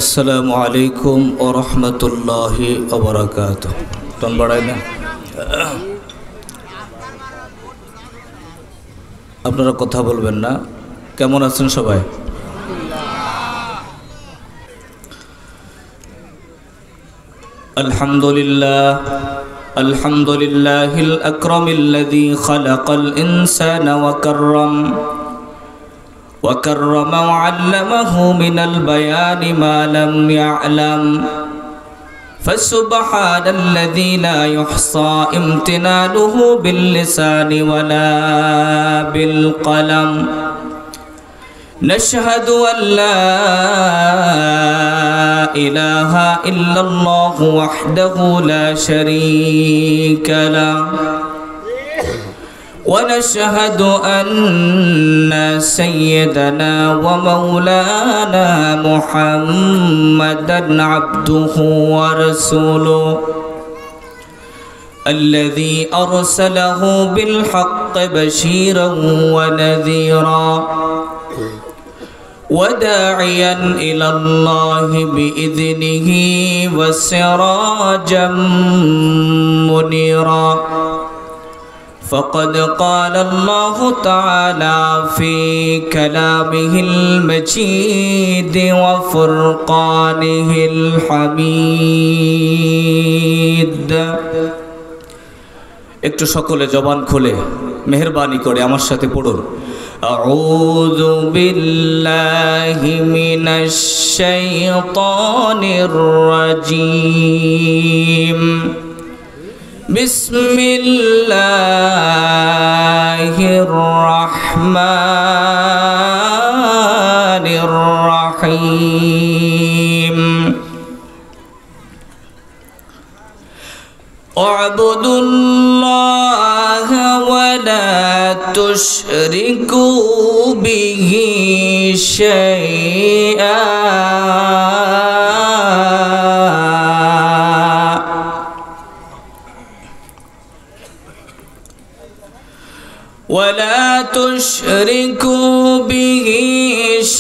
আসসালামু আলাইকুম ওয়া রাহমাতুল্লাহি ওয়া বারাকাতুহু। টন বাড়াই না, আপনারা কথা বলবেন না। কেমন আছেন সবাই? আলহামদুলিল্লাহ আলহামদুলিল্লাহিল আকরামিল্লাযী খালাকাল ইনসানা وكرم وعلمه من البيان ما لم يعلم فسبحان الذي لا يحصى امتنانه باللسان ولا بالقلم نشهد أن لا إله إلا الله وحده لا شريك له ونشهد أن سيدنا ومولانا محمدا عبده ورسوله الذي أرسله بالحق بشيرا ونذيرا وداعيا إلى الله بإذنه وسراجا منيرا فقد قال الله تعالى في كلامه المجيد وفرقانه الحميد। একটু সকলে জবান খুলে মেহেরবানি করে আমার সাথে পড়ুন, আউযু বিল্লাহি মিনাশ শাইতানির রাজীম بسم الله الرحمن الرحيم اعبدوا الله ولا تشركوا به شيئا ولا تشركوا به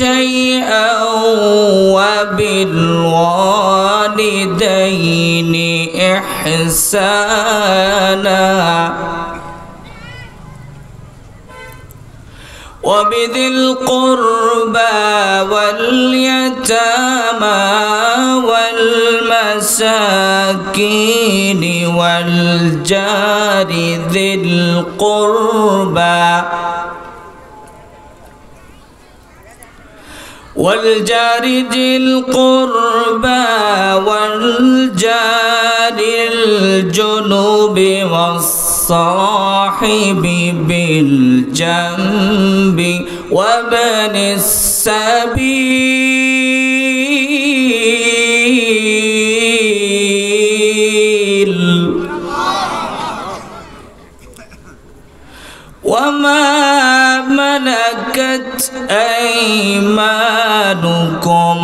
شيئا وبالوالدين إحسانا وبذي القربى واليتامى والمساكين والجار ذي القربى والجار الجنوب والصاحب بالجنب وابن السبيل وما ملكت أيمانكم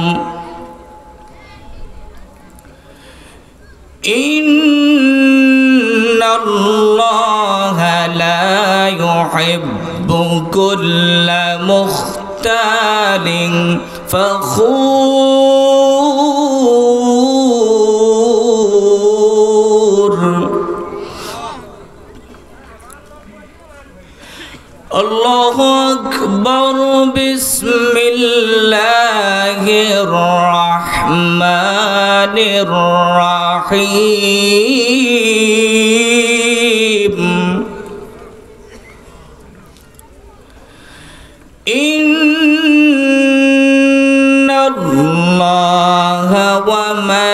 إن الله لا يحب كل مختال فخور الله أكبر بسم الله الرحمن الرحيم إن الله وملائكته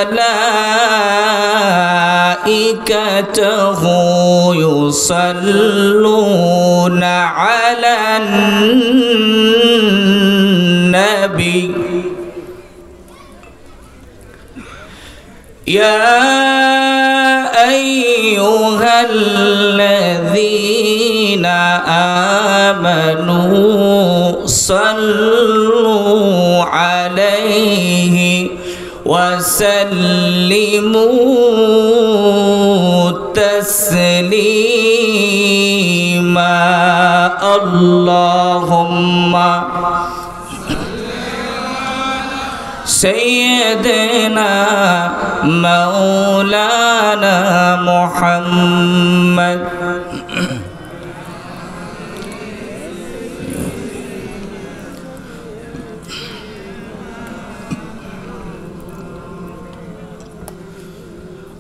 يصلون على النبي يا أيها الذين آمنوا صلوا عليه وسلموا تسليما اللهم سيدنا مولانا محمد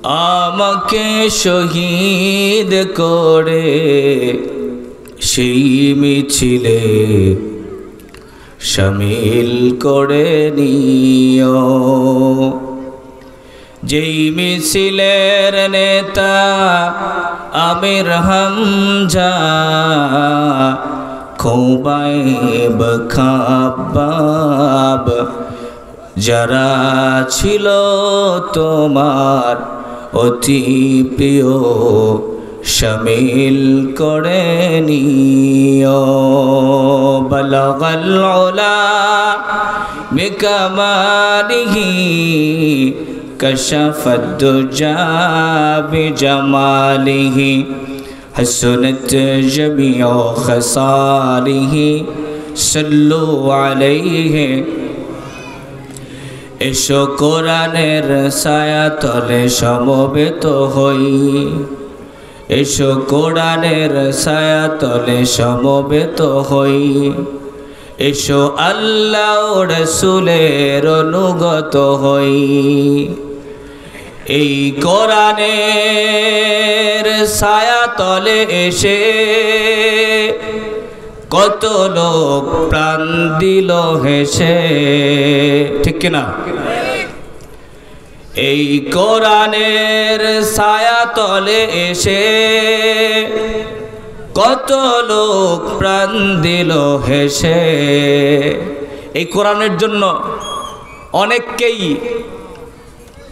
আমাকে শহীদ করে সেই মিছিলে শামিল করে নিও। যেই মিছিলের নেতা আমির হামজা, খুবাইব খাব্বাব যারা ছিল তোমার অতি প্রিয়, শামিল করে নিও। বালাগাল উলা বিকামালিহি কাশাফাদ দুজা বিজামালিহি হাসনাত জামিউ খাসালিহি সাল্লু আলাইহি। এসো কোরআনের ছায়াতলে সমবেত হই, এসো কোরআনের ছায়াতলে সমবেত হই, এসো আল্লাহ রাসূলের অনুগত হই। এই কোরআনের ছায়াতলে এসে কত লোক প্রাণ দিল হেসে, ঠিক কিনা? এই কোরআনের ছায়াতলে এসে কত লোক প্রাণ দিল হেসে। এই কোরআনের জন্য অনেককেই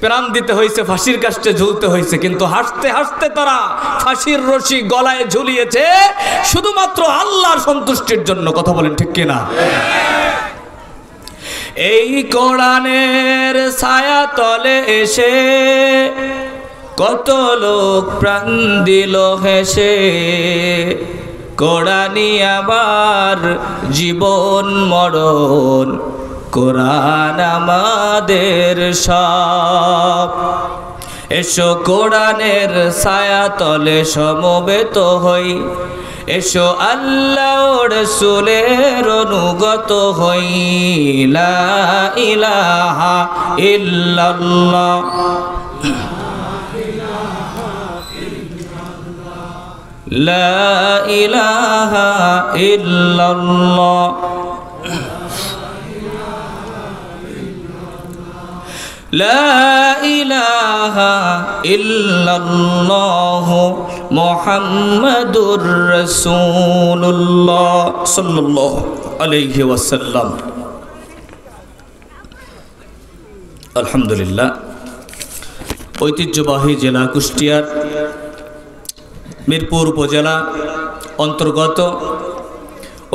প্রাণ দিতে হয়েছে, ফাঁসির কাষ্টে ঝুলতে হয়েছে, কিন্তু হাসতে হাসতে তারা ফাঁসির রশি গলায় ঝুলিয়েছে শুধুমাত্র আল্লাহর সন্তুষ্টির জন্য। কথা বলেন ঠিক কিনা? এই কোরআনের ছায়াতলে এসে কত লোক প্রাণ দিল হেসে। কোরআনই আমার জীবন মরণ, কোরআন আমাদের সব। এসো কোরআনের ছায়াতলে সমবেত হই, এসো আল্লাহ রাসূলের অনুগত হই। লা ইলাহা ইল্লাল্লাহ, লা ইলাহা ইল্লাল্লাহ, লা ইলাহা ইল্লাল্লাহ মুহাম্মাদুর রাসূলুল্লাহ সাল্লাল্লাহু আলাইহি ওয়াসাল্লাম। আলহামদুলিল্লাহ, ঐতিহ্যবাহী জেলা কুষ্টিয়ার মিরপুর উপজেলা অন্তর্গত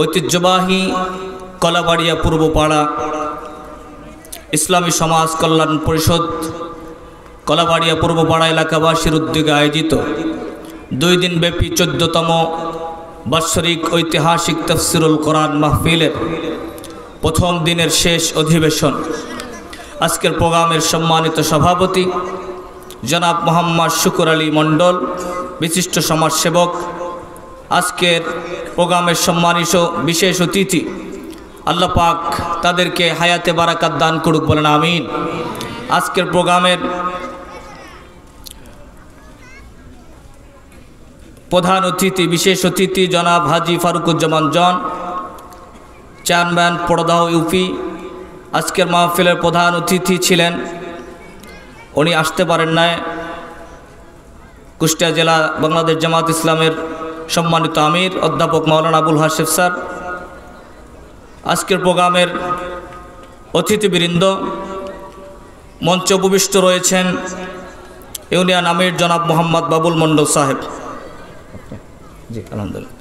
ঐতিহ্যবাহী কলাবাড়িয়া পূর্বপাড়া ইসলামী সমাজ কল্যাণ পরিষদ কলাবাড়িয়া পূর্বপাড়া এলাকাবাসীর উদ্যোগে আয়োজিত 2 দিনব্যাপী 14তম বাৎসরিক ঐতিহাসিক তাফসিরুল কোরআন মাহফিলের প্রথম দিনের শেষ অধিবেশন। আজকের প্রোগ্রামের সম্মানিত সভাপতি জনাব মোহাম্মদ শুকুর আলী মণ্ডল, বিশিষ্ট সমাজসেবক। আজকের প্রোগ্রামের সম্মানিত বিশেষ অতিথি, আল্লাহ পাক তাদেরকে হায়াতে বারাকাত দান করুক, বলেন আমিন। আজকের প্রোগ্রামের প্রধান অতিথি, বিশেষ অতিথি জনাব হাজি ফারুকুজ্জামান জন, চেয়ারম্যান পড়দাও ইউপি। আজকের মাহফিলের প্রধান অতিথি ছিলেন, উনি আসতে পারেন নাই, কুষ্টিয়া জেলা বাংলাদেশ জামাত ইসলামের সম্মানিত আমির অধ্যাপক মাওলানা আবুল হাশেম স্যার। আজকের প্রোগ্রামের অতিথিবৃন্দ, মঞ্চে উপবিষ্ট রয়েছেন ইউনিয়ন আমির জনাব মোহাম্মদ বাবুল মণ্ডল সাহেব। জি আলহামদুলিল্লাহ।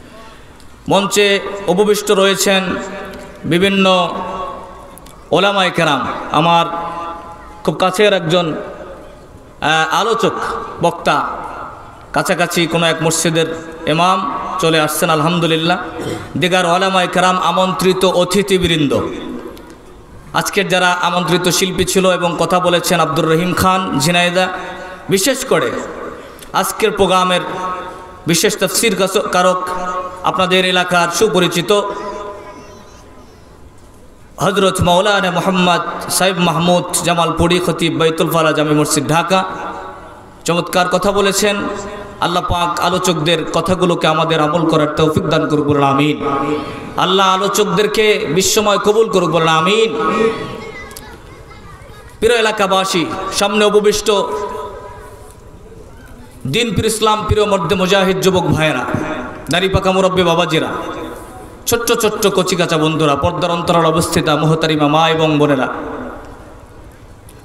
মঞ্চে উপবিষ্ট রয়েছেন বিভিন্ন ওলামায়ে কেরাম। আমার খুব কাছের একজন আলোচক বক্তা, কাছাকাছি কোনো এক মসজিদের ইমাম চলে আসছেন আলহামদুলিল্লাহ। দিগার ওলামায়ে কেরাম, আমন্ত্রিত অতিথিবৃন্দ, আজকের যারা আমন্ত্রিত শিল্পী ছিল এবং কথা বলেছেন আব্দুর রহিম খান ঝিনাইদা, বিশেষ করে আজকের প্রোগ্রামের বিশেষ তাফসীর কারক আপনাদের এলাকার সুপরিচিত হযরত মাওলানা মোহাম্মদ সাহেব মাহমুদ জামালপুরি খতিব বাইতুল ফালা জামে মসজিদ ঢাকা চমৎকার কথা বলেছেন। আল্লাহ পাক আলোচকদের কথাগুলোকে আমাদের আমল করার তৌফিক দান করুক, বলেন আমিন। আল্লাহ আলোচকদেরকে বিশ্বময় কবুল করুক, বলেন আমিন। প্রিয় এলাকাবাসী, সামনে উপবিষ্ট দিন প্রিয় ইসলাম প্রিয় মধ্যে মুজাহিদ যুবক ভাইয়েরা, দাড়ি পাকা মুরব্বী বাবাজিরা, ছোট্ট ছোট্ট কচিকাচা বন্ধুরা, পর্দার অন্তরাল অবস্থিত মুহতারিমা মা এবং বোনেরা,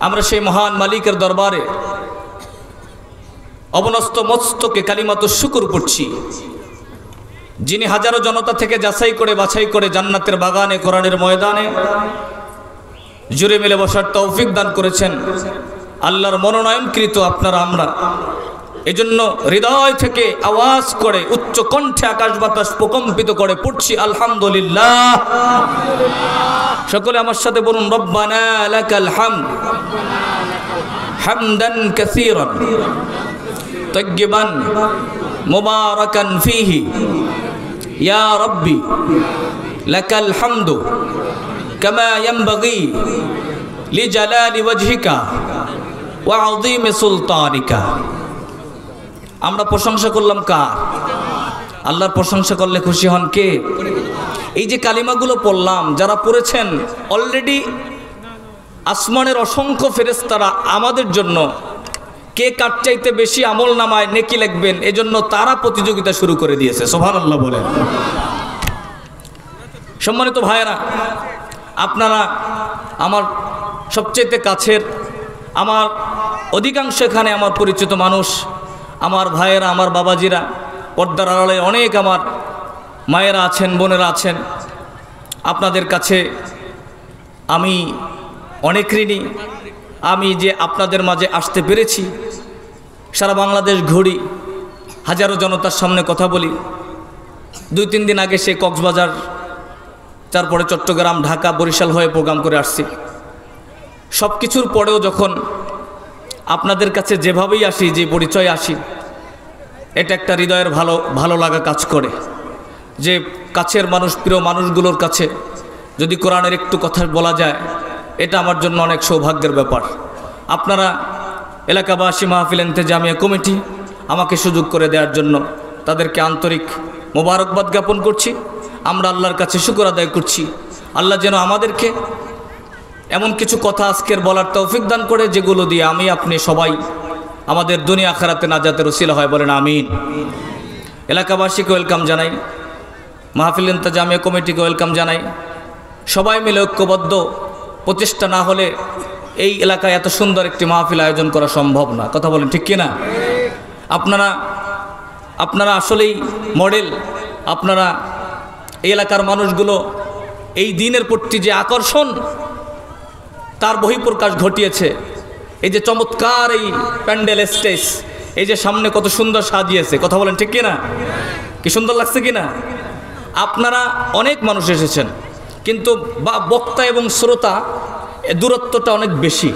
আমরা সেই মহান মালিকের দরবারে অবনস্ত মস্তকে কালিমাতু শুকর করছি, যিনি হাজারো জনতা থেকে যাচাই করে বাছাই করে জান্নাতের বাগানে কোরআনের ময়দানে জুড়ে মিলে বসার তৌফিক দান করেছেন। আল্লাহর মনোনয়নকৃত আপনারা আমরা, এজন্য হৃদয় থেকে আওয়াজ করে উচ্চ কণ্ঠে আকাশ বাতাস প্রকম্পিত করে পড়ছি আলহামদুলিল্লাহ। সকলে আমার সাথে বলুন, রব্বানা লাকাল হামদ হামদান কাসীরান তাইয়্যিবান মুবারাকান ফীহি ইয়া রাব্বি লাকাল হামদু কামা ইয়ানবাগি লিজালালি ওয়াজহিকা ওয়া আযীমি সুলতানিকা। আমরা প্রশংসা করলাম কার? আল্লাহর প্রশংসা করলে খুশি হন কে? এই যে কালিমাগুলো পড়লাম, যারা পড়েছেন অলরেডি আসমানের অসংখ্য ফেরেশতারা আমাদের জন্য কে কার চাইতে বেশি আমল নামায় নেকি লিখবেন এজন্য তারা প্রতিযোগিতা শুরু করে দিয়েছে। সুবহানাল্লাহ বলেন। সম্মানিত ভাইয়েরা, আপনারা আমার সবচেয়ে কাছের, আমার অধিকাংশ এখানে আমার পরিচিত মানুষ, আমার ভাইয়েরা, আমার বাবাজিরা, পর্দার আড়ালে অনেক আমার মায়েরা আছেন, বোনেরা আছেন। আপনাদের কাছে আমি অনেক ঋণী। আমি যে আপনাদের মাঝে আসতে পেরেছি, সারা বাংলাদেশ ঘুরি, হাজারো জনতার সামনে কথা বলি। 2-3 দিন আগে সে কক্সবাজার, তারপরে চট্টগ্রাম, ঢাকা, বরিশাল হয়ে প্রোগ্রাম করে আসছি। সব কিছুর পরেও যখন আপনাদের কাছে যেভাবেই আসি, যে পরিচয় আসি, এটা একটা হৃদয়ের ভালো লাগা কাজ করে যে কাছের মানুষ, প্রিয় মানুষগুলোর কাছে যদি কোরআনের একটু কথা বলা যায়, এটা আমার জন্য অনেক সৌভাগ্যের ব্যাপার। আপনারা এলাকাবাসী, মাহফিল ইন্তেজামিয়া কমিটি আমাকে সুযোগ করে দেওয়ার জন্য তাদেরকে আন্তরিক মোবারকবাদ জ্ঞাপন করছি। আমরা আল্লাহর কাছে শুকর আদায় করছি, আল্লাহ যেন আমাদেরকে এমন কিছু কথা আজকের বলার তৌফিক দান করে যেগুলো দিয়ে আমি আপনি সবাই আমাদের দুনিয়া আখিরাতে নাজাতের ওসিলা হয়, বলেন আমিন। এলাকাবাসীকে ওয়েলকাম জানাই, মাহফিল ইন্তেজামিয়া কমিটিকে ওয়েলকাম জানাই। সবাই মিলে ঐক্যবদ্ধ প্রচেষ্টা না হলে এই এলাকায় এত সুন্দর একটি মাহফিল আয়োজন করা সম্ভব না। কথা বলেন ঠিক কিনা? আপনারা আসলেই মডেল। আপনারা এই এলাকার মানুষগুলো এই দিনের প্রতি যে আকর্ষণ, তার বহিঃপ্রকাশ ঘটিয়েছে। এই যে চমৎকার এই প্যান্ডেল স্টেজ, এই যে সামনে কত সুন্দর সাজিয়েছে। কথা বলেন ঠিক কিনা? কি সুন্দর লাগছে কিনা? আপনারা অনেক মানুষ এসেছেন, কিন্তু বক্তা এবং শ্রোতা দূরত্বটা অনেক বেশি।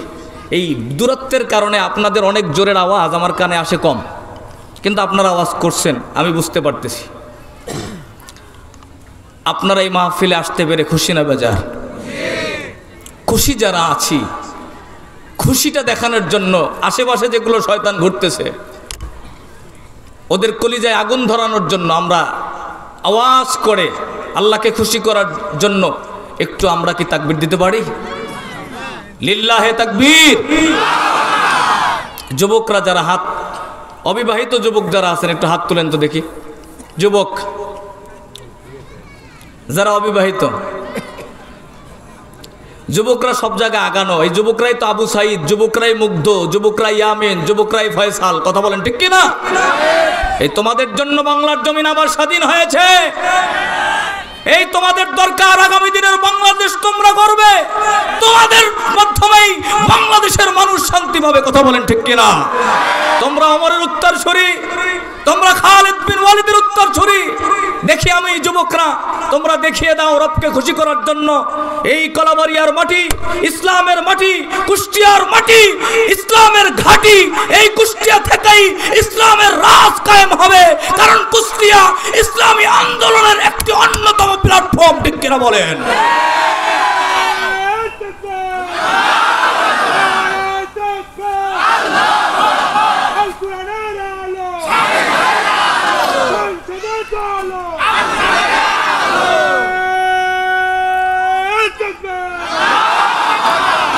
এই দূরত্বের কারণে আপনাদের অনেক জোরের আওয়াজ আমার কানে আসে কম, কিন্তু আপনারা আওয়াজ করছেন, আমি বুঝতে পারতেছি। আপনারা এই মাহফিলে আসতে পেরে খুশি না বেজার? খুশি যারা আছি, খুশিটা দেখানোর জন্য আশেপাশে যেগুলো শয়তান ঘুরতেছে ওদের কলিজায় আগুন ধরানোর জন্য আমরা আওয়াজ করে আল্লাহকে খুশি করার জন্য একটু আমরা কি তাকবীর দিতে পারি? লিল্লাহে তাকবীর। যুবকরা যারা হাত, অবিবাহিত যুবক যারা আছেন একটু হাত তুলেন তো দেখি। যুবক যারা অবিবাহিত, যুবকরা সব জায়গায় আগানো। এই যুবকরাই তো আবু সাইদ, যুবকরাই মুগ্ধ, যুবকরাই ইয়ামিন, যুবকরাই ফয়সাল। কথা বলেন ঠিক কিনা? এই তোমাদের জন্য বাংলার জমিন আবার স্বাধীন হয়েছে। এই তোমাদের দরকার, আগামী দিনের বাংলাদেশ তোমরা করবে, তোমাদের মাধ্যমেই বাংলাদেশের মানুষ শান্তি পাবে। কথা বলেন ঠিক কিনা? তোমরা ওমরের উত্তরসূরি, তোমরা খালিদ বিন ওয়ালিদের উত্তরসূরি, দেখি আমি যুবকরা, তোমরা দেখিয়ে দাও রবকে খুশি করার জন্য এই কলাবাড়িয়ার মাটি ইসলামের মাটি, কুষ্টিয়ার মাটি ইসলামের ঘাঁটি। এই কুষ্টিয়া থেকেই ইসলামের রাজ কায়েম হবে, কারণ কুষ্টিয়া ইসলামী আন্দোলনের একটি অন্যতম প্ল্যাটফর্ম। ঠিক কিনা বলেন?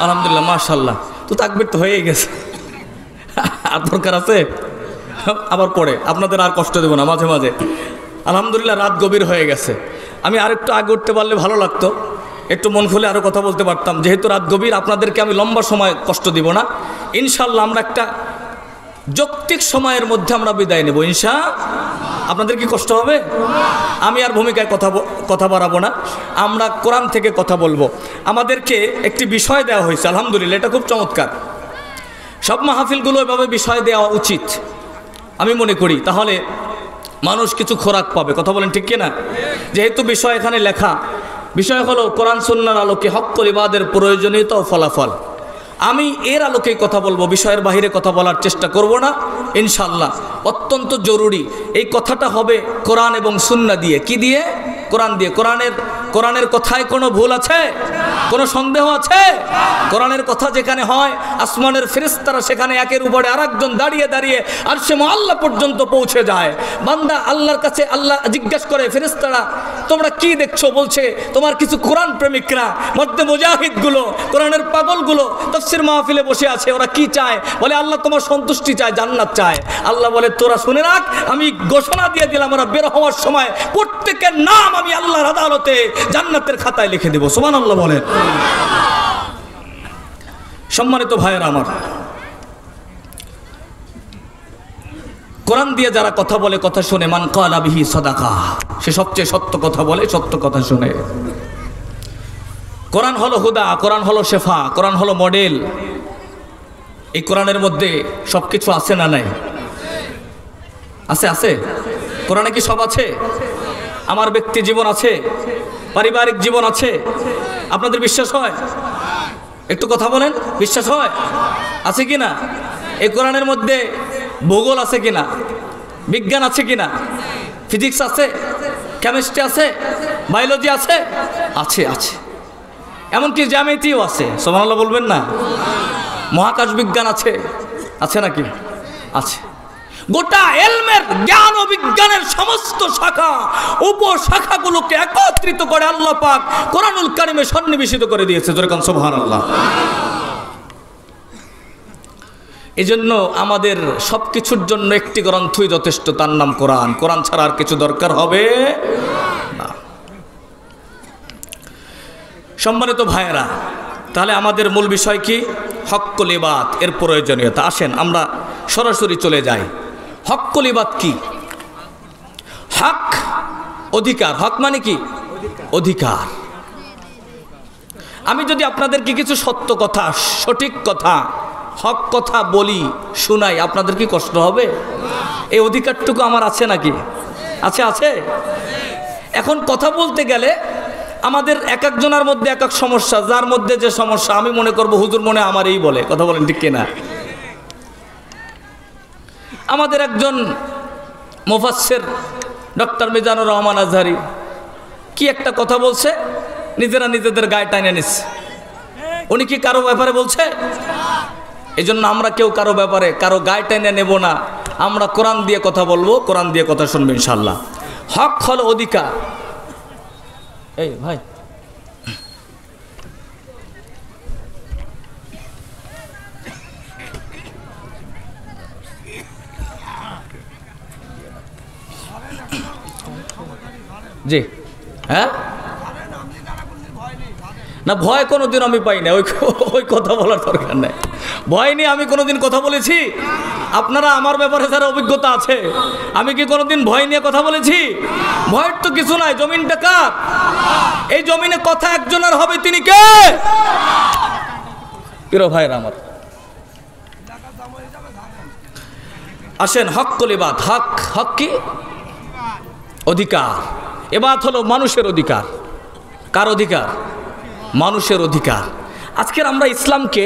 আলহামদুলিল্লাহ, মাশাআল্লাহ। তো তাকবীর তো হয়ে গেছে, আর দরকার আছে আবার পড়ে, আপনাদের আর কষ্ট দেব না মাঝে মাঝে। আলহামদুলিল্লাহ, রাত গভীর হয়ে গেছে। আমি আরেকটু আগে উঠতে পারলে ভালো লাগতো, একটু মন খুলে আরও কথা বলতে পারতাম। যেহেতু রাত গভীর, আপনাদেরকে আমি লম্বা সময় কষ্ট দিব না। ইনশাআল্লাহ আমরা একটা যৌক্তিক সময়ের মধ্যে আমরা বিদায় নেব আপনাদের কি কষ্ট হবে? আমি আর ভূমিকায় কথা বাড়াবো না, আমরা কোরআন থেকে কথা বলবো। আমাদেরকে একটি বিষয় দেওয়া হয়েছে, আলহামদুলিল্লাহ, এটা খুব চমৎকার। সব মাহফিলগুলো এভাবে বিষয় দেওয়া উচিত আমি মনে করি, তাহলে মানুষ কিছু খোরাক পাবে। কথা বলেন ঠিক কিনা? যেহেতু বিষয় এখানে লেখা, বিষয় হলো কোরআন সুন্নাহর আলোকে হক্কুল ইবাদের প্রয়োজনীয়তা ও ফলাফল। আমি এর আলোকেই কথা বলবো, বিষয়ের বাইরে কথা বলার চেষ্টা করব না ইনশাআল্লাহ। অত্যন্ত জরুরি এই কথাটা হবে কোরআন এবং সুন্নাহ দিয়ে। কি দিয়ে? কোরআন দিয়ে। কোরআনের কথায় কোনো ভুল আছে? কোনো সন্দেহ আছে? কোরআনের কথা যেখানে হয়, আসমানের ফেরেশতারা সেখানে একের উপরে আরেকজন দাঁড়িয়ে দাঁড়িয়ে আরশে মুআল্লা পর্যন্ত পৌঁছে যায়। বান্দা আল্লাহর কাছে, আল্লাহ জিজ্ঞাসা করে ফেরেশতারা, তোমরা কি দেখছো? বলছে তোমার কিছু কোরআন প্রেমিকরা, মধ্যে মুজাহিদগুলো, কোরআনের পাগলগুলো তাফসীর মাহফিলে বসে আছে। ওরা কি চায়? বলে আল্লাহ তোমার সন্তুষ্টি চায়, জান্নাত চায়। আল্লাহ বলে তোরা শুনে রাখ, আমি ঘোষণা দিয়ে দিলাম, ওরা বের হওয়ার সময় প্রত্যেকের নাম আমি আল্লাহর আদালতে জান্নাতের খাতায় লিখে দেব। সুবহানাল্লাহ বলেন। সম্মানিত ভাইয়েরা আমার, কোরআন দিয়ে যারা কথা বলে, কথা শুনে, মান কালা বিহি সাদাকা, সে সবচেয়ে সত্য কথা বলে, সত্য কথা শুনে। কোরআন হলো হুদা, কোরআন হলো শেফা, কোরআন হলো মডেল। এই কোরআনের মধ্যে সবকিছু আছে না নাই? আছে, আছে। কোরআনে কি সব আছে? আমার ব্যক্তি জীবন আছে, পারিবারিক জীবন আছে। আপনাদের বিশ্বাস হয়? একটু কথা বলেন, বিশ্বাস হয়? আছে কিনা? এই কোরআনের মধ্যে ভূগোল আছে কিনা? বিজ্ঞান আছে কিনা? ফিজিক্স আছে, কেমিস্ট্রি আছে, বায়োলজি আছে? আছে, আছে। এমনকি জ্যামিতিও আছে। সুবহানাল্লাহ বলবেন না? মহাকাশ বিজ্ঞান আছে, আছে নাকি? আছে। গোটা এলমের, জ্ঞান ও বিজ্ঞানের সমস্ত শাখা উপশাখাগুলোকে একত্রিত করে আল্লাহ পাক কোরআনুল কারিমে সন্নিবেশিত করে দিয়েছে। জোরে কোন সুবহানাল্লাহ। এজন্য আমাদের সবকিছুর জন্য একটি গ্রন্থই যথেষ্ট, তার নাম কোরআন। কোরআন ছাড়া আর কিছু দরকার হবে না। সম্মানিত ভাইয়েরা, তাহলে আমাদের মূল বিষয় কি? হক্কুল ইবাদ, এর প্রয়োজনীয়তা। আসেন আমরা সরাসরি চলে যাই। হক্কুল ইবাদ কি? হক, অধিকার। হক মানে কি? অধিকার। আমি যদি আপনাদেরকে কিছু সত্য কথা, সঠিক কথা, হক কথা বলি, শোনাই, আপনাদের কি কষ্ট হবে? এই অধিকারটুকু আমার আছে নাকি? আছে, আছে। এখন কথা বলতে গেলে আমাদের এক একজনের মধ্যে এক এক সমস্যা, যার মধ্যে যে সমস্যা আমি মনে করব হুজুর মনে আমার এই বলে। কথা বলেন ঠিক কিনা? আমাদের একজন মুফাসসির ডক্টর মিজানুর রহমান আজহারি কি একটা কথা বলছে, নিজেরা নিজেদের গায়ে টাইনে নিচ্ছে। উনি কি কারো ব্যাপারে বলছে? এই জন্য আমরা কেউ কারো ব্যাপারে কারো গায়ে টাইনে নেব না। আমরা কোরআন দিয়ে কথা বলবো, কোরআন দিয়ে কথা শুনবো ইনশাআল্লাহ। হক হলো অধিকার। এই ভাই, জি, হ্যাঁ না, ভয় কোনোদিন আমি পাই না, ওই কথা বলার দরকার নেই। ভয় নিয়ে আমি কোনোদিন কথা বলেছি? আপনারা আমার ব্যাপারে যারা অভিজ্ঞতা আছে, আমি কি কোনোদিন ভয় নিয়ে কথা বলেছি? ভয়ের তো কিছু নাই। জমিনটা কার? এই জমিনে কথা একজনের হবে, তিনি কে? প্রিয় ভাইরা আমার, আসেন হক্কুল ইবাদ। হক, হক কি? অধিকার। ইবাদত হলো মানুষের অধিকার। কার অধিকার? মানুষের অধিকার। আজকের আমরা ইসলামকে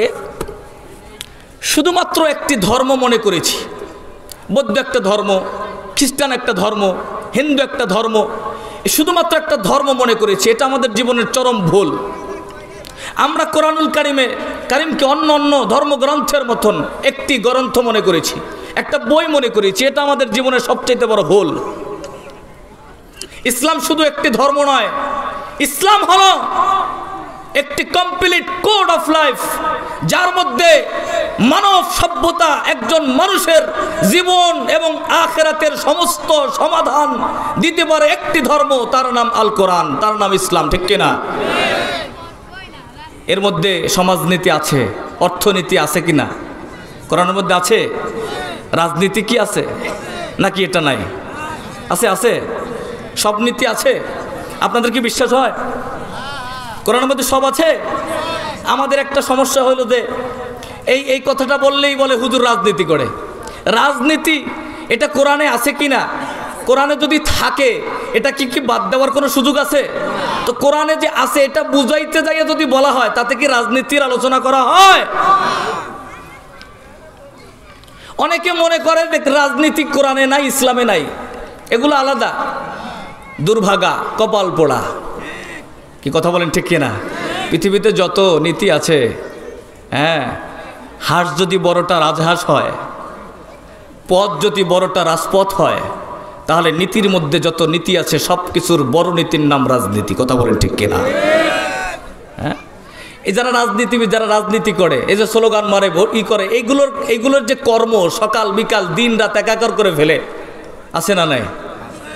শুধুমাত্র একটি ধর্ম মনে করেছি। বৌদ্ধ একটা ধর্ম, খ্রিস্টান একটা ধর্ম, হিন্দু একটা ধর্ম, শুধুমাত্র একটা ধর্ম মনে করেছি। এটা আমাদের জীবনের চরম ভুল। আমরা কোরআনুল কারিমকে অন্য অন্য ধর্মগ্রন্থের মতন একটি গ্রন্থ মনে করেছি, একটা বই মনে করেছি। এটা আমাদের জীবনের সবচেয়ে বড় ভুল। ইসলাম শুধু একটি ধর্ম নয়, ইসলাম হলো একটি কমপ্লিট কোড অফ লাইফ, যার মধ্যে মানব সভ্যতা, একজন মানুষের জীবন এবং আখিরাতের সমস্ত সমাধান দিতে পারে একটি ধর্ম, তার নাম আল কোরআন, তার নাম ইসলাম। ঠিক কিনা? এর মধ্যে সমাজনীতি আছে, অর্থনীতি আছে কিনা? কোরআনের মধ্যে আছে। রাজনীতি কি আছে নাকি এটা নাই? আছে, আছে, সব নীতি আছে। আপনাদের কি বিশ্বাস হয় কোরআনের মধ্যে সব আছে? আমাদের একটা সমস্যা হলো যে এই কথাটা বললেই বলে হুজুর রাজনীতি করে। রাজনীতি এটা কোরআনে আছে কিনা? কোরআনে যদি থাকে এটা কি বাদ দেওয়ার কোনো সুযোগ আছে? তো কোরআনে যে আছে এটা বুঝাইতে যাইয়ে যদি বলা হয়, তাতে কি রাজনীতির আলোচনা করা হয়? অনেকে মনে করে যে রাজনীতি কোরআনে নাই, ইসলামে নাই, এগুলো আলাদা। দুর্ভাগা, কপাল পোড়া। কি কথা বলেন ঠিক কিনা? পৃথিবীতে যত নীতি আছে, হ্যাঁ, হাঁস যদি বড়টা রাজহাঁস হয়, পথ যদি বড়টা রাজপথ হয়, তাহলে নীতির মধ্যে যত নীতি আছে সব কিছুর বড় নীতির নাম রাজনীতি। কথা বলেন ঠিক কিনা? হ্যাঁ, এই যারা রাজনীতিবিদ, যারা রাজনীতি করে, এই যে স্লোগান মারে, করে, এইগুলোর যে কর্ম সকাল বিকাল দিন রাত একাকার করে ফেলে, আছে না নাই?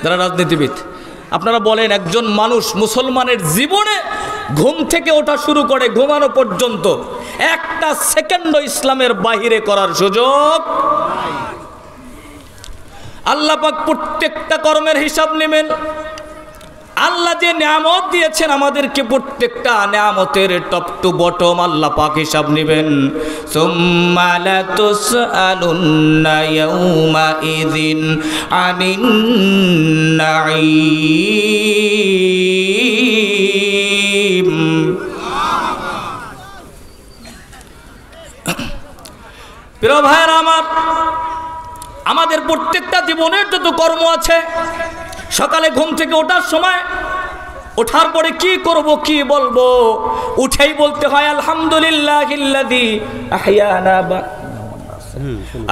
যারা রাজনীতিবিদ, আপনারা বলেন একজন মানুষ মুসলমানের জীবনে ঘুম থেকে ওঠা শুরু করে ঘুমানো পর্যন্ত একটা সেকেন্ডও ইসলামের বাহিরে করার সুযোগ। আল্লাহ পাক প্রত্যেকটা কর্মের হিসাব নেবেন। আল্লাহ যে নিয়ামত দিয়েছেন আমাদেরকে, প্রত্যেকটা নিয়ামতের টপ টু বটম আল্লাহ পাক হিসাব নেবেন। সুম্মা লা তুসআলুন্না ইয়াউমাইযিন আনিন নাঈম। প্রিয় ভাইরা আমার, আমাদের প্রত্যেকটা জীবনের যত কর্ম আছে, সকালে ঘুম থেকে ওঠার সময়, ওঠার পরে কি করব, কি বলবো, উঠেই বলতে হয় আলহামদুলিল্লাহিল্লাযী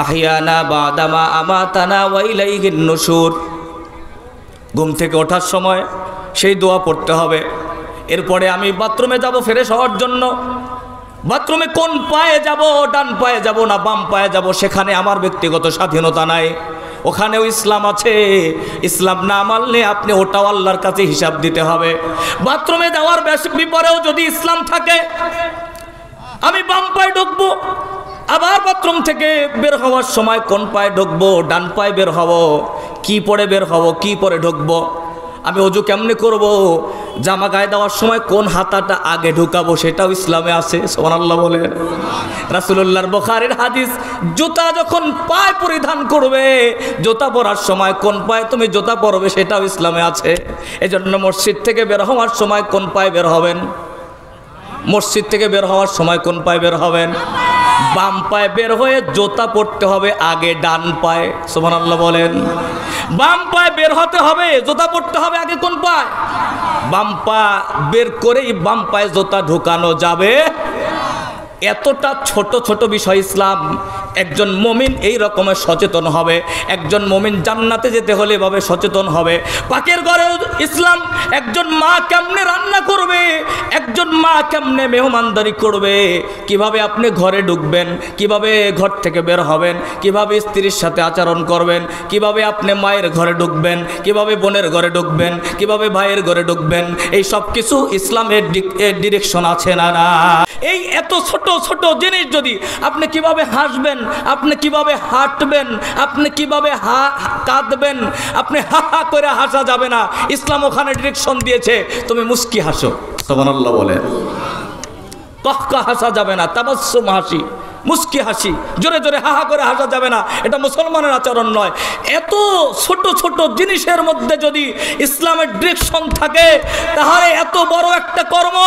আহইয়ানা বা'দা মা আমাতানা ওয়া ইলাইহিন নুশুর। ঘুম থেকে ওঠার সময় সেই দোয়া পড়তে হবে। এরপরে আমি বাথরুমে যাব ফ্রেশ হওয়ার জন্য। বাথরুমে কোন পায়ে যাব, ডান পায়ে যাব না বাম পায়ে যাব, সেখানে আমার ব্যক্তিগত স্বাধীনতা নাই। ওখানেও ইসলাম আছে। ইসলাম না মানলে আপনি ওটাও আল্লাহর কাছে হিসাব দিতে হবে। বাথরুমে যাওয়ার বিপরেও যদি ইসলাম থাকে, আমি বাম পায়ে ঢুকবো, আবার বাথরুম থেকে বের হওয়ার সময় কোন পায়ে ঢুকবো, ডান পায়ে বের হব, কি পরে বের হব, কি পরে ঢুকবো, আমি ওযু কেমনে করব, জামা গায়ে দেওয়ার সময় কোন হাতাটা আগে ঢুকাবো, সেটাও ইসলামে আছে। সুবহানাল্লাহ বলে। রাসূলুল্লাহর বুখারীর হাদিস, জুতা যখন পায়ে পরিধান করবে, জুতা পরার সময় কোন পায়ে তুমি জুতা পরবে, সেটাও ইসলামে আছে। এজন্য মসজিদ থেকে বের হওয়ার সময় কোন পায়ে বের হবেন? মসজিদ থেকে বের হওয়ার সময় কোন পায়ে বের হবেন? বাম পায়ে বের হয়ে জুতা পরতে হবে আগে ডান পায়ে। সুবহানাল্লাহ বলেন। বাম পায়ে বের হতে হবে, জুতা পরতে হবে আগে কোন পায়ে? বাম পা বের করেই বাম পায়ে জুতা ঢোকানো যাবে। এতটা ছোট ছোট বিষয় ইসলাম। একজন মুমিন এই রকমের সচেতন হবে। একজন মুমিন জান্নাতে যেতে হলে এভাবে সচেতন হবে। পাকের ঘরে ইসলাম। একজন মা কেমনে রান্না করবে, একজন মা কেমনে মেহমানদারি করবে, কিভাবে আপনি ঘরে ঢুকবেন, কিভাবে ঘর থেকে বের হবেন, কিভাবে স্ত্রীর সাথে আচরণ করবেন, কিভাবে আপনি মায়ের ঘরে ঢুকবেন, কিভাবে বোনের ঘরে ঢুকবেন, কিভাবে ভাইয়ের ঘরে ঢুকবেন, এই সব কিছু ইসলামের ডিরেকশন আছে না? না। এই এত ছোট ছোট জিনিস যদি আপনি কিভাবে হাসবেন, আপনি কিভাবে হাঁটবেন, আপনি কিভাবে কাঁদবেন, আপনি হা হা করে হাসা যাবে না। ইসলাম ওখানে ডিরেকশন দিয়েছে, তুমি মুস্কি হাসো। সুবহানাল্লাহ বলে। কহকা হাসা যাবে না, তাবাসসুম হাসি, মুস্কি হাসি, জোরে জোরে হা হা করে হাসা যাবে না, এটা মুসলমানের আচরণ নয়। এত ছোট ছোট জিনিসের মধ্যে যদি ইসলামের ডিরেকশন থাকে, তাহলে এত বড় একটা কর্ম,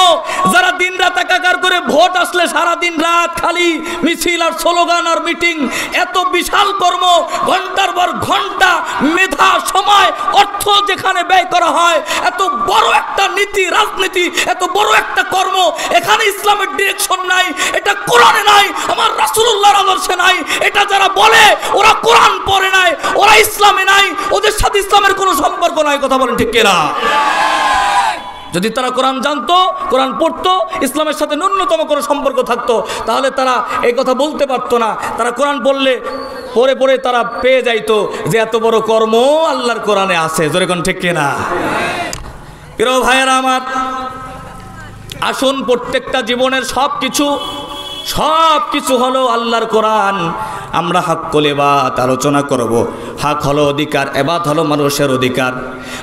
যারা দিন রাত একাকার করে ভোট আসলে সারা দিন রাত খালি মিছিল আর স্লোগান আর মিটিং, এত বিশাল কর্ম, ঘন্টার পর ঘন্টা মেধা, সময়, অর্থ যেখানে ব্যয় করা হয়, এত বড় একটা নীতি, রাজনীতি, এত বড় একটা কর্ম, এখানে ইসলামের ডিরেকশন নাই, এটা কোরআনে নাই, আমার রাসূলুল্লাহর আদর্শে নাই। এটা যারা বলে ওরা কোরআন পড়ে নাই, ওরা ইসলামে নাই, ওদের সাথে ইসলামের কোনো সম্পর্ক নাই। কথা বলেন ঠিক কিনা? যদি তারা কোরআন জানতো, কোরআন পড়তো, ইসলামের সাথে ন্যূনতম কোনো সম্পর্ক থাকতো, তাহলে তারা এই কথা বলতে পারতো না। তারা কোরআন পড়লে পড়ে পড়ে তারা পেয়ে যাইতো যে এত বড় কর্ম আল্লাহর কোরআনে আছে। জোরে কোন ঠিক কিনা? প্রিয় ভাইয়েরা আমার, আসুন প্রত্যেকটা জীবনের সব কিছু হলো আল্লাহর কোরআন। আমরা হক্কুল ইবাদ আলোচনা করব। হক হলো অধিকার, ইবাদ হলো মানুষের অধিকার।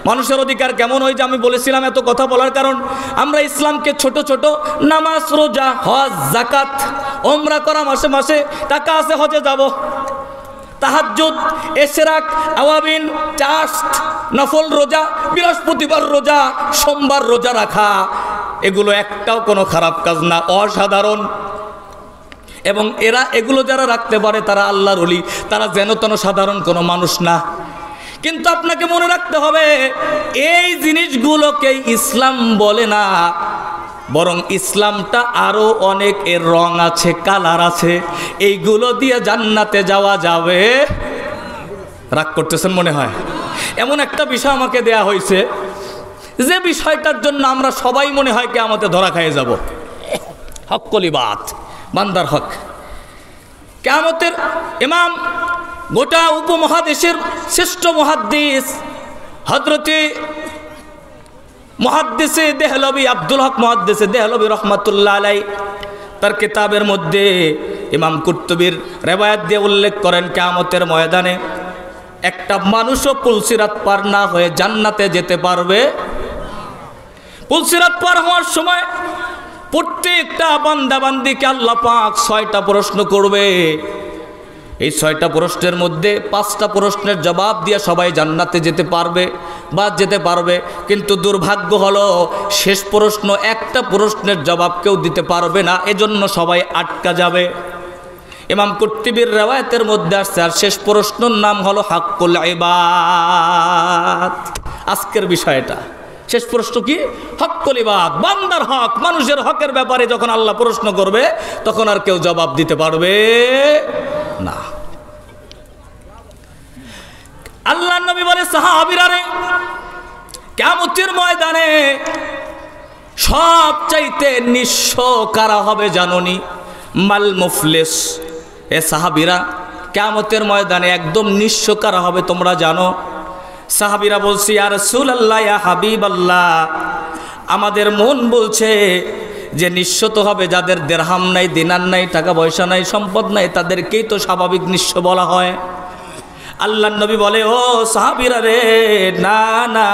মানুষের অধিকার কেমন হয় যে আমি বলেছিলাম এত কথা বলার কারণ, আমরা ইসলামকে ছোট ছোট নামাজ, রোজা, হজ, যাকাত, ওমরা করা, মাসে মাসে টাকা আছে হজে যাব, তাহাজ্জুদ, ইশরাক, আওয়াবিন, চাষ্ট, নফল রোজা, বৃহস্পতিবার রোজা, সোমবার রোজা রাখা, এগুলো একটাও কোনো খারাপ কাজ না, অসাধারণ। এবং এগুলো যারা রাখতে পারে তারা আল্লাহর ওলি, তারা যেন তেন সাধারণ কোনো মানুষ না। কিন্তু আপনাকে মনে রাখতে হবে, এই জিনিসগুলোকে ইসলাম বলে না, বরং ইসলামটা আরও অনেক এর রং আছে, কালার আছে, এইগুলো দিয়ে জান্নাতে যাওয়া যাবে। রাগ করতেছেন মনে হয়? এমন একটা বিষয় আমাকে দেয়া হয়েছে, যে বিষয়টার জন্য আমরা সবাই মনে হয় কিয়ামতে ধরা খেয়ে যাব। হক্কুল ইবাদ, বান্দার হক। কিয়ামতের ইমাম, গোটা উপমহাদেশের শ্রেষ্ঠ মুহাদ্দিস হযরতে মুহাদ্দিসে দেহলভী, আব্দুল হক মুহাদ্দিসে দেহলভী রহমাতুল্লাহ আলাইহি, তার কিতাবের মধ্যে ইমাম কুরতুবীর রেওয়ায়াত দিয়ে উল্লেখ করেন, কিয়ামতের ময়দানে একটা মানুষও পুলসিরাত পার না হয়ে জান্নাতে যেতে পারবে। পুলসিরাত পার হওয়ার সময় প্রত্যেকটা বান্দা বান্দিকে আল্লাহ পাক 6টা প্রশ্ন করবে। এই 6টা প্রশ্নের মধ্যে 5টা প্রশ্নের জবাব দিয়ে সবাই জান্নাতে যেতে পারবে, কিন্তু দুর্ভাগ্য হলো শেষ প্রশ্ন, একটা প্রশ্নের জবাব কেউ দিতে পারবে না, এজন্য সবাই আটকা যাবে। ইমাম কুরতুবীর রিওয়ায়াতের মধ্যে আসছে, আর শেষ প্রশ্নের নাম হলো হক্কুল ইবাদ। আজকের বিষয়টা শেষ প্রশ্ন কি? হক্কুল ইবাদ, বান্দার হক, মানুষের হকের ব্যাপারে যখন আল্লাহ প্রশ্ন করবে, তখন আর কেউ জবাব দিতে পারবে না। আল্লাহর নবী বলে, সাহাবীরা রে, কিয়ামতের ময়দানে সবচাইতে নিঃস্ব কারা হবে জানোনি? মাল মুফলিস। এ সাহাবীরা, কিয়ামতের ময়দানে একদম নিঃস্ব কারা হবে তোমরা জানো? সাহাবীরা বলছে, ইয়া রাসূলুল্লাহ, ইয়া হাবিবাল্লাহ, আমাদের মন বলছে যে নিঃস্ব তো হবে যাদের দিরহাম নাই, দিনার নাই, টাকা পয়সা নাই, সম্পদ নাই, তাদেরকেই তো স্বাভাবিক নিঃস্ব বলা হয়। আল্লাহর নবী বলে, ও সাহাবীরা রে, না না,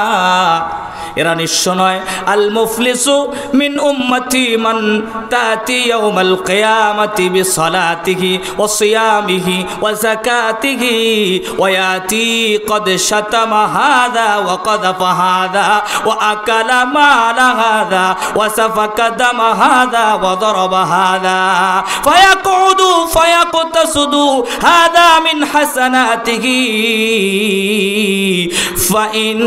এরা নিঃস্ব নয়। আল মুফলিসু মিন উম্মতি মান তাতি ইয়াউমাল কিয়ামাতি বিসালাতিহি ওয়া সিয়ামিহি ওয়া যাকাতিহি ওয়া ইয়াতি ক্বাদ শাতামা হাযা ওয়া ক্বাদাফা হাযা ওয়া আকালা মালা হাযা ওয়া সাফাকা দামা হাযা ওয়া দারাবা হাযা ফায়াকুদু ফায়াকতাসুদু হাযা মিন হাসানাতিহি ফাইন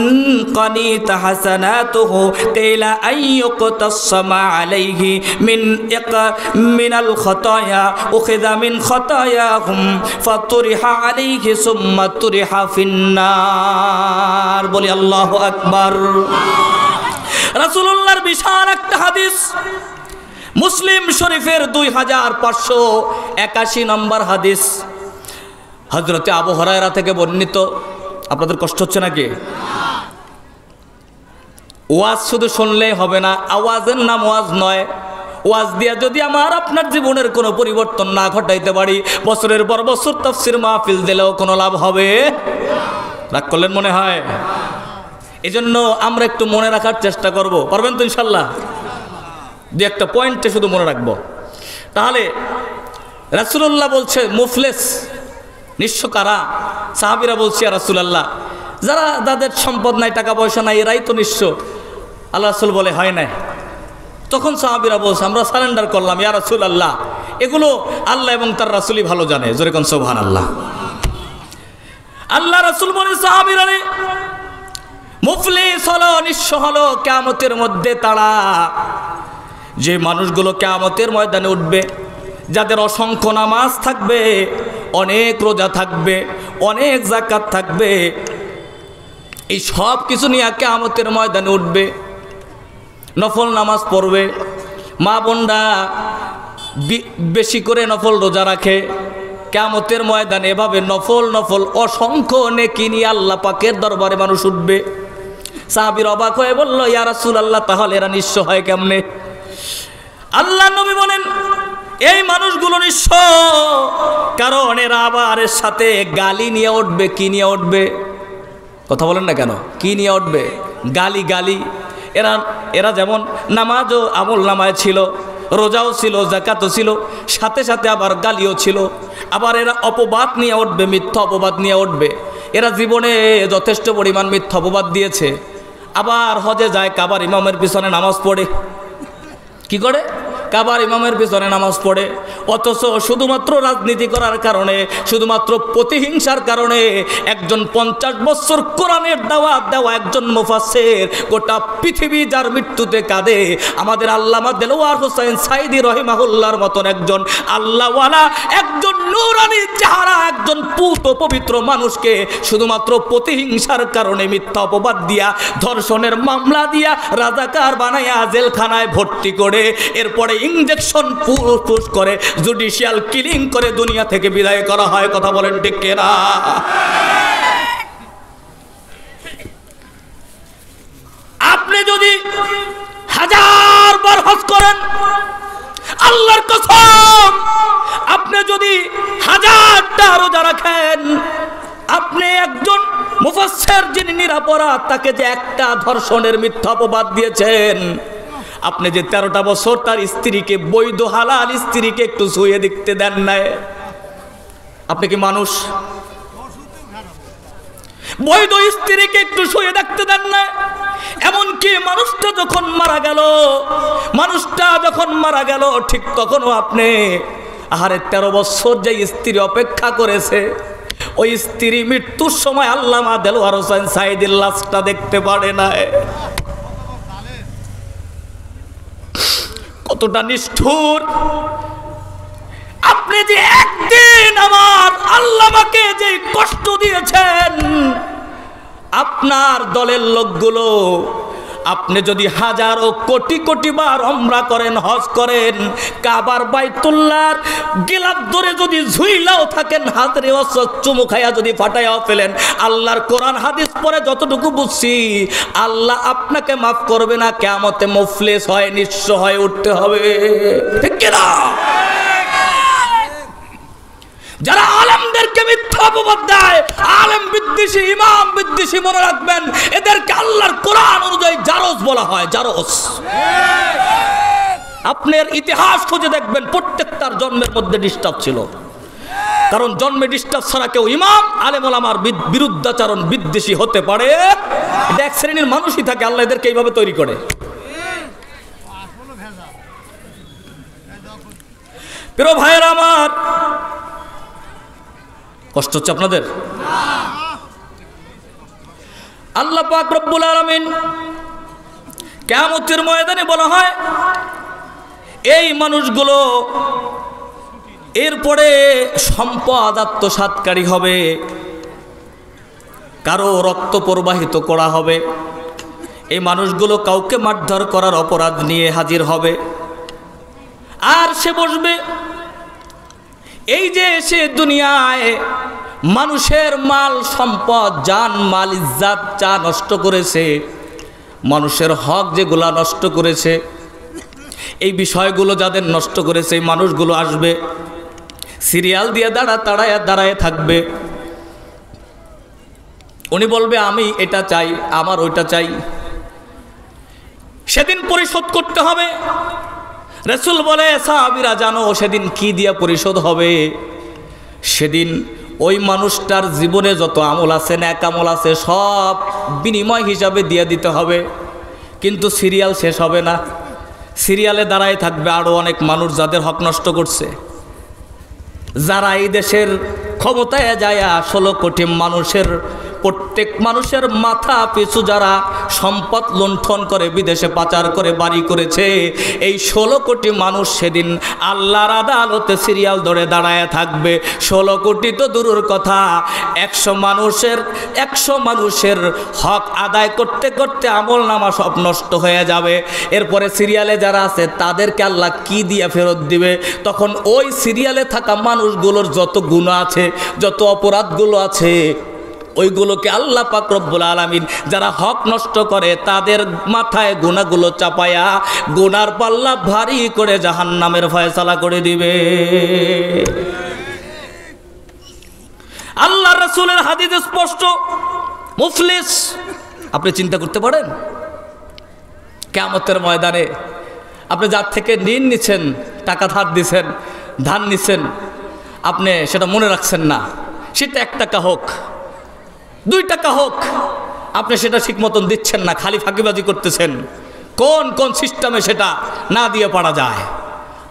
কানিতা হাসানাতুহু কিলা আইয়ুকতাসমা আলাইহি মিনাল খাতায়া উখিযা মিন খাতায়াহুম ফাতুরিহা আলাইহি সুম্মা তুরিহা ফিন্নার। বলি আল্লাহু আকবার। রাসূলুল্লাহর বিশাল একটা হাদিস, মুসলিম শরীফের 2581 নম্বর হাদিস, হযরতে আবু হুরায়রা থেকে বর্ণিত। আপনাদের কষ্ট হচ্ছে নাকি? ওয়াজ শুধু শুনলেই হবে না, আওয়াজের নাম ওয়াজ নয়। ওয়াজ দিয়া যদি আমার আপনার জীবনের কোনো পরিবর্তন না ঘটাইতে পারি, বছরের পর বছর তাফসীর মাহফিল দিলেও কোনো লাভ হবে? রাগ করলেন মনে হয়? এজন্য আমরা একটু মনে রাখার চেষ্টা করব। পারবেন তো ইনশাল্লাহ? দু একটা পয়েন্টে শুধু মনে রাখবো। তাহলে রাসূলুল্লাহ বলছে মুফলেস নিঃস্ব কারা? সাহাবীরা বলছে ইয়া রাসূলুল্লাহ, যারা যাদের সম্পদ নাই, টাকা পয়সা নাই, এরাই তো নিঃস্ব। আল্লাহ রাসূল বলে হয় নাই। তখন সাহাবীরা বলছে আমরা সারেন্ডার করলাম ইয়া রাসূলুল্লাহ, এগুলো আল্লাহ এবং তার রাসূলই ভালো জানে। জোরে কোন সুবহানাল্লাহ। আল্লাহ রাসূল বলে সাহাবীরা রে, মুফলিস হলো, নিঃস্ব হলো কিয়ামতের মধ্যে তারা, যে মানুষগুলো কিয়ামতের ময়দানে উঠবে, যাদের অসংখ্য নামাজ থাকবে, অনেক রোজা থাকবে, অনেক যাকাত থাকবে, এই সব কিছু নিয়ে কিয়ামতের ময়দানে উঠবে, নফল নামাজ পড়বে, মা বোনরা বেশি করে নফল রোজা রাখে, কিয়ামতের ময়দানে এভাবে নফল নফল অসংখ্য নেকি নিয়ে আল্লাহ পাকের দরবারে মানুষ উঠবে। সাহাবীর অবাক হয়ে বলল ইয়া রাসূলুল্লাহ, তাহলে এরা নিঃস্ব হয় কেমনে? আল্লাহ নবী বলেন এই মানুষগুলো নিঃস্ব কারণ এরা আবার এর সাথে গালি নিয়ে উঠবে। কি নিয়ে উঠবে? কথা বলেন না কেন? কি নিয়ে উঠবে? গালি। গালি। এরা যেমন নামাজও আমল নামায় ছিল, রোজাও ছিল, যাকাতও ছিল, সাথে সাথে আবার গালিও ছিল। আবার এরা অপবাদ নিয়ে উঠবে, মিথ্যা অপবাদ নিয়ে উঠবে। এরা জীবনে যথেষ্ট পরিমাণ মিথ্যা অপবাদ দিয়েছে। আবার হজে যায়, কাবার ইমামের পিছনে নামাজ পড়ে। কি করে? কাবার ইমামের পিছনে নামাজ পড়ে। অথচ শুধুমাত্র রাজনীতি করার কারণে, শুধুমাত্র প্রতিহিংসার কারণে একজন 50 বছর কোরআনের দাওয়াত দেওয়া একজন মুফাসসির গোটা পৃথিবী যার মৃত্যুতে কাঁদে, আমাদের আল্লামা দেলোয়ার হোসেন সাইদি রহিমাহুল্লাহর মতন একজন আল্লাহওয়ালা, একজন নূরানি চেহারা, একজন পুত পবিত্র মানুষকে শুধুমাত্র প্রতিহিংসার কারণে মিথ্যা অপবাদ দিয়া, ধর্ষণের মামলা দিয়া, রাজাকার বানাইয়া জেলখানায় ভর্তি করে, এরপরে ইনজেকশন পুশ করে, জুডিশিয়াল কিলিং করে দুনিয়া থেকে বিদায় করা হয়। কথা বলেন ঠিক কিনা? আপনি যদি 1000 বার হজ করেন, আল্লাহর কসম, আপনি যদি 1000টা রোজা রাখেন, আপনি একজন মুফাসসির যিনি নিরপরাধ, তাকে যে একটা ধর্ষণের মিথ্যা অপবাদ দিয়েছেন, আপনি যে 13টা বছর তার স্ত্রীকে, বৈধ হালাল স্ত্রীকে একটু ছুঁয়ে দেখতে দেন নাই, আপনি কি মানুষ? বৈধ স্ত্রীকে একটু ছুঁয়ে দেখতে দেন না। এমনকি মানুষটা যখন মারা গেল, ঠিক তখনও আপনি আহারে 13 বছর যে স্ত্রী অপেক্ষা করেছে, ওই স্ত্রী মৃত্যুর সময় আল্লামা দেলোয়ার হোসেন সাইদির লাশটা দেখতে পারে না। কতটা নিষ্ঠুর! আপনি যে একদিন আমার আল্লামাকে যে কষ্ট দিয়েছেন, আপনার দলের লোকগুলো, আপনি যদি হাজারো কোটি কোটি বার উমরা করেন, হজ করেন, কাবার বাইতুল্লাহর গিলাফ ধরে যদি ঝুইলাও থাকেন, হাতরে ওয়াসত চুমু খাইয়া যদি ফাটাইয়াও ফেলেন, আল্লাহর কোরআন হাদিস পড়ে যতটুকু বুঝছি, আল্লাহ আপনাকে মাফ করবে না। কিয়ামতে মুফলিস হয়, নিঃস্ব হয়ে উঠতে হবে। ঠিক কি না? যারা আলেমদেরকে মিথ্যা অপবাদ দেয়, আলেম বিদ্বেষী, ইমাম বিদ্বেষী, মনে রাখবেন এদেরকে আল্লাহর কোরআন অনুযায়ী জারজ বলা হয়। জারজ। আপনার ইতিহাস খুঁজে দেখবেন, প্রত্যেকটার জন্মের মধ্যে ডিস্টার্ব ছিল। কারণ জন্মে ডিস্টার্ব ছাড়া কেউ ইমাম আলেম ওলামার বিরুদ্ধাচরণ বিদ্বেষী হতে পারে? এটা এক শ্রেণীর মানুষই থাকে, আল্লাহ এদেরকে এইভাবে তৈরি করে। প্রিয় ভাইয়েরা আমার, কষ্ট হচ্ছে আপনাদের? আল্লাহ পাক রব্বুল আলামিন কিয়ামতের ময়দানে বলা হয়, এই মানুষগুলো এরপরে সম্পদ আত্মসাৎকারী হবে, কারো রক্ত প্রবাহিত করা হবে। এই মানুষগুলো কাউকে মারধর করার অপরাধ নিয়ে হাজির হবে, আর সে বসবে। এই যে সে দুনিয়ায় মানুষের মাল সম্পদ, জান মাল, ইজ্জত যা নষ্ট করেছে, মানুষের হক যেগুলা নষ্ট করেছে, এই বিষয়গুলো যাদের নষ্ট করেছে, এই মানুষগুলো আসবে, সিরিয়াল দিয়ে দাঁড়ায় থাকবে। উনি বলবে আমি এটা চাই, আমার ওইটা চাই। সেদিন পরিশোধ করতে হবে। রাসূল বলে, সাহাবীরা জানো সেদিন কি দিয়া পরিশোধ হবে? সেদিন ওই মানুষটার জীবনে যত আমল আছে, নেক আমল আছে, সব বিনিময় হিসাবে দিয়ে দিতে হবে। কিন্তু সিরিয়াল শেষ হবে না, সিরিয়ালে দাঁড়ায় থাকবে আরও অনেক মানুষ যাদের হক নষ্ট করছে। যারা এই দেশের ক্ষমতায় যায় 16 কোটি মানুষের, প্রত্যেক মানুষের মাথা পিছু যারা সম্পদ লুণ্ঠন করে বিদেশে পাচার করে বাড়ি করেছে, এই 16 কোটি মানুষ সেদিন আল্লাহর আদালতে সিরিয়াল ধরে দাঁড়ায় থাকবে। 16 কোটি তো দূরের কথা, 100 মানুষের হক আদায় করতে করতে আমল নামা সব নষ্ট হয়ে যাবে। এরপরে সিরিয়ালে যারা আছে তাদেরকে আল্লাহ কি দিয়ে ফেরত দিবে? তখন ওই সিরিয়ালে থাকা মানুষগুলোর যত গুনাহ আছে, যত অপরাধগুলো আছে, ওইগুলোকে আল্লাহ পাক রব্বুল আলামিন যারা হক নষ্ট করে তাদের মাথায় গুনাহগুলো চাপায়া গুনার পাল্লা ভারী করে জাহান্নামের ফয়সালা করে দিবে। আল্লাহ রাসূলের হাদিসে স্পষ্ট, মুফলিস আপনি চিন্তা করতে পারেন কিয়ামতের ময়দানে আপনি যার থেকে ঋণ নিছেন, টাকা ধার দিছেন, ধান নিছেন, আপনি সেটা মনে রাখছেন না, সেটা 1 টাকা হোক 2 টাকা হোক, আপনি সেটা ঠিক মতন দিচ্ছেন না, খালি ফাঁকিবাজি করতেছেন। কোন কোন সিস্টেমে সেটা না দিয়ে পারা যায়?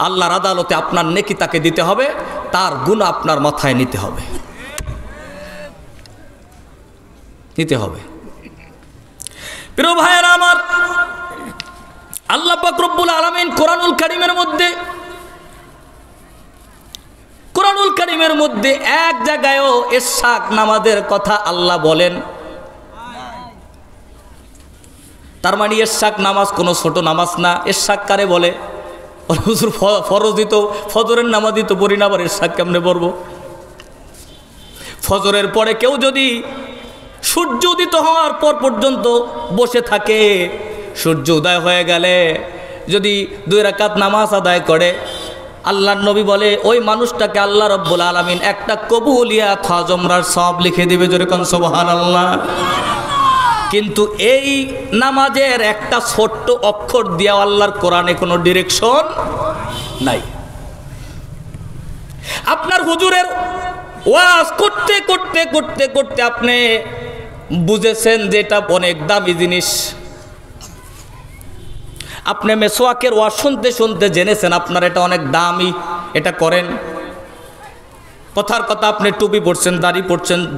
আল্লাহর আদালতে আপনার নেকি তাকে দিতে হবে, তার গুনাহ আপনার মাথায় নিতে হবে, নিতে হবে। প্রিয় ভাইয়েরা আমার, আল্লাহ পাক রব্বুল আলামিন কোরআনুল কারীমের মধ্যে এক জায়গায়ও ইশরাক নামাজের কথা আল্লাহ বলেন। তার মানে ইশরাক নামাজ কোনো ছোট নামাজ না। ইশরাক কারে বলে? হুজুর ফরজ দিত, ফজরের নামাজ দিত পড়ি না, আবার ইশরাক কেমনে পড়ব? ফজরের পরে কেউ যদি সূর্য উদিত হওয়ার পর পর্যন্ত বসে থাকে, সূর্য উদয় হয়ে গেলে যদি 2 রাকাত নামাজ আদায় করে, আল্লাহর নবী বলে ওই মানুষটাকে আল্লাহ রব্বুল আলামিন একটা কবুলিয়াত হজ উমরার সওয়াব লিখে দিবে। জোরে কোন সুবহানাল্লাহ। কিন্তু এই নামাজের একটা ছোট্ট অক্ষর দিয়া আল্লাহর কোরআনে কোনো ডিরেকশন নাই। আপনার হুজুরের ওয়াজ করতে করতে করতে করতে আপনি বুঝেছেন যে এটা অনেক দামি জিনিস। আপনি মেসওয়াকের ওয়াজ শুনতে শুনতে জেনেছেন আপনার এটা অনেক দামি, এটা করেন। কথার কথা আপনি টুপি পরছেন,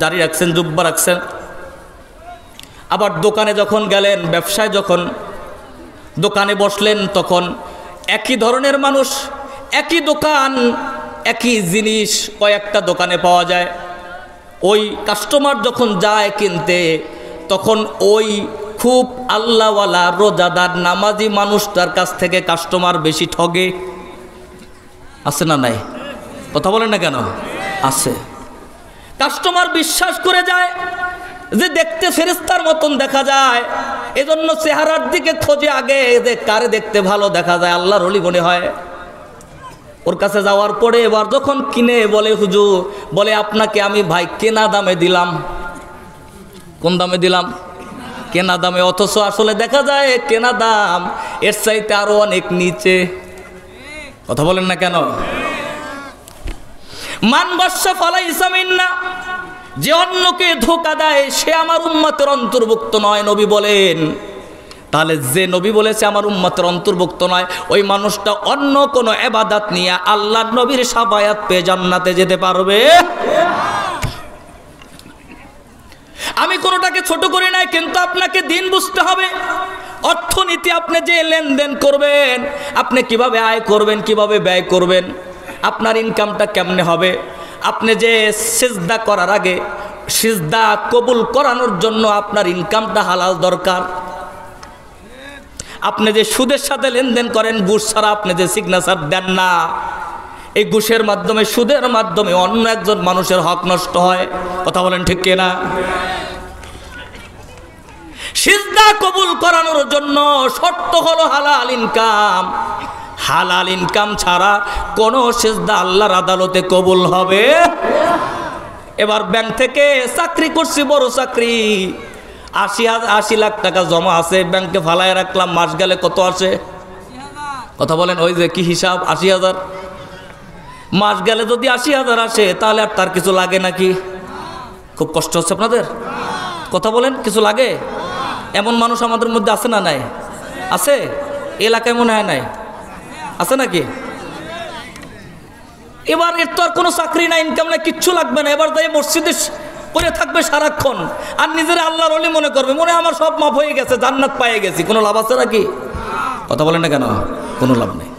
দাড়ি রাখছেন, জুব্বা রাখছেন। আবার দোকানে যখন গেলেন, ব্যবসায় যখন দোকানে বসলেন, তখন একই ধরনের মানুষ, একই দোকান, একই জিনিস কয়েকটা দোকানে পাওয়া যায়। ওই কাস্টমার যখন যায় কিনতে, তখন ওই খুব আল্লাহওয়ালা রোজাদার নামাজি মানুষটার কাছ থেকে কাস্টমার বেশি ঠগে। আছে না নাই? কথা বলেন না কেন? আছে। কাস্টমার বিশ্বাস করে যায় যে দেখতে ফেরেশতার মতন দেখা যায়, এজন্য চেহারার দিকে খোঁজে আগে যে কারে দেখতে ভালো দেখা যায়, আল্লাহর ওলি মনে হয়। ওর কাছে যাওয়ার পরে এবার যখন কিনে বলে, হুজুর বলে আপনাকে আমি ভাই কেনা দামে দিলাম। কোন দামে দিলাম? কেনা দামে। অথচ আসলে দেখা যায় কেনা দাম এর চাইতে আরো অনেক নিচে। কথা বলেন না কেন? মান বাদশা ফালাইসা মিন্না, যে অন্যকে ধোঁকা দেয় সে আমার উম্মতের অন্তর্ভুক্ত নয়, নবী বলেন। তাহলে যে নবী বলেছে আমার উম্মতের অন্তর্ভুক্ত নয়, ওই মানুষটা অন্য কোনো ইবাদত নিয়ে আল্লাহর নবীর শাফায়াত পেয়ে জান্নাতে যেতে পারবে? আমি কোনোটাকে ছোট করি নাই, কিন্তু আপনাকে দিন বুঝতে হবে। অর্থনীতি, আপনি যে লেনদেন করবেন, আপনি কিভাবে আয় করবেন, কিভাবে ব্যয় করবেন, আপনার ইনকামটা কেমনে হবে। আপনি যে সিজদা করার আগে সিজদা কবুল করানোর জন্য আপনার ইনকামটা হালাল দরকার। আপনি যে সুদের সাথে লেনদেন করেন, ঘুষ ছাড়া আপনি যে সিগনেচার দেন না, এই ঘুষের মাধ্যমে, সুদের মাধ্যমে অন্য একজন মানুষের হক নষ্ট হয়। কথা বলেন ঠিক কিনা? সিজদা কবুল করানোর জন্য শর্ত হলো হালাল ইনকাম। হালাল ইনকাম ছাড়া কোনো সিজদা আল্লাহর আদালতে কবুল হবে। এবার ব্যাংক থেকে চাকরি করছি, বড় চাকরি, 80 লাখ টাকা জমা আছে ব্যাংকে, ফালায় রাখলাম, মাস গেলে কত আসে? কথা বলেন, ওই যে কি হিসাব, ৮০,০০০ মাস গেলে যদি ৮০,০০০ আসে তাহলে আর তার কিছু লাগে নাকি? খুব কষ্ট হচ্ছে আপনাদের? কথা বলেন, কিছু লাগে? এমন মানুষ আমাদের মধ্যে আছে না নাই? আছে? এলাকায় মনে হয় নাই, আছে নাকি? এবার এর তো আর কোনো চাকরি নাই, ইনকাম নাই, কিচ্ছু লাগবে না। এবার তাই মসজিদে পড়ে থাকবে সারাক্ষণ আর নিজের আল্লাহর ওলি মনে করবে, মনে আমার সব মাফ হয়ে গেছে, জান্নাত পেয়ে গেছি। কোনো লাভ আছে নাকি? কথা বলেন না কেন? কোনো লাভ নেই।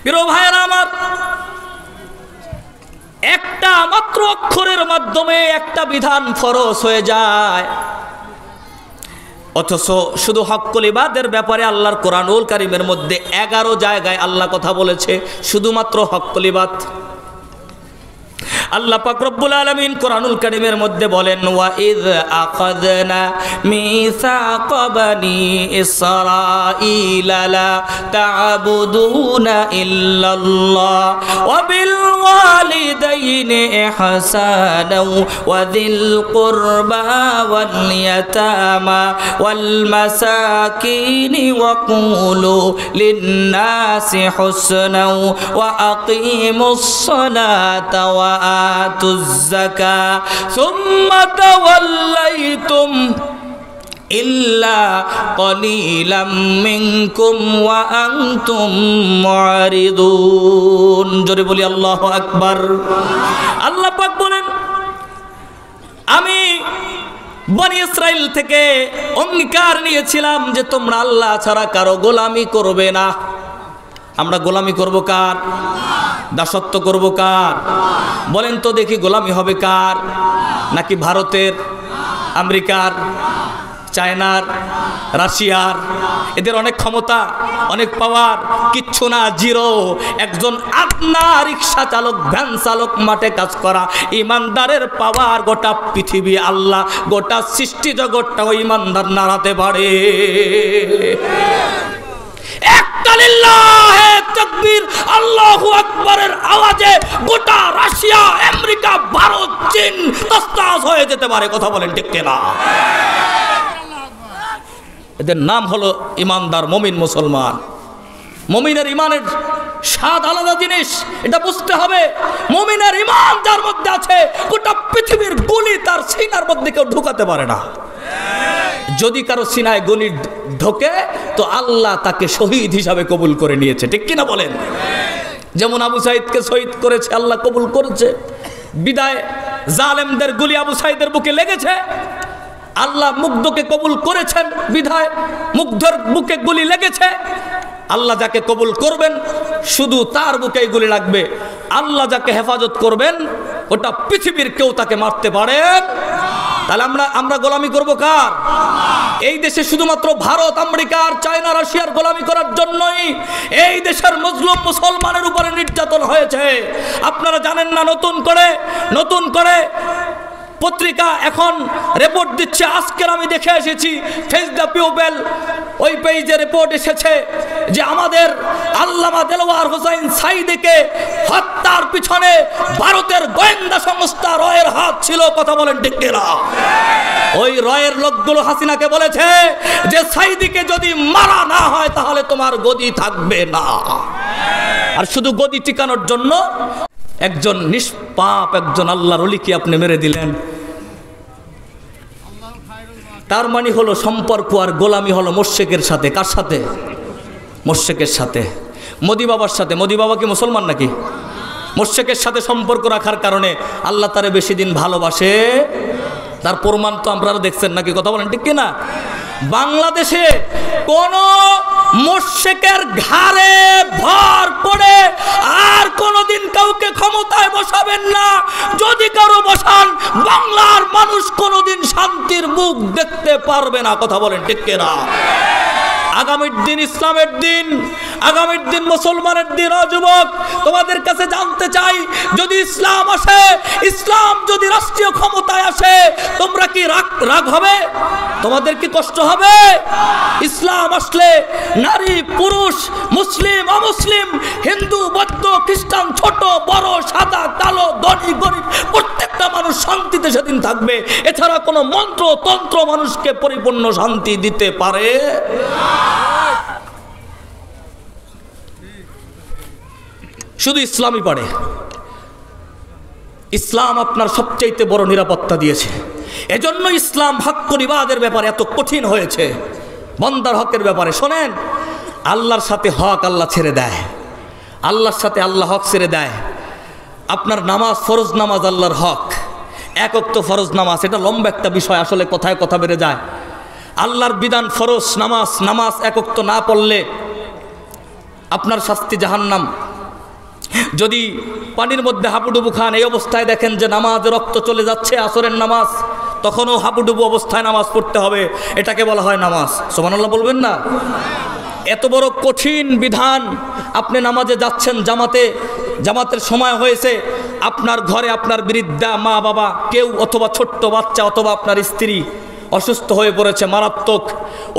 প্রিয় ভাইয়েরা আমার, একটা মাত্র অক্ষরের মাধ্যমে একটা বিধান ফরজ হয়ে যায়, অথচ শুধু হক্কুল ইবাদের ব্যাপারে আল্লাহর কোরআনুল কারীমের মধ্যে 11 জায়গায় আল্লাহ কথা বলেছে শুধুমাত্র হক্কুল ইবাদ। আল্লাহ পাক রব্বুল আলামিন কোরআনুল কারীমের মধ্যে বলেন, ওয়া ইয আখাযনা মিসাকা বানি ইসরাঈলা লা তা'বুদুনা ইল্লাল্লাহ ওয়া বিল ওয়ালিদাইনি ইহসানা ওয়া যিল কুরবা ওয়াল ইয়াতামা ওয়াল মাসাকিনি ওয়া কুলু লিন-নাসি হুসনা ওয়া আকিমুস সালাতা ওয়া আতুজ যাকাত সুম্মা তাওয়াল্লাইতুম ইল্লা কলিলাম মিনকুম ওয়া আনতুম মুআরিদুন। জোরে বলি আল্লাহু আকবার। আল্লাহ পাক বলেন, আমি বনি ইসরাইল থেকে অঙ্গীকার নিয়েছিলাম যে তোমরা আল্লাহ ছাড়া কারো গোলামি করবে না। আমরা গোলামি করব কার? দাসত্ব করব কার? বলেন তো দেখি, গোলামি হবে কার? নাকি ভারতের, আমেরিকার, চায়নার, রাশিয়ার? এদের অনেক ক্ষমতা, অনেক পাওয়ার, কিচ্ছু না, জিরো। একজন আপনা রিক্সা চালক, ভ্যান চালক, মাঠে কাজ করা ইমানদারের পাওয়ার গোটা পৃথিবী, আল্লাহ গোটা সৃষ্টি জগৎটা ওই ইমানদার নাড়াতে পারে। একটা লিল্লাহে তাকবীর, আল্লাহু আকবারের আওয়াজে গোটা রাশিয়া, আমেরিকা, ভারত, চীন তসতাস হয়ে যেতে পারে। কথা বলেন ঠিক কিনা? এদের নাম হলো ইমানদার, মুমিন, মুসলমান। মুমিনের ইমানের স্বাদ আলাদা জিনিস, এটা বুঝতে হবে। মুমিনের ইমান যার মধ্যে আছে, গোটা পৃথিবীর গুলি তার সিনার মধ্যে কেউ ঢুকাতে পারে না। যদি কারো সিনায় গুলি ঢোকে তো আল্লাহ তাকে শহীদ হিসাবে কবুল করে নিয়েছে, ঠিক কিনা বলেন? যেমন আবু সাইদকে শহীদ করেছে, আল্লাহ কবুল করেছে। বিদায় জালেমদের গুলি আবু সাইদের বুকে লেগেছে, আল্লাহ মুগ্ধকে কবুল করেছেন। বিধায় মুগ্ধর বুকে গুলি লেগেছে, আল্লাহ যাকে কবুল করবেন শুধু তার বুকেই গুলি লাগবে। আল্লাহ যাকে হেফাজত করবেন ওটা পৃথিবীর কেউ তাকে মারতে পারে। তাহলে আমরা গোলামি করব কার? এই দেশে শুধুমাত্র ভারত, আমেরিকা আর চায়না, রাশিয়ার গোলামি করার জন্যই এই দেশের মজলুম মুসলমানের উপরে নির্যাতন হয়েছে। আপনারা জানেন না? নতুন করে পত্রিকা এখন রিপোর্ট দিচ্ছে। আজকের আমি দেখে এসেছি ফেস দ্য পিপল, ওই পেজে রিপোর্ট এসেছে যে আমাদের আল্লামা দেলওয়ার হোসেন সাঈদীকে হত্যার পিছনে ভারতের গোয়েন্দা সংস্থা রয়ের হাত ছিল। কথা বলেন ঠিক কিনা? ওই রয়ের লোকগুলো হাসিনাকে বলেছে যে সাঈদীকে যদি মারা না হয় তাহলে তোমার গদি থাকবে না। আর শুধু গদি টিকানোর জন্য একজন নিষ্পাপ, একজন আল্লাহর ওলিকে আপনি মেরে দিলেন। তার মানে হলো সম্পর্ক আর গোলামি হলো মোশরিকের সাথে। কার সাথে? মোশরিকের সাথে, মোদি বাবার সাথে। মোদি বাবা কি মুসলমান নাকি? মোশরিকের সাথে সম্পর্ক রাখার কারণে আল্লাহ তারে বেশি দিন ভালোবাসে। তার প্রমাণ তো আপনারা দেখছেন নাকি? কথা বলেন ঠিক কিনা? বাংলাদেশে কোন মুশরিকের ঘাড়ে ভর করে আর কোনদিন কাউকে ক্ষমতায় বসাবেন না। যদি কারো বসান, বাংলার মানুষ কোনদিন শান্তির মুখ দেখতে পারবে না। কথা বলেন ঠিক কিনা? আগামীর দিন ইসলামের দিন, আগামীর দিন মুসলমানের দিন। ও যুবক, তোমাদের কাছে জানতে চাই, যদি ইসলাম আসে, ইসলাম যদি রাষ্ট্রীয় ক্ষমতায় আসে, তোমরা কি রাগ হবে? তোমাদের কি কষ্ট হবে? ইসলাম আসলে নারী, পুরুষ, মুসলিম, অমুসলিম, হিন্দু, বৌদ্ধ, খ্রিস্টান, ছোট বড়, সাদা কালো, ধনী গরিব, প্রত্যেকটা মানুষ শান্তিতে সেদিন থাকবে। এছাড়া কোনো মন্ত্র তন্ত্র মানুষকে পরিপূর্ণ শান্তি দিতে পারে? শুধু ইসলামই পারে। ইসলাম আপনার সবচাইতে বড় নিরাপত্তা দিয়েছে। এজন্য ইসলাম হক্কুল ইবাদের ব্যাপারে এত কঠিন হয়েছে। বান্দার হকের ব্যাপারে শোনেন, আল্লাহর সাথে হক আল্লাহ ছেড়ে দেয়, আল্লাহর সাথে আল্লাহ হক ছেড়ে দেয়। আপনার নামাজ, ফরজ নামাজ আল্লাহর হক, এক ওয়াক্ত ফরজ নামাজ, এটা লম্বা একটা বিষয়, আসলে কথায় কথা বেড়ে যায়। আল্লাহর বিধান ফরজ নামাজ, নামাজ এক ওয়াক্ত না পড়লে আপনার শাস্তি জাহান্নাম। যদি পানির মধ্যে হাবুডুবু খান, এই অবস্থায় দেখেন যে নামাজের রক্ত চলে যাচ্ছে, আসরের নামাজ, তখনও হাবুডুবু অবস্থায় নামাজ পড়তে হবে, এটাকে বলা হয় নামাজ। সুবহানাল্লাহ বলবেন না? এত বড় কঠিন বিধান। আপনি নামাজে যাচ্ছেন, জামাতের সময় হয়েছে, আপনার ঘরে আপনার বৃদ্ধা মা বাবা কেউ, অথবা ছোট্ট বাচ্চা, অথবা আপনার স্ত্রী অসুস্থ হয়ে পড়েছে মারাত্মক,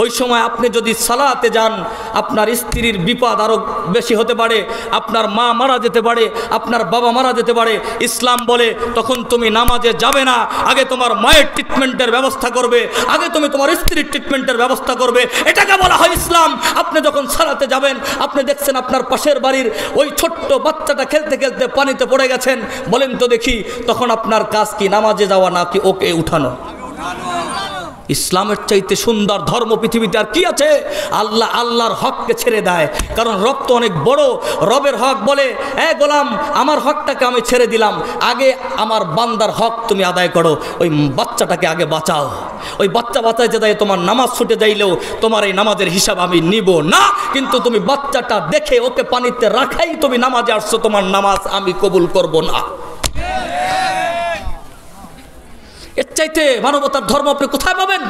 ওই সময় আপনি যদি সালাতে যান, আপনার স্ত্রীর বিপদ আরও বেশি হতে পারে, আপনার মা মারা যেতে পারে, আপনার বাবা মারা যেতে পারে। ইসলাম বলে তখন তুমি নামাজে যাবে না, আগে তোমার মায়ের ট্রিটমেন্টের ব্যবস্থা করবে, আগে তুমি তোমার স্ত্রীর ট্রিটমেন্টের ব্যবস্থা করবে, এটাকে বলা হয় ইসলাম। আপনি যখন সালাতে যাবেন, আপনি দেখছেন আপনার পাশের বাড়ির ওই ছোট্ট বাচ্চাটা খেলতে খেলতে পানিতে পড়ে গেছেন, বলেন তো দেখি, তখন আপনার কাজ কি নামাজে যাওয়া নাকি ওকে উঠানো? ইসলামের চাইতে সুন্দর ধর্ম পৃথিবীতে আর কি আছে? আল্লাহ আল্লাহর হককে ছেড়ে দেয়, কারণ রব তো অনেক বড়। রবের হক বলে, হ্যাঁ গোলাম, আমার হকটাকে আমি ছেড়ে দিলাম, আগে আমার বান্দার হক তুমি আদায় করো, ওই বাচ্চাটাকে আগে বাঁচাও। ওই বাচ্চা বাঁচাইতে দেয়, তোমার নামাজ ছুটে যাইলেও তোমার এই নামাজের হিসাব আমি নিব না, কিন্তু তুমি বাচ্চাটা দেখে ওকে পানিতে রাখাই তুমি নামাজে আসছো, তোমার নামাজ আমি কবুল করব না। এর চাইতে মানবতার ধর্ম আপনি কোথায় পাবেন?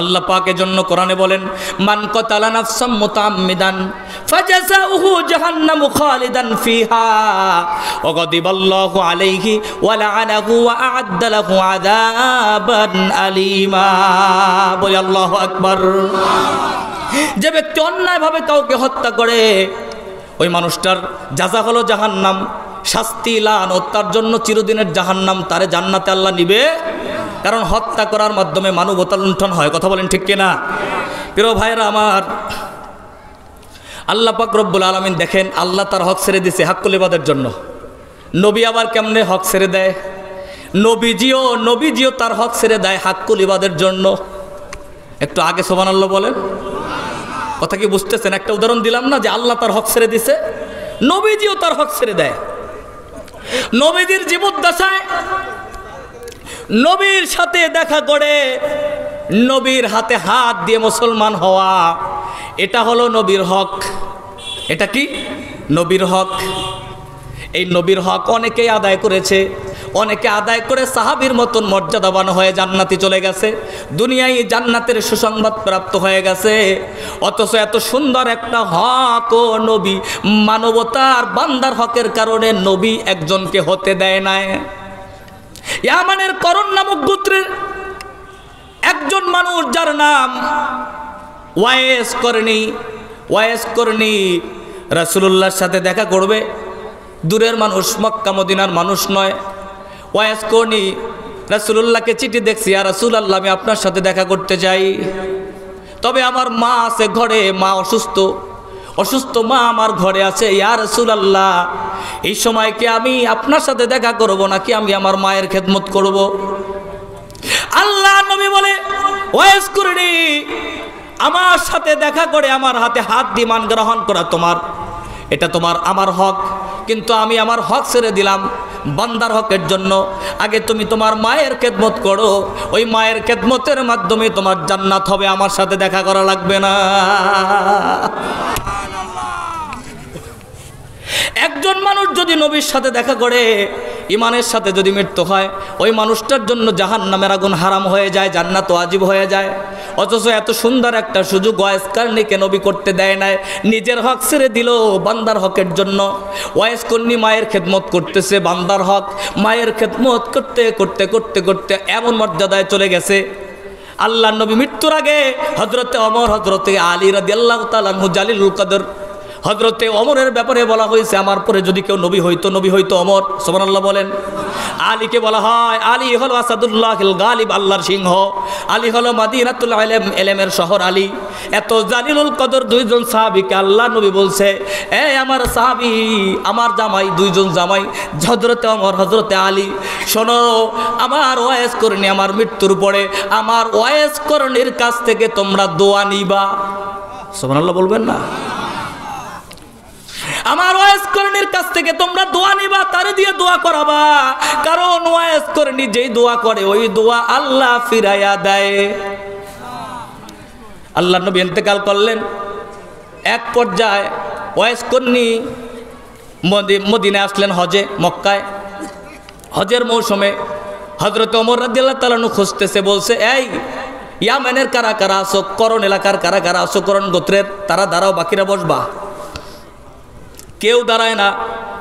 আল্লাহ পাকের জন্য কোরআনে বলেন, মান কাতালা নাফসাম মুতাআম্মিদান ফাজাযাউহু জাহান্নামু খালিদান ফিহা ওয়া গাদিবাল্লাহু আলাইহি ওয়া লা'আনাহু ওয়া আ'আদ্দা লাহু আযাবান আলীমা। বলি আল্লাহু আকবার। যে ব্যক্তি অন্যায়ভাবে কাউকে হত্যা করে, ওই মানুষটার জাযা হলো জাহান্নাম, শাস্তি লানত, তার জন্য চিরদিনের জাহান্নাম, তারে জান্নাতে আল্লাহ নিবে, কারণ হত্যা করার মাধ্যমে মানবতা লুণ্ঠন হয়। কথা বলেন ঠিক কিনা? প্রিয় ভাইরা আমার, আল্লাহ পাক রব্বুল আলামিন দেখেন, আল্লাহ তার হক ছেড়ে দিয়েছে হক্কুল ইবাদের জন্য। নবী আবার কেমনে হক ছেড়ে দেয়? নবীজিও তার হক ছেড়ে দেয় হক্কুল ইবাদের জন্য। একটু আগে সুবহানাল্লাহ বলেন। কথা কি বুঝতেছেন? একটা উদাহরণ দিলাম না, যে আল্লাহ তার হক ছেড়ে দিছে, নবীজিও তার হক ছেড়ে দেয়। নবীজির জীবদ্দশায় নবীর সাথে দেখা করে, নবীর হাতে হাত দিয়ে মুসলমান হওয়া, এটা হলো নবীর হক। এটা কি? নবীর হক। এই নবীর হক অনেকেই আদায় করেছে, অনেকে আদায় করে সাহাবীর মতন মর্যাদাবান হয়ে জান্নাতে চলে গেছে, দুনিয়ায় জান্নাতের সুসংবাদ প্রাপ্ত হয়ে গেছে। অথচ এত সুন্দর একটা হক ও নবী, মানবতার বান্দার হকের কারণে নবী একজনকে হতে দেয় নাই। ইয়ামানের করণ নামক গোত্রের একজন মানুষ, যার নাম ওয়াইস করনি, রাসূলুল্লাহর সাথে দেখা করবে। দূরের মানুষ, মক্কা মদিনার মানুষ নয়। ওয়াইস করনি রাসূলুল্লাহকে চিঠি দেখছি, ইয়া রাসূলুল্লাহ, আমি আপনার সাথে দেখা করতে চাই, তবে আমার মা আছে ঘরে, মা অসুস্থ মা আমার ঘরে আছে। ইয়া রাসূলুল্লাহ, এই সময় কি আমি আপনার সাথে দেখা করব নাকি আমি আমার মায়ের খেদমত করব? আল্লাহ নবী বলে, ওয়াইস করনি, আমার সাথে দেখা করে আমার হাতে হাত দিয়ে মান গ্রহণ করা এটা আমার হক, কিন্তু আমি আমার হক ছেড়ে দিলাম বান্দার হকের জন্য। আগে তুমি তোমার মায়ের খেদমত করো, ওই মায়ের খেদমতের মাধ্যমে তোমার জান্নাত হবে, আমার সাথে দেখা করা লাগবে না। একজন মানুষ যদি নবীর সাথে দেখা করে, ইমানের সাথে যদি মৃত্যু হয়, ওই মানুষটার জন্য জাহান্নামের আগুন হারাম হয়ে যায়, জান্নাত ওয়াজিব হয়ে যায়। অথচ এত সুন্দর একটা সুযোগ ওয়াইস করনিকে নবী করতে দেয় নাই, নিজের হক ছেড়ে দিল বান্দার হকের জন্য। ওয়াইস করনি মায়ের খেদমত করতেছে, বান্দার হক, মায়ের খেদমত করতে করতে করতে করতে এমন মর্যাদায় চলে গেছে। আল্লাহ নবী মৃত্যুর আগে হযরতে ওমর, হযরতে আলী রাদিয়াল্লাহু তাআলা আনহু, জালিলুল কদর হযরতে ওমরের ব্যাপারে বলা হয়েছে আমার পরে যদি কেউ নবী হইতো ওমর। সুবহানাল্লাহ বলেন। আলীকে বলা হয় আলী হলো আসাদুল্লাহিল গালিব, আল্লাহর সিংহ। আলী হলো মাদিনাতুল ইলম, ইলমের শহর আলী। এত জালিলুল কদর দুইজন সাহাবীকে আল্লাহ নবী বলছে, এই আমার সাহাবী, আমার জামাই, দুইজন জামাই, হযরতে ওমর, হযরতে আলী, শোনো, আমার ওয়াইস করনি আমার মৃত্যুর পরে আমার ওয়াইস করনির কাছ থেকে তোমরা দোয়া নিবা। সুবহানাল্লাহ বলবেন না? আমার ওয়াইস করনির কাছ থেকে তোমরা দোয়া নিবা, তারে দিয়ে দোয়া করাবা, কারণ ওয়াইস করনি যেই দোয়া করে ওই দোয়া আল্লাহ ফিরাইয়া দেয়। আল্লাহ নবী ইন্তেকাল করলেন। এক পর্যায়ে ওয়াইস করনি মদিনায় আসলেন হজে, মক্কায়। হজের মৌসুমে হযরত ওমর রাদিয়াল্লাহু তাআলা খুঁজতেছে, বলছে, এই ইয়ামেনের কারা কারা আছো, করণ এলাকার কারা কারা আছো, করণ গোত্রের, তারা দাঁড়াও, বাকিরা বসবা। কেউ দাঁড়ায় না।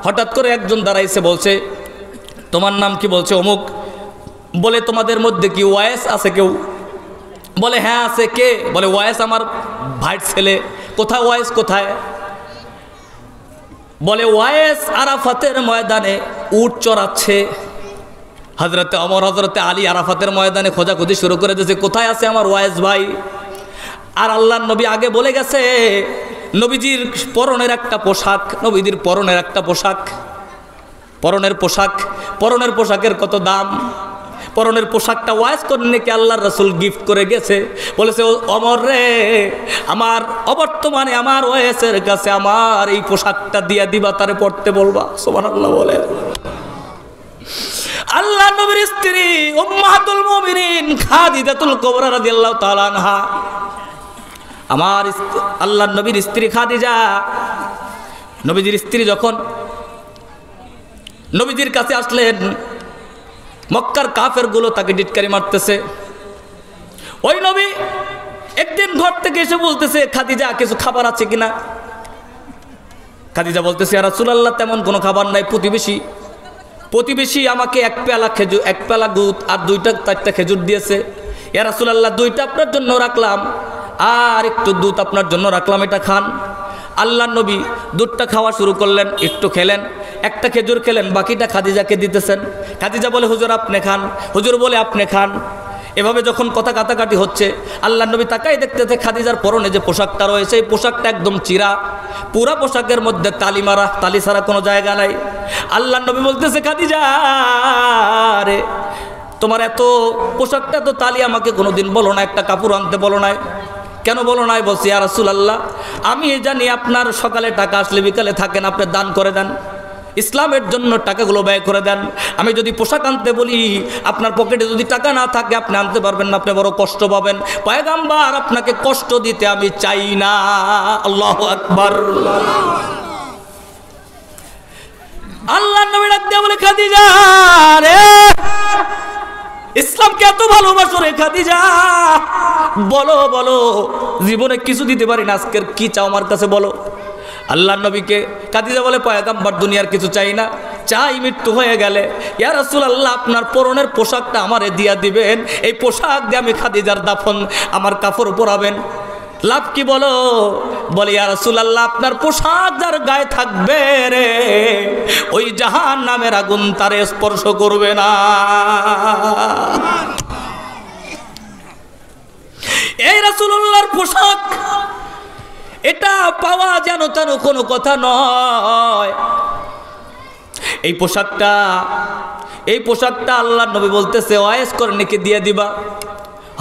হঠাৎ করে একজন দাঁড়াইছে, বলছে, তোমার নাম কি? বলছে অমুক। বলে, তোমাদের মধ্যে কি ওয়াইস আছে কেউ? বলে, হ্যাঁ আছে। কে? বলে, ওয়াইস আমার ভাইয়ের ছেলে। কোথায় ওয়াইস, কোথায়? বলে, ওয়াইস আরাফাতের ময়দানে উট চড়াচ্ছে। হযরতে ওমর, হযরতে আলী আরাফাতের ময়দানে খোঁজাখুঁজি শুরু করে দিয়েছে, কোথায় আছে আমার ওয়াইস ভাই? আর আল্লাহর নবী আগে বলে গেছে, নবীজির পরনের একটা পোশাক, নবীজির পরনের একটা পোশাক, পরনের পোশাকের কত দাম। পরনের পোশাকটা ওয়াইস করনিকে আল্লাহর রাসূল গিফট করে গেছে। বলেছে, ওমর রে, আমার অবর্তমানে আমার ওয়াইসের কাছে আমার এই পোশাকটা দিয়া দিবা, তারে পড়তে বলবা। সুবহানাল্লাহ বলেন। আল্লাহ নবীর স্ত্রী উম্মাহাতুল মুমিনিন খাদিজাতুল কুবরা রাদিয়াল্লাহু তাআলা আনহা, আমার আল্লাহ নবীর স্ত্রী খাদিজা, নবীজির স্ত্রী যখন নবীজির কাছে আসলেন, মক্কার কাফেরগুলো তাকে ডিটকারি মারতেছে। ওই নবী একদিন ঘর থেকে এসে বলতেছে, খাদিজা কিছু খাবার আছে কিনা? খাদিজা বলতেছে, ইয়া রাসূলুল্লাহ তেমন কোনো খাবার নাই। প্রতিবেশী আমাকে এক পেয়ালা দুধ আর 2-4টা খেজুর দিয়েছে। ইয়া রাসূলুল্লাহ, 2টা আপনার জন্য রাখলাম আর একটু দুধ আপনার জন্য রাখলাম, এটা খান। আল্লাহ নবী দুধটা খাওয়া শুরু করলেন, একটু খেলেন, একটা খেজুর খেলেন, বাকিটা খাদিজাকে দিতেছেন। খাদিজা বলে, হুজুর আপনি খান। হুজুর বলে, আপনি খান। এভাবে যখন কথা কাটাকাটি হচ্ছে, আল্লাহ নবী তাকাই দেখতেছে খাদিজার পরনে যে পোশাকটা রয়েছে, এই পোশাকটা একদম চিরা, পুরা পোশাকের মধ্যে তালি মারা, তালি ছাড়া কোনো জায়গা নাই। আল্লাহ নবী বলতেছে, খাদিজা রে, তোমার এত পোশাকটা তো তালি, আমাকে কোনোদিন বলো না, একটা কাপড় আনতে বলো নাই, কেন বলো নাই? বলছি, ইয়া রাসূলুল্লাহ, আমি জানি আপনার সকালে টাকা আসলে বিকালে থাকেন, আপনি দান করে দেন, ইসলামের জন্য টাকাগুলো ব্যয় করে দেন। আমি যদি পোশাক আনতে বলি, আপনার পকেটে যদি টাকা না থাকে আপনি আনতে পারবেন না, আপনি বড় কষ্ট পাবেন। পয়গম্বর, আপনাকে কষ্ট দিতে আমি চাই না। আল্লাহু আকবার। আল্লাহ নবী ডাক দিয়ে বলে, খাদিজা রে, ইসলামকে এত ভালোবাসো রে খাদিজা, বলো বলো, জীবনে কিছু দিতে পারি না, আজকের কি চাও আমার কাছে বলো। আল্লাহ নবীকে খাদিজা বলে, পয়গম্বর দুনিয়ার কিছু চাই না, চাই মৃত্যু হয়ে গেলে ইয়া রাসূলুল্লাহ আপনার পরনের পোশাকটা আমারে দিয়া দিবেন, এই পোশাক দিয়ে আমি খাদিজার দাফন আমার কাপড় পরাবেন। লাভ কি বলো? বলে, ইয়া রাসূলুল্লাহ আপনার পোশাক যার গায়ে থাকবে রে, ওই জাহান্নামের আগুন তারে স্পর্শ করবে না। এই রাসূলুল্লাহর পোশাক, এটা পাওয়া যেন তেন কোনো কথা নয়। এই পোশাকটা আল্লাহ নবী বলতেছে ওয়াইস করনিকে দিয়ে দিবা।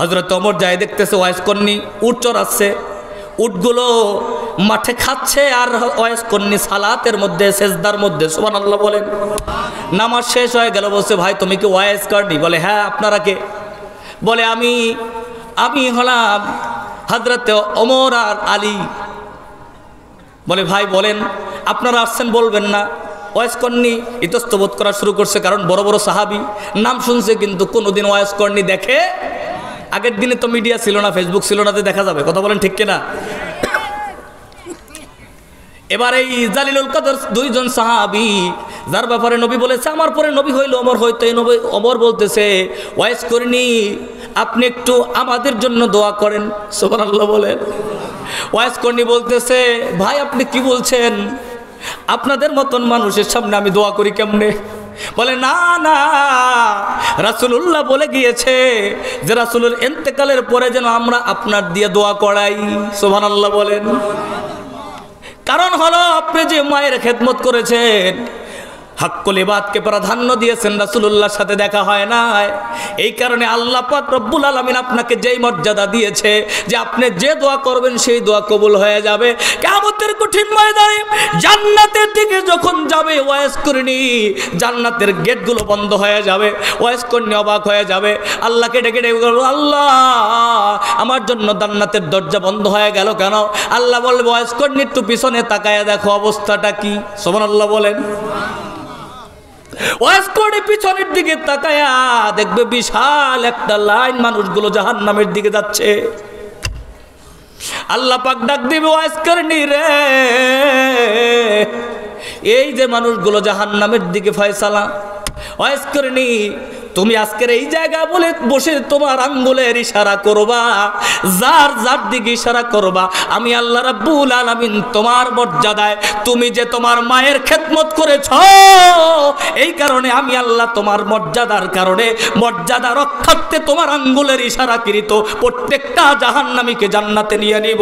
হযরত ওমর যায় দেখতেছে ওয়াইস করনি উট চড়াচ্ছে, উটগুলো মাঠে খাচ্ছে, আর ওয়াইস করনি সালাতের মধ্যে, সেজদার মধ্যে। সুবহানাল্লাহ বলেন। নামাজ শেষ হয়ে গেল, বলছে, ভাই তুমি কি ওয়াইস করনি? বলে, হ্যাঁ। আপনারা কে? বলে, আমি হলাম হযরতে ওমর আর আলী। বলে, ভাই বলেন, আপনারা আসছেন বলবেন না? ওয়াইস করনি ইতস্তবোধ করা শুরু করছে, কারণ বড় বড় সাহাবী নাম শুনছে কিন্তু কোনোদিন ওয়াইস করনি দেখে। আগের দিনে তো মিডিয়া ছিল না, ফেসবুক ছিল না, দেখা যাবে, কথা বলেন ঠিক কিনা? এবার এই জালিলুল কদর দুইজন সাহাবী, যার ব্যাপারে নবী বলেছে আমার পরে নবী হইল ওমর, হয়তো এই নবী ওমর বলতেছে, ওয়াইস করনি আপনি একটু আমাদের জন্য দোয়া করেন। সুবহানাল্লাহ বলেন। ওয়াইজ কর্ণী বলতেছে, ভাই আপনি কি বলছেন? আপনাদের মতন মানুষের সামনে আমি দোয়া করি কেমনে? বলে না না, রাসূলুল্লাহ বলে গিয়েছে যে রাসূলের ইন্তেকালের পরে যেন আমরা আপনার দিয়ে দোয়া করাই। সুবহানাল্লাহ বলেন। কারণ হলো আপনি যে মায়ের খেদমত করেছেন, হাক্কুল ইবাদকে প্রাধান্য দিয়েছেন, রাসূলুল্লাহর সাথে দেখা হয় নাই। এই কারণে আল্লাহ পাক রব্বুল আলামিন আপনাকে যেই মর্যাদা দিয়েছে যে আপনি যে দোয়া করবেন সেই দোয়া কবুল হয়ে যাবে। কিয়ামতের কঠিন ময়দানে জান্নাতের দিকে যখন যাবে ওয়াইজ কর্ণী, জান্নাতের গেটগুলো বন্ধ হয়ে যাবে। ওয়াইজ কর্ণী অবাক হয়ে যাবে, আল্লাহকে ডেকে ডেকে বলবে, আল্লাহ আমার জন্য জান্নাতের দরজা বন্ধ হয়ে গেল কেন? আল্লাহ বলবে, ওয়াইজ কর্ণী একটু পিছনে তাকায় দেখো অবস্থাটা কি। সুবহানাল্লাহ বলেন। ওয়াজ করে পিছনের দিকে তাকায়া দেখবে বিশাল একটা লাইন মানুষগুলো জাহান্নামের দিকে যাচ্ছে। আল্লাহ পাক ডাক দিবে, ওয়াজ কর্ণী রে, এই যে মানুষগুলো জাহান্নামের দিকে ফয়সালা, ওয়াজ কর্ণী তুমি আজকের এই জায়গা বলে বসে তোমার আঙ্গুলের ইশারা করবা, যার যার দিকে ইশারা করবা, আমি আল্লাহ রাব্বুল আলামিন তোমার মর্যাদায়, তুমি যে তোমার মায়ের খেদমত করেছ এই কারণে আমি আল্লাহ তোমার মর্যাদার কারণে মর্যাদা রক্ষার্থে তোমার আঙ্গুলের ইশারা কৃত প্রত্যেকটা জাহান্নামীকে জান্নাতে নিয়ে নিব।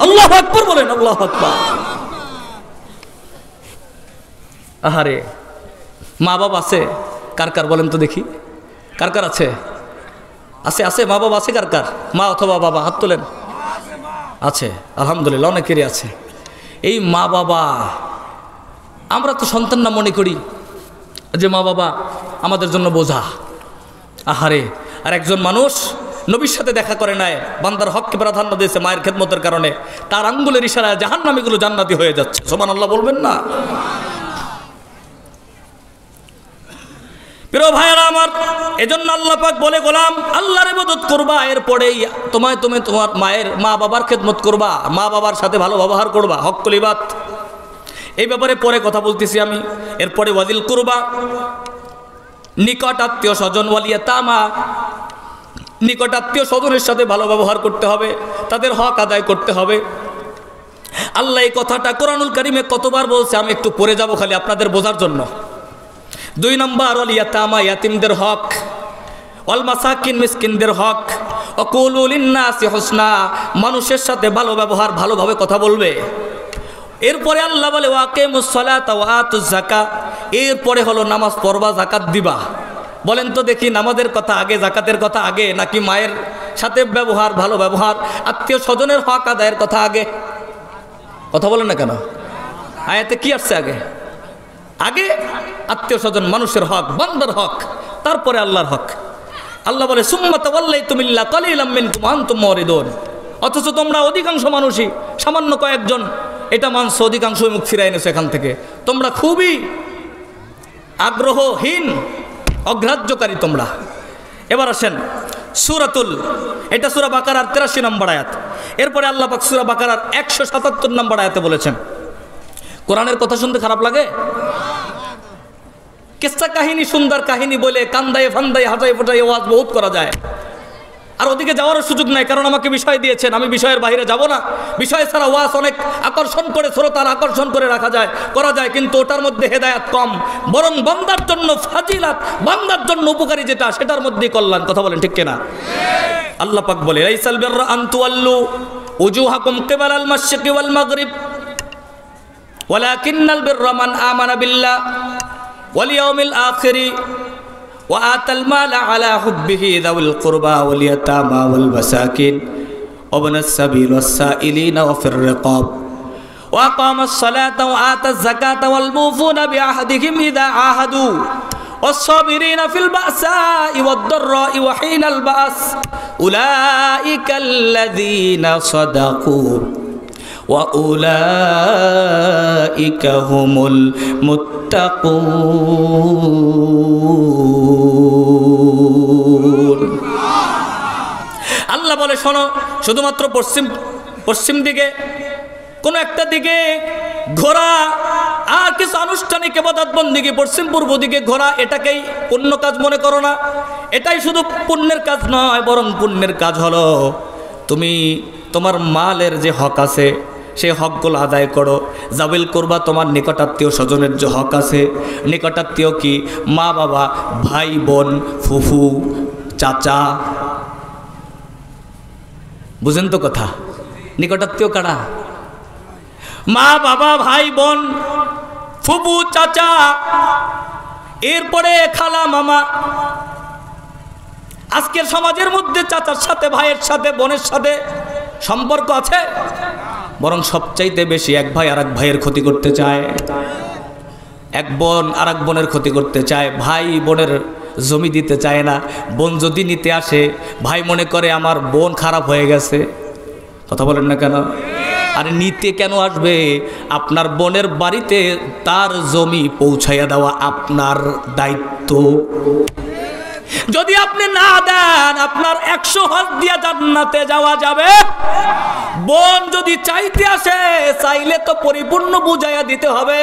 আল্লাহু আকবার বলেন, আল্লাহু আকবার। আহারে, মা বাবা আছে কার কার বলেন তো দেখি, কার কার আছে? আছে আছে, মা বাবা আছে কার কার? মা অথবা বাবা হাত তোলেন। আছে, আলহামদুলিল্লাহ, অনেকেরই আছে। এই মা বাবা, আমরা তো সন্তান না মনে করি যে মা বাবা আমাদের জন্য বোঝা। আহারে, আর একজন মানুষ নবীর সাথে দেখা করে নাই, বান্দার হককে প্রাধান্য দিয়েছে মায়ের খেদমতের কারণে, তার আঙ্গুলের ইশারায় জাহান্নামীগুলো জান্নাতি হয়ে যাচ্ছে। সুবহানাল্লাহ বলবেন না? প্রিয় ভাইরা আমার, এজন্য আল্লাহ পাক বলে, গোলাম আল্লাহর ইবাদত করবা, এরপরেই তুমি তোমার মায়ের মা বাবার খেদমত করবা, মা বাবার সাথে ভালো ব্যবহার করবা, হক্কুল ইবাদ। এই ব্যাপারে পরে কথা বলতেছি আমি। এরপরে ওয়াজিল কুরবা, নিকট আত্মীয় স্বজন, ওয়াল ইয়াতামা, নিকট আত্মীয় স্বজনের সাথে ভালো ব্যবহার করতে হবে, তাদের হক আদায় করতে হবে। আল্লাহ এই কথাটা কোরআনুল কারীমে কতবার বলছে আমি একটু পড়ে যাব খালি আপনাদের বোঝার জন্য। 2 নম্বর, ওয়াল ইয়াতামা, ইয়াতিমদের হক, ওয়াল মাসাকিন, মিসকিনদের হক, ওয়াকুলু লিন-নাসি হুসনা, মানুষের সাথে ভালো ব্যবহার, ভালোভাবে কথা বলবে। এরপরে আল্লাহ বলে ওয়াকিমুস সালাতা ওয়া আতুজ যাকাত, এরপরে হলো নামাজ পড়বা, যাকাত দিবা। বলেন তো দেখি, নামাজের কথা আগে, যাকাতের কথা আগে, নাকি মায়ের সাথে ব্যবহার, ভালো ব্যবহার, আত্মীয় স্বজনের হক আদায়ের কথা আগে? কথা বলেন না কেন? আয়াতে কি আসছে আগে? আগে আত্মীয় স্বজন, মানুষের হক, বান্দার হক, তারপরে আল্লাহর হক। আল্লাহ বলে সুম্মা তাওয়াল্লাইতুম ইল্লা কালিলাম মিনকুম আনতুম মুরিদুন, অথচ তোমরা অধিকাংশ মানুষই, সামান্য কয়েকজন এটা মানছো, অধিকাংশ মুখ ফিরাই এনেছো এখান থেকে। তোমরা খুবই আগ্রহহীন, অগ্রাহ্যকারী তোমরা। এবার আসেন সূরাতুল, এটা সূরা বাকারার 83 নম্বর আয়াত। এরপরে আল্লাহ পাক সূরা বাকারার 177 নম্বর আয়াতে বলেছেন, কোরআনের কথা শুনতে খারাপ লাগে? কিসসা কাহিনী, সুন্দর কাহিনী বলে কান্দায় ফান্দায় হাজায় ফোটায় ওয়াজ বহুত করা যায়, আর ওদিকে যাওয়ারও সুযোগ নাই, কারণ আমাকে বিষয় দিয়েছেন, আমি বিষয়ের বাইরে যাব না। বিষয় ছাড়া ওয়াজ অনেক আকর্ষণ করে, শ্রোতার আকর্ষণ করে করা যায়, কিন্তু ওটার মধ্যে হেদায়াত কম, বরং বান্দার জন্য ফাজিলাত, বান্দার জন্য উপকারী যেটা, সেটার মধ্যেই কল্যাণ। কথা বলেন ঠিক কিনা? আল্লাহ পাক বলে, লাইসাল বিররা আন তুওয়াল্লু উজুহাকুম কিবালাল মাশরিকি ওয়াল মাগরিব ওয়ালাকিন্নাল বিররা মান আমানা বিল্লাহ ওয়াল ইয়াউমিল আখিরি وآتى المال على حبه ذوي القربى واليتامى والمساكين وابن السبيل والسائلين وفي الرقاب وأقام الصلاة وآتى الزكاة والموفون بعهدهم إذا عاهدوا والصابرين في البأساء والضراء وحين البأس أولئك الذين صدقوا وأولئك هم المتقون। আল্লাহ বলে, শোনো, শুধুমাত্র পশ্চিম দিকে কোন একটা দিকে ঘোরা আর কিছু আনুষ্ঠানিক ইবাদত বন্দেগী, পশ্চিম পূর্ব দিকে ঘোরা, এটাকেই পুণ্য কাজ মনে করো না। এটাই শুধু পুণ্যের কাজ নয়, বরং পুণ্যের কাজ হলো তুমি তোমার মালের যে হক আছে সেই হকগুলো আদায় করো। জাবিল করবা তোমার নিকটাত্মীয় স্বজনের যে হক আছে। নিকটাত্মীয় কি? মা বাবা, ভাই বোন, ফুফু, চাচা, বুঝেন তো কথা? নিকটাত্মীয় কারা? মা বাবা, ভাই বোন, ফুফু, চাচা, এরপরে খালা, মামা। আজকের সমাজের মধ্যে চাচার সাথে, ভাইয়ের সাথে, বোনের সাথে সম্পর্ক আছে, বরং সবচাইতে বেশি এক ভাই আর এক ভাইয়ের ক্ষতি করতে চায়, এক বোন আর এক বোনের ক্ষতি করতে চায়। ভাই বোনের জমি দিতে চায় না। বোন যদি নিতে আসে, ভাই মনে করে আমার বোন খারাপ হয়ে গেছে। কথা বলেন না কেন? আরে নিতে কেন আসবে? আপনার বোনের বাড়িতে তার জমি পৌঁছাইয়া দেওয়া আপনার দায়িত্ব। যদি আপনি না দেন, আপনার 100 হজ দিয়া জান্নাতে যাওয়া যাবে। বোন যদি চাইতে আসে, চাইলে তো পরিপূর্ণ বুঝাইয়া দিতে হবে।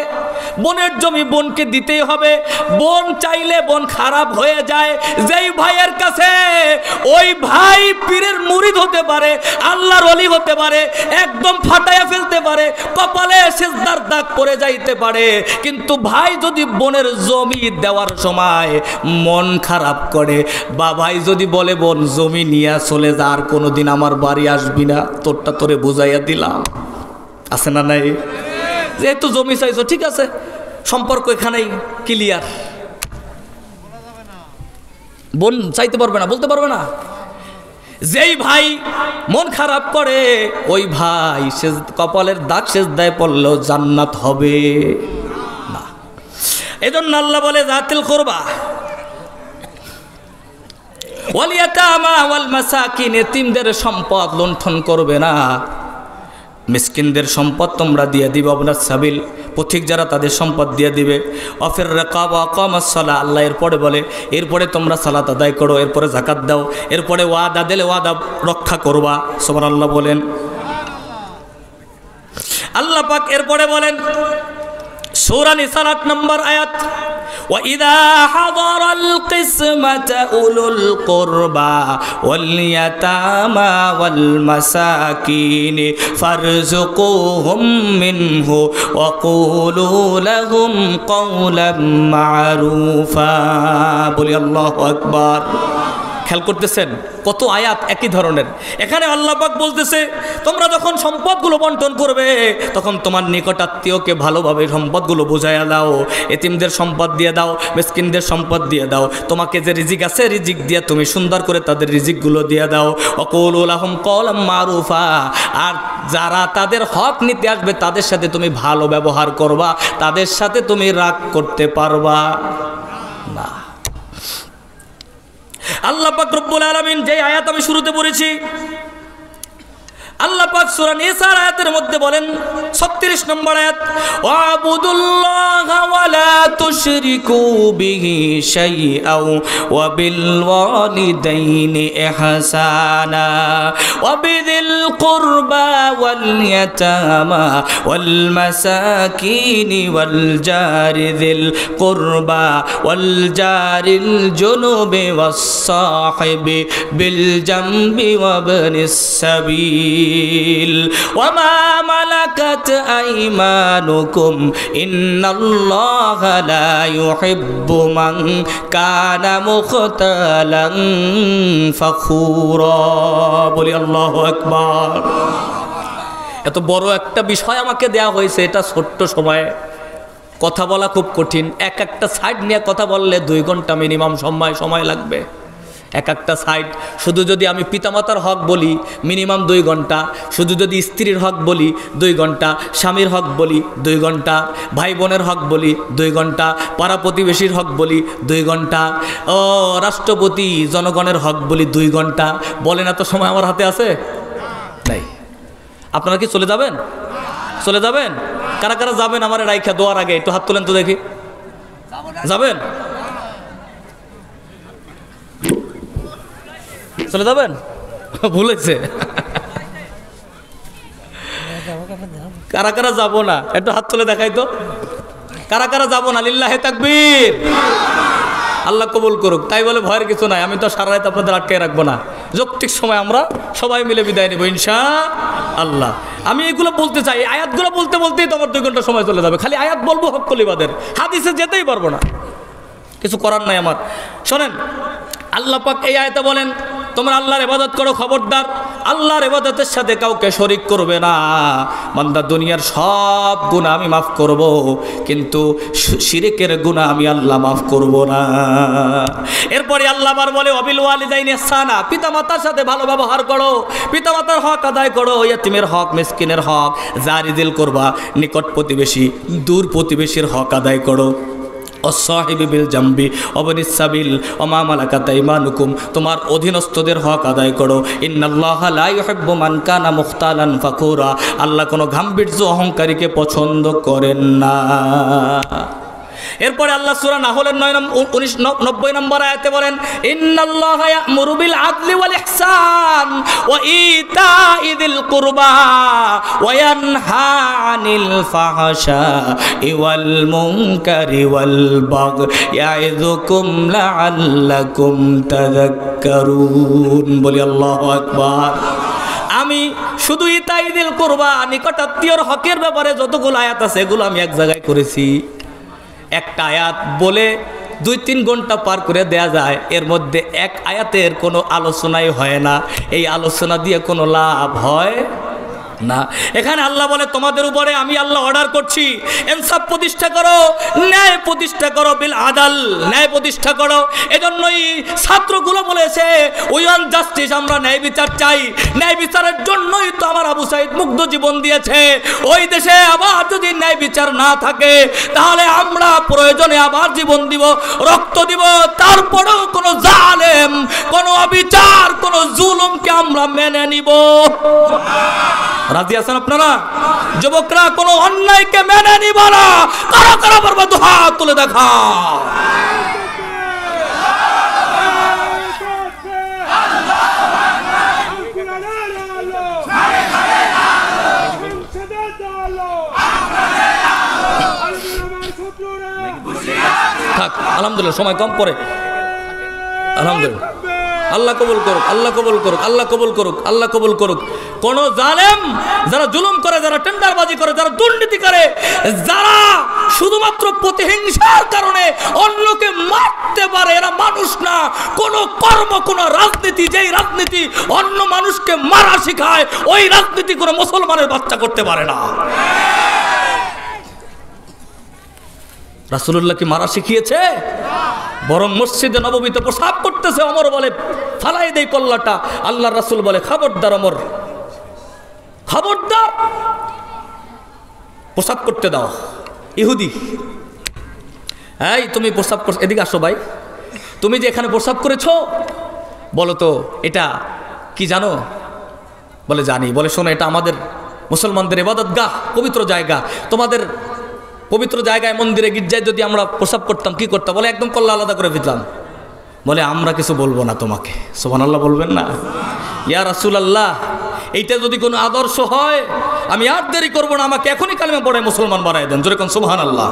বোনের জমি বোনকে দিতেই হবে। বোন চাইলে বোন খারাপ হয়ে যায়, যেই ভাইয়ের কাছে ওই ভাই পীরের মুরিদ হতে পারে, আল্লাহর ওলি হতে পারে, একদম ফাটাইয়া ফেলতে পারে, কপালে সিজদার দাগ পড়ে যাইতে পারে, কিন্তু ভাই যদি বোনের জমি দেওয়ার সময় মন খারাপ করে, বা ভাই যদি বলে বোন জমি নিয়ে চলে যা, আর কোনোদিন আমার বাড়ি আসবি না, তোরটা তোরে বুঝাইয়া দিলাম, আছে না নাই? যেহেতু জমি চাইছো, ঠিক আছে, সম্পর্ক এখানেই ক্লিয়ার। বোন চাইতে পারবে না, বলতে পারবে না। যেই ভাই মন খারাপ করে, ওই ভাই কপালের দাগ সেজদায় পড়লেও জান্নাত হবে না। এজন্য আল্লাহ বলে যাতিল কুরবা ওয়াল ইয়াতামা ওয়াল মাসাকিন, এতিমদের সম্পদ লুণ্ঠন করবে না। মিসকিনদের সম্পদ তোমরা দিয়ে দিবে, আপনার সাবিল পথিক যারা তাদের সম্পদ দিয়ে দিবে। অফির রিকাব ওয়া আকামাস সালাহ, আল্লাহ এরপরে বলে এরপরে তোমরা সালাত আদায় করো, এরপরে যাকাত দাও, এরপরে ওয়াদা দিলে ওয়াদা রক্ষা করবা। সুবহানাল্লাহ বলেন। আল্লাহ পাক এরপরে বলেন সূরা নিসা 8 নম্বর আয়াত, وَإِذَا حَضَرَ الْقِسْمَةَ أُولُو الْقُرْبَى وَالْيَتَامَى وَالْمَسَاكِينِ فَارْزُقُوهُم مِّنْهُ وَقُولُوا لَهُمْ قَوْلًا مَّعْرُوفًا। বলি আল্লাহু আকবার। খেয়াল করতেছেন কত আয়াত একই ধরনের। এখানে আল্লাহ পাক বলতেছে তোমরা যখন সম্পদগুলো বন্টন করবে, তখন তোমার নিকটাত্মীয়কে ভালোভাবে সম্পদগুলো বুঝাইয়া দাও। এতিমদের সম্পদ দিয়ে দাও, মিসকিনদের সম্পদ দিয়ে দাও। তোমাকে যে রিজিক আছে, রিজিক দিয়ে তুমি সুন্দর করে তাদের রিজিকগুলো দিয়ে দাও। ওয়াকুলু লাহুম কওলাম মারুফা, আর যারা তাদের হক নিতে আসবে তাদের সাথে তুমি ভালো ব্যবহার করবা, তাদের সাথে তুমি রাগ করতে পারবা না। আল্লাহ পাক রব্বুল আলামিন যে আয়াত আমি শুরুতে পড়েছি, আল্লাহ পাক সূরা নিসা আয়াতের মধ্যে বলেন 36 নম্বর আয়াত, ওয়াবুদুল্লাহা ওয়া লা তুশরিকু বিহি শাইআও ওয়া বিল ওয়ালিদাইনি ইহসানা ওয়া বিযিল কুরবা ওয়াল ইয়াতামা ওয়াল মাসাকিনি ওয়াল জারি যিল কুরবা ওয়াল জারিল জুনুবি ওয়াস সাহিবি বিল জামবি ওয়া ইবনিস সাবিল وما ملكت أيمانكم إن الله لا يحب من كان مختالا فخورا। বলি আল্লাহু আকবার। এত বড় একটা বিষয় আমাকে দেয়া হয়েছে, এটা ছোট্ট সময়ে কথা বলা খুব কঠিন। একটা সাইড নিয়ে কথা বললে 2 ঘন্টা মিনিমাম সময় লাগবে। একটা সাইড শুধু যদি আমি পিতামাতার হক বলি মিনিমাম 2 ঘন্টা, শুধু যদি স্ত্রীর হক বলি 2 ঘন্টা, স্বামীর হক বলি 2 ঘন্টা, ভাই বোনের হক বলি 2 ঘন্টা, পাড়া প্রতিবেশীর হক বলি 2 ঘন্টা, ও রাষ্ট্রপতি জনগণের হক বলি 2 ঘন্টা। বলেন এত সময় আমার হাতে আছে? নাই। আপনারা কি চলে যাবেন? চলে যাবেন? কারা কারা যাবেন আমার রাইখা দোয়ার আগে? একটু হাত তোলেন তো দেখি। যাবেন? চলে যাবেন? ভুলেছে। কারা কারা যাবো না একটু হাত তুলে দেখাই তো। কারা কারা যাবো না? লিল্লাহে তাকবীর। আল্লাহ কবুল করুক। তাই বলে ভয়ের কিছু নাই, আমি তো সারা রাত আপনাদের আটকে রাখবো না। যৌক্তিক সময় আমরা সবাই মিলে বিদায় নেব ইনশাআল্লাহ। আমি এগুলো বলতে চাই, আয়াতগুলো বলতে বলতেই তো আমার 2 ঘন্টা সময় চলে যাবে। খালি আয়াত বলবো হক্কুল ইবাদের, হাদিসে যেতেই পারবো না, কিছু করার নাই আমার। শোনেন, আল্লাহ পাক এই আয়াতে বলেন তোমরা আল্লাহর ইবাদত করো, খবরদার আল্লাহর ইবাদতের সাথে কাউকে শরীক করবে না। বান্দা দুনিয়ার সব গুনাহ আমি মাফ করব, কিন্তু শিরকের গুনাহ আমি আল্লাহ মাফ করব না। এরপরে আল্লাহ আবার বলে ওয়াবিল ওয়ালিদাইনি ইহসানা, পিতামাতার সাথে ভালো ব্যবহার করো, পিতামাতার হক আদায় করো, ইয়াতিমের হক, মিসকিনের হক, জারি দিল করবা, নিকট প্রতিবেশী, দূর প্রতিবেশীর হক আদায় করো। অসাহিবি বিল জাম্বি অবনিস সাবিল ওমা মালাকাত আইমানুকুম, তোমার অধীনস্থদের হক আদায় করো। ইন্নাল্লাহা লা ইউহিব্বু মান কানা মুখতালান ফাকুরা, আল্লাহ কোনো গাম্ভীর্য অহংকারীকে পছন্দ করেন না। এরপরে আল্লাহ সূরা নাহলের 90 নম্বর আয়াতে বলেন ইন্নাল্লাহা ইয়া'মুরু বিল আদলি ওয়াল ইহসান ওয়া ইতা'i যিল কুরবা ওয়া ইয়ানহা আনিল ফাহশা'i ওয়াল মুনকারি ওয়াল বাগই ইয়া'ইযুকুম লা'আল্লাকুম তাযাক্কারুন। বলি আল্লাহু আকবার। আমি শুধু ইতা'i যিল কুরবা, নিকটাত্মীয়র হকের ব্যাপারে যতগুলো আয়াত আছে এগুলো আমি এক জায়গায় করেছি। একটা আয়াত বলে 2-3 ঘন্টা পার করে দেয়া যায়, এর মধ্যে এক আয়াতের কোনো আলোচনাই হয় না। এই আলোচনা দিয়ে কোনো লাভ হয় না। এখানে আল্লাহ বলে তোমাদের উপরে আমি আল্লাহ অর্ডার করছি ইনসাফ প্রতিষ্ঠা করো, ন্যায় প্রতিষ্ঠা করো, বিল আদাল, ন্যায় প্রতিষ্ঠা করো। এজন্যই ছাত্রগুলো বলেছে উই ওয়ান্ট জাস্টিস, আমরা ন্যায় বিচার চাই। ন্যায় বিচারের জন্যই তো আমার আবু সাইদ মুগ্ধ জীবন দিয়েছে। ওই দেশে আবার যদি ন্যায় বিচার না থাকে তাহলে আমরা প্রয়োজনে আবার জীবন দিব, রক্ত দিব, তারপরেও কোনো জালেম, কোনো অবিচার, কোনো জুলুমকে আমরা মেনে নিব। রাজি আছেন আপনারা? যুবকরা কোনো অন্যায়কে মেনে নিব না। কারা কারা পারবে তো হাত তুলে দেখা। থাক, আলহামদুলিল্লাহ সময় কম পড়ে, আলহামদুলিল্লাহ। আল্লাহ কবুল করুক, আল্লাহ কবুল করুক, আল্লাহ কবুল করুক, আল্লাহ কবুল করুক। কোন জালেম, যারা জুলুম করে, যারা টেন্ডারবাজি করে, যারা দুর্নীতি করে, যারা শুধুমাত্র প্রতিহিংসার কারণে অন্যকে মারতে পারে, এরা মানুষ না। কোন কর্ম, কোন রাজনীতি, যেই রাজনীতি অন্য মানুষকে মারা শিখায়, ওই রাজনীতি কোনো মুসলমানের বাচ্চা করতে পারে না। রাসূলুল্লাহ কি মারা শিখিয়েছে? বরং মসজিদে নববীতে প্রসাব করতেছে, ওমর বলে ফালাই দেই কল্লাটা। আল্লাহর রাসূল বলে খবরদার ওমর, খবরদার, প্রসাব করতে দাও। ইহুদি, এই তুমি প্রসাব করছো, এদিকে আসো ভাই, তুমি যে এখানে প্রসাব করেছো বলো তো এটা কি জানো? বলে জানি। বলে শোনো, এটা আমাদের মুসলমানদের ইবাদতগাহ, পবিত্র জায়গা। তোমাদের পবিত্র জায়গায়, মন্দিরে, গির্জায় যদি আমরা প্রসাব করতাম কি করতাম? বলে একদম কল্লা আলাদা করে ফেলতাম। বলে আমরা কিছু বলবো না তোমাকে। সুবহানাল্লাহ বলবেন না? ইয়া রাসূলুল্লাহ, এইটা যদি কোনো আদর্শ হয় আমি আর দেরি করবো না, আমাকে এখনই কালেমা পড়ে মুসলমান বানায় দেন। জোরে কোন সুবহানাল্লাহ।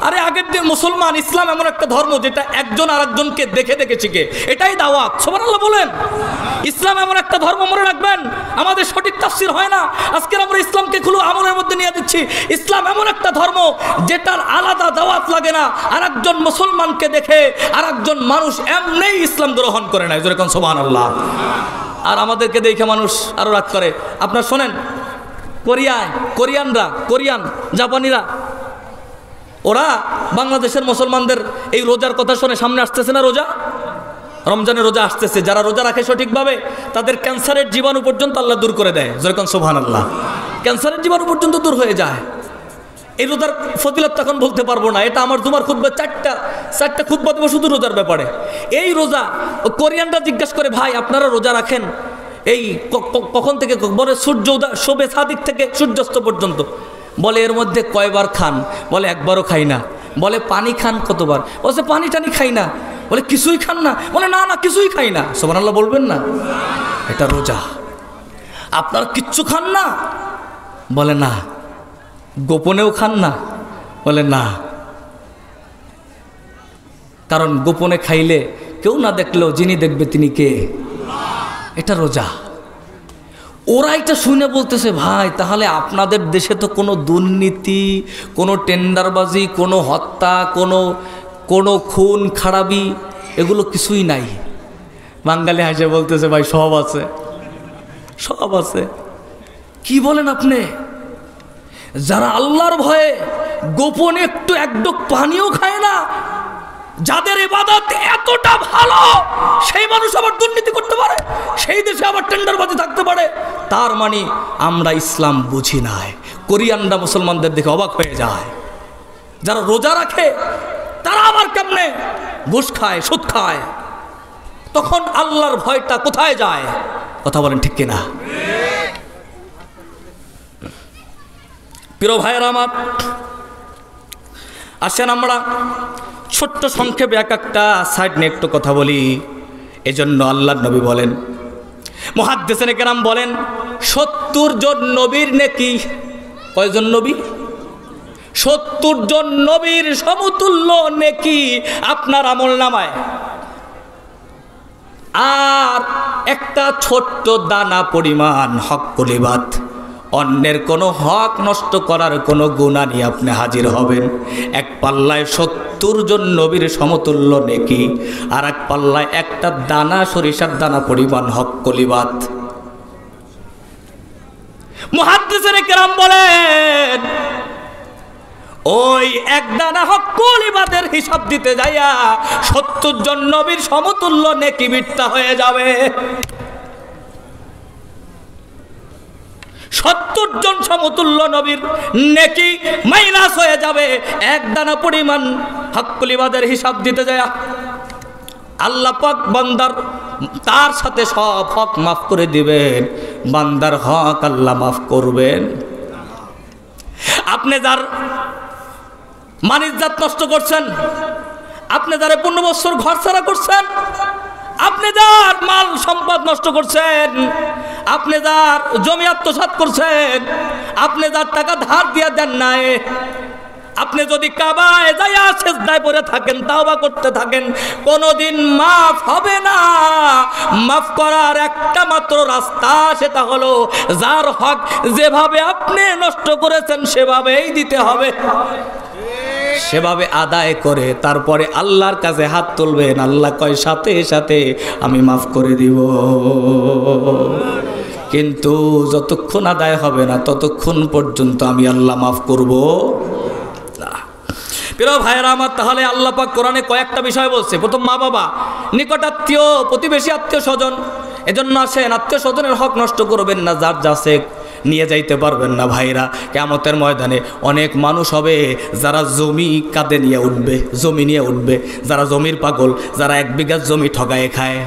আরে আগের দিন মুসলমান, ইসলাম এমন একটা ধর্ম যেটা একজন আরেকজনকে দেখে দেখে শিখে, এটাই দাওয়াত। সুবহানাল্লাহ বলেন। ইসলাম এমন একটা ধর্ম, মনে রাখবেন, আমাদের সঠিক তাফসীর হয় না। আজকে আমরা ইসলামকে খুলে আমলের মধ্যে নিয়ে দিচ্ছি। ইসলাম এমন একটা ধর্ম যেটার আলাদা দাওয়াত লাগে না। আরেকজন মুসলমানকে দেখে আরেকজন মানুষ এমনিই ইসলাম গ্রহণ করে না। যেরকম সুবহানাল্লাহ। আর আমাদেরকে দেখে মানুষ আরো রাগ করে। আপনার শোনেন, কোরিয়ান, জাপানিরা, ওরা বাংলাদেশের মুসলমানদের এই রোজার কথা শুনে, সামনে আসতেছে না রোজা, রমজানের রোজা আসতেছে, যারা রোজা রাখে সঠিকভাবে তাদের ক্যান্সারের জীবাণু পর্যন্ত আল্লাহ দূর করে দেয়। যেরকম সুবহানাল্লাহ। ক্যান্সারের জীবাণু পর্যন্ত দূর হয়ে যায়। এই রোজার ফজিলত তখন বলতে পারবো না, এটা আমার জুমার খুতবা, চারটা খুতবা দেবো শুধু রোজার ব্যাপারে। এই রোজা কোরিয়ানরা জিজ্ঞাসা করে, ভাই আপনারা রোজা রাখেন এই কখন থেকে? বলে সূর্য শোবে সাদিক থেকে সূর্যাস্ত পর্যন্ত। বলে এর মধ্যে কয়বার খান? বলে একবারও খাই না। বলে পানি খান কতবার? বলছে পানি টানি খাই না। বলে কিছুই খান না? বলে না না কিছুই খাই না। সুবহানাল্লাহ বলবেন না? এটা রোজা। আপনার কিচ্ছু খান না? বলে না। গোপনেও খান না? বলে না। কারণ গোপনে খাইলে কেউ না দেখলেও যিনি দেখবে তিনি কে? এটা রোজা। ওরা এটা শুনে বলতেছে, ভাই তাহলে আপনাদের দেশে তো কোনো দুর্নীতি, কোনো টেন্ডারবাজি, কোনো হত্যা, কোনো খুন খারাপি এগুলো কিছুই নাই। বাঙালি হাসে বলতেছে, ভাই সব আছে, সব আছে। কি বলেন আপনি? যারা আল্লাহর ভয়ে গোপনে এক ডোক পানিও খায় না, যাদের ইবাদত এতটা ভালো, সেই মানুষ আবার দুর্নীতি করতে পারে, সেই দেশে আবার টেন্ডারবাজি থাকতে পারে। তার মানে আমরা ইসলাম বুঝি নাই। কোরিয়ানরা মুসলমানদের দেখে অবাক হয়ে যায়। যারা রোজা রাখে তারা আবার কেমনে ঘুষ খায়, সুদ খায়। তখন আল্লাহর ভয়টা কোথায় যায়? কথা বলেন ঠিক কিনা? প্রিয় ভাইয়েরা আমার, আসেন আমরা ছোট্ট সংক্ষেপে একটা সাইড নিয়ে একটু কথা বলি। এজন্য আল্লাহর নবী বলেন, মুহাদ্দিসিনে কেরাম বলেন, 70 জন নবীর নেকি। কয়জন নবী? 70 জন নবীর সমতুল্য নেকি আপনার আমলনামায়। আর একটা ছোট্ট দানা পরিমাণ হক কলিবাত, অন্যের কোনো হক নষ্ট করার কোনো গুনাহ নিয়ে আপনি হাজির হবেন। এক পাল্লায় 70 জন নবীর সমতুল্য নেকি, আর এক পাল্লায় একটা দানা সরিষার দানা পরিমাণ হক কলিবাত। মুহাদ্দিসিনে কেরাম বলেন, ওই এক দানা হক কলিবাতের হিসাব দিতে যাইয়া 70 জন নবীর সমতুল্য নেকি মিথ্যা হয়ে যাবে। 70 জন সমতুল্য নবীর নেকি মাইনাস হয়ে যাবে এক দানা পরিমাণ হক কলিবাতের হিসাব দিতে যায়। আল্লাহ পাক বান্দার তার সাথে সব হক মাফ করে দিবেন, বান্দার হক আল্লাহ মাফ করবেন। আপনি যার মানিজ্জাত নষ্ট করছেন, আপনি যারা 15 বছর ঘর ছাড়া করছেন, আপনি যার মাল সম্পদ নষ্ট করছেন, আপনি যার জমি আত্মসাৎ করছেন, আপনি যার টাকা ধার দিয়া দেন নাই, আপনি যদি কাবায় যাইয়া সিজদায় পড়ে থাকেন, তাওবা করতে থাকেন, কোনোদিন মাফ হবে না। মাফ করার একটা মাত্র রাস্তা, সেটা হলো যার হক যেভাবে আপনি নষ্ট করেছেন সেভাবেই দিতে হবে, সেভাবে আদায় করে তারপরে আল্লাহর কাছে হাত তুলবেন। আল্লাহ কয় সাথে সাথে আমি মাফ করে দিব। কিন্তু যতক্ষণ আদায় হবে না ততক্ষণ পর্যন্ত আমি আল্লাহ মাফ করব না। প্রিয় ভাইয়েরা আমার, তাহলে আল্লাহ পাক কোরআনে কয়েকটা বিষয় বলছে। প্রথম, মা বাবা, নিকটাত্মীয়, প্রতিবেশী, আত্মীয় স্বজন। এজন্য আসেন, আত্মীয় স্বজনের হক নষ্ট করবেন না, যার যাচ্ছে নিয়ে যাইতে পারবেন না। ভাইরা, কিয়ামতের ময়দানে অনেক মানুষ হবে যারা জমি কাঁধে নিয়ে উঠবে, জমি নিয়ে উঠবে, যারা জমির পাগল, যারা 1 বিঘা জমি ঠগায় খায়।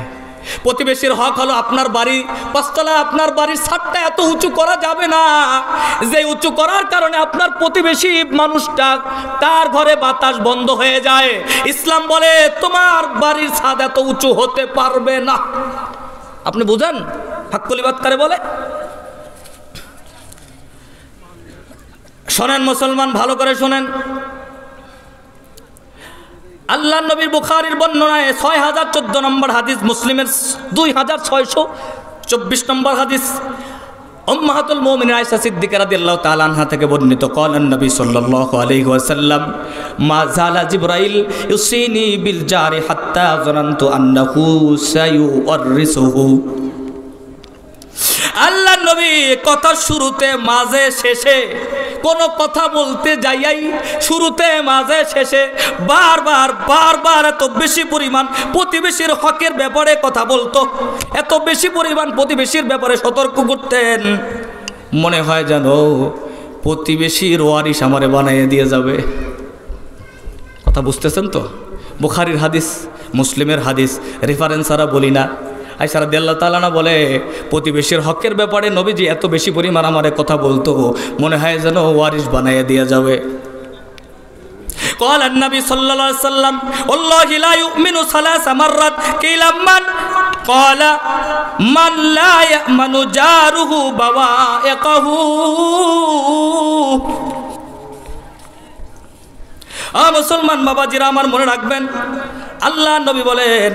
প্রতিবেশীর হক হলো, আপনার বাড়ি 5 তলা, আপনার বাড়ির ছাদটা এত উঁচু করা যাবে না যে উঁচু করার কারণে আপনার প্রতিবেশী মানুষটা তার ঘরে বাতাস বন্ধ হয়ে যায়। ইসলাম বলে তোমার বাড়ির ছাদ এত উঁচু হতে পারবে না। আপনি বুঝেন হক কলিবাত কারে বলে? শোনেন মুসলমান, ভালো করে শোনেন। আল্লাহ নবীর বুখারীর বর্ণনায় 6014 নম্বর হাদিস, মুসলিমের 2624 নম্বর হাদিস, উম্মাহাতুল মুমিনিন আয়েশা সিদ্দিকা রাদিয়াল্লাহু তাআলা আনহা থেকে বর্ণিত, ক্বালান নবী সাল্লাল্লাহু আলাইহি ওয়াসাল্লাম, মা যালা জিবরাইল ইউসিনি বিল জারি হাত্তা যানানতু আন্নাহু সায়ুরিসুহু। আল্লাহ নবী কথা শুরুতে মাঝে শেষে কোন কথা বলতে যাইয়াই শুরুতে মাঝে শেষে বারবার এত বেশি পরিমাণ প্রতিবেশীর হকের ব্যাপারে কথা বলতো, এত বেশি পরিমাণ প্রতিবেশীর ব্যাপারে সতর্ক করতেন, মনে হয় যেন প্রতিবেশীর ওয়ারিশ আমারে বানাইয়ে দিয়ে যাবে। কথা বুঝতেছেন তো? বুখারীর হাদিস, মুসলিমের হাদিস, রেফারেন্স ছাড়া বলি না। আয়েশা রাদিয়াল্লাহু তাআলা না বলে, প্রতিবেশীর হকের ব্যাপারে নবীজি এত বেশি পরিমাণ আমারে কথা বলতো, মনে হয় যেন ওয়ারিশ বানাইয়া দিয়ে যাবে। قال النبي صلى الله عليه وسلم والله لا يؤمن 3 مرات قيل من قال من لا يأمن جاره بوائقه। মুসলমান বাবাজিরা আমার, মনে রাখবেন, আল্লাহ নবী বলেন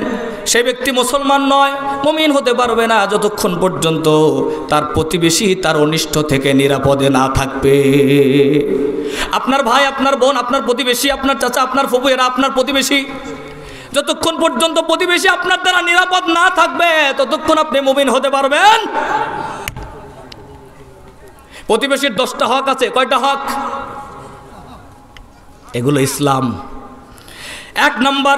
সেই ব্যক্তি মুসলমান নয়, মুমিন হতে পারবে না যতক্ষণ পর্যন্ত তার প্রতিবেশী তার অনিষ্ট থেকে নিরাপদে না থাকবে। আপনার ভাই, আপনার বোন, আপনার প্রতিবেশী, আপনার চাচা, আপনার ফুফু, এরা আপনার প্রতিবেশী। যতক্ষণ পর্যন্ত প্রতিবেশী আপনার দ্বারা নিরাপদ না থাকবে ততক্ষণ আপনি মুমিন হতে পারবেন। প্রতিবেশীর 10টা হক আছে। কয়টা হক? এগুলো ইসলাম। 1 নম্বর,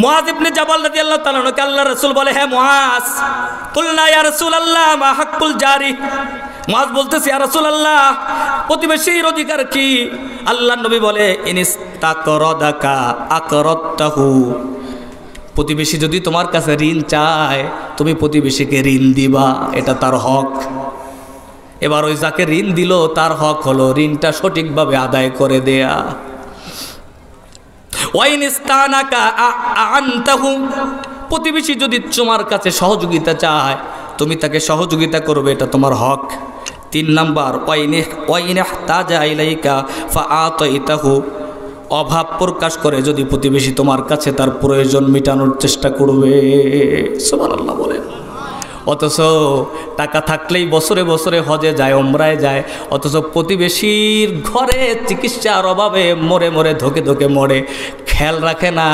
মুআজ ইবনে জাবাল রাদিয়াল্লাহু তাআলা কে আল্লাহর রাসূল বলে, হে মুআজ, কুলনা ইয়া রাসূলুল্লাহ মা হাক্কুল জারি। মুআজ বলতেছে, ইয়া রাসূলুল্লাহ, প্রতিবেশীর অধিকার কি? আল্লাহর নবী বলে, ইনিস্তাকরাদাকা আকরাদতাহু। প্রতিবেশী যদি তোমার কাছে ঋণ চায় তুমি প্রতিবেশীকে ঋণ দিবা, এটা তার হক। এবার ওই যাকে ঋণ দিল তার হক হলো ঋণটা সঠিকভাবে আদায় করে দেয়া। প্রতিবেশী যদি তোমার কাছে সহযোগিতা চায় তুমি তাকে সহযোগিতা করবে, এটা তোমার হক। 3 নাম্বার, অভাব প্রকাশ করে যদি প্রতিবেশী তোমার কাছে তার প্রয়োজন মেটানোর চেষ্টা করবে। সুবহানাল্লাহ বলে। অথচ টাকা থাকলেই বছরে বছরে হজে যায়, ওমরায় যায়, অথচ প্রতিবেশীর ঘরে চিকিৎসার অভাবে মরে মরে ধকে ধকে মরে, খেয়াল রাখে না।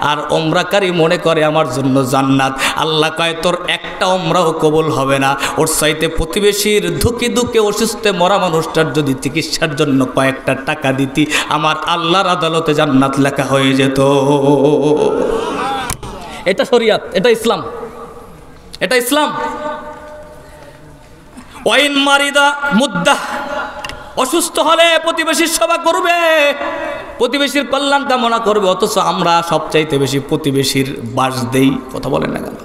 আর ওমরাকারী মনে করে আমার জন্য জান্নাত। আল্লাহ কয় তোর একটা ওমরাও কবুল হবে না, ওর চাইতে প্রতিবেশীর ধুকে ধুকে অসুস্থে মরা মানুষটার যদি চিকিৎসার জন্য কয়েকটা টাকা দিতি আমার আল্লাহর আদালতে জান্নাত লেখা হয়ে যেত। এটা শরিয়াত, এটা ইসলাম, এটা ইসলাম। ওয়াইন মারিদা মুদ্দা, অসুস্থ হলে প্রতিবেশীর সেবা করবে, প্রতিবেশীর কল্যাণ কামনা করবে। অথচ আমরা সবচাইতে বেশি প্রতিবেশীর বাস দেই। কথা বলেন না কেন?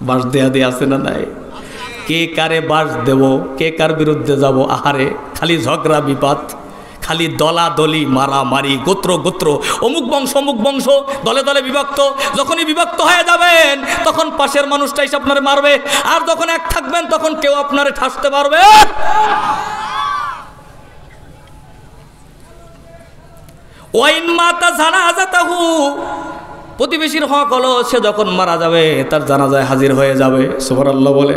বাস দেয়া দিয়ে আছে না নাই? কে কারে বাস দেব, কে কার বিরুদ্ধে যাব? আহারে, খালি ঝগড়া বিবাদ, খালি দলাদলি মারামারি, গোত্র গোত্র, অমুক বংশ অমুক বংশ, দলে দলে বিভক্ত। যখনই বিভক্ত হয়ে যাবেন তখন পাশের মানুষটাই আপনারে মারবে, আর যখন এক থাকবেন তখন কেউ আপনারে ঠাসতে পারবে। ওয়াইন মাতা জানাজাতাহু, প্রতিবেশীর হক হলো সে যখন মারা যাবে তার জানাজায় হাজির হয়ে যাবে। সুবহানাল্লাহ বলে।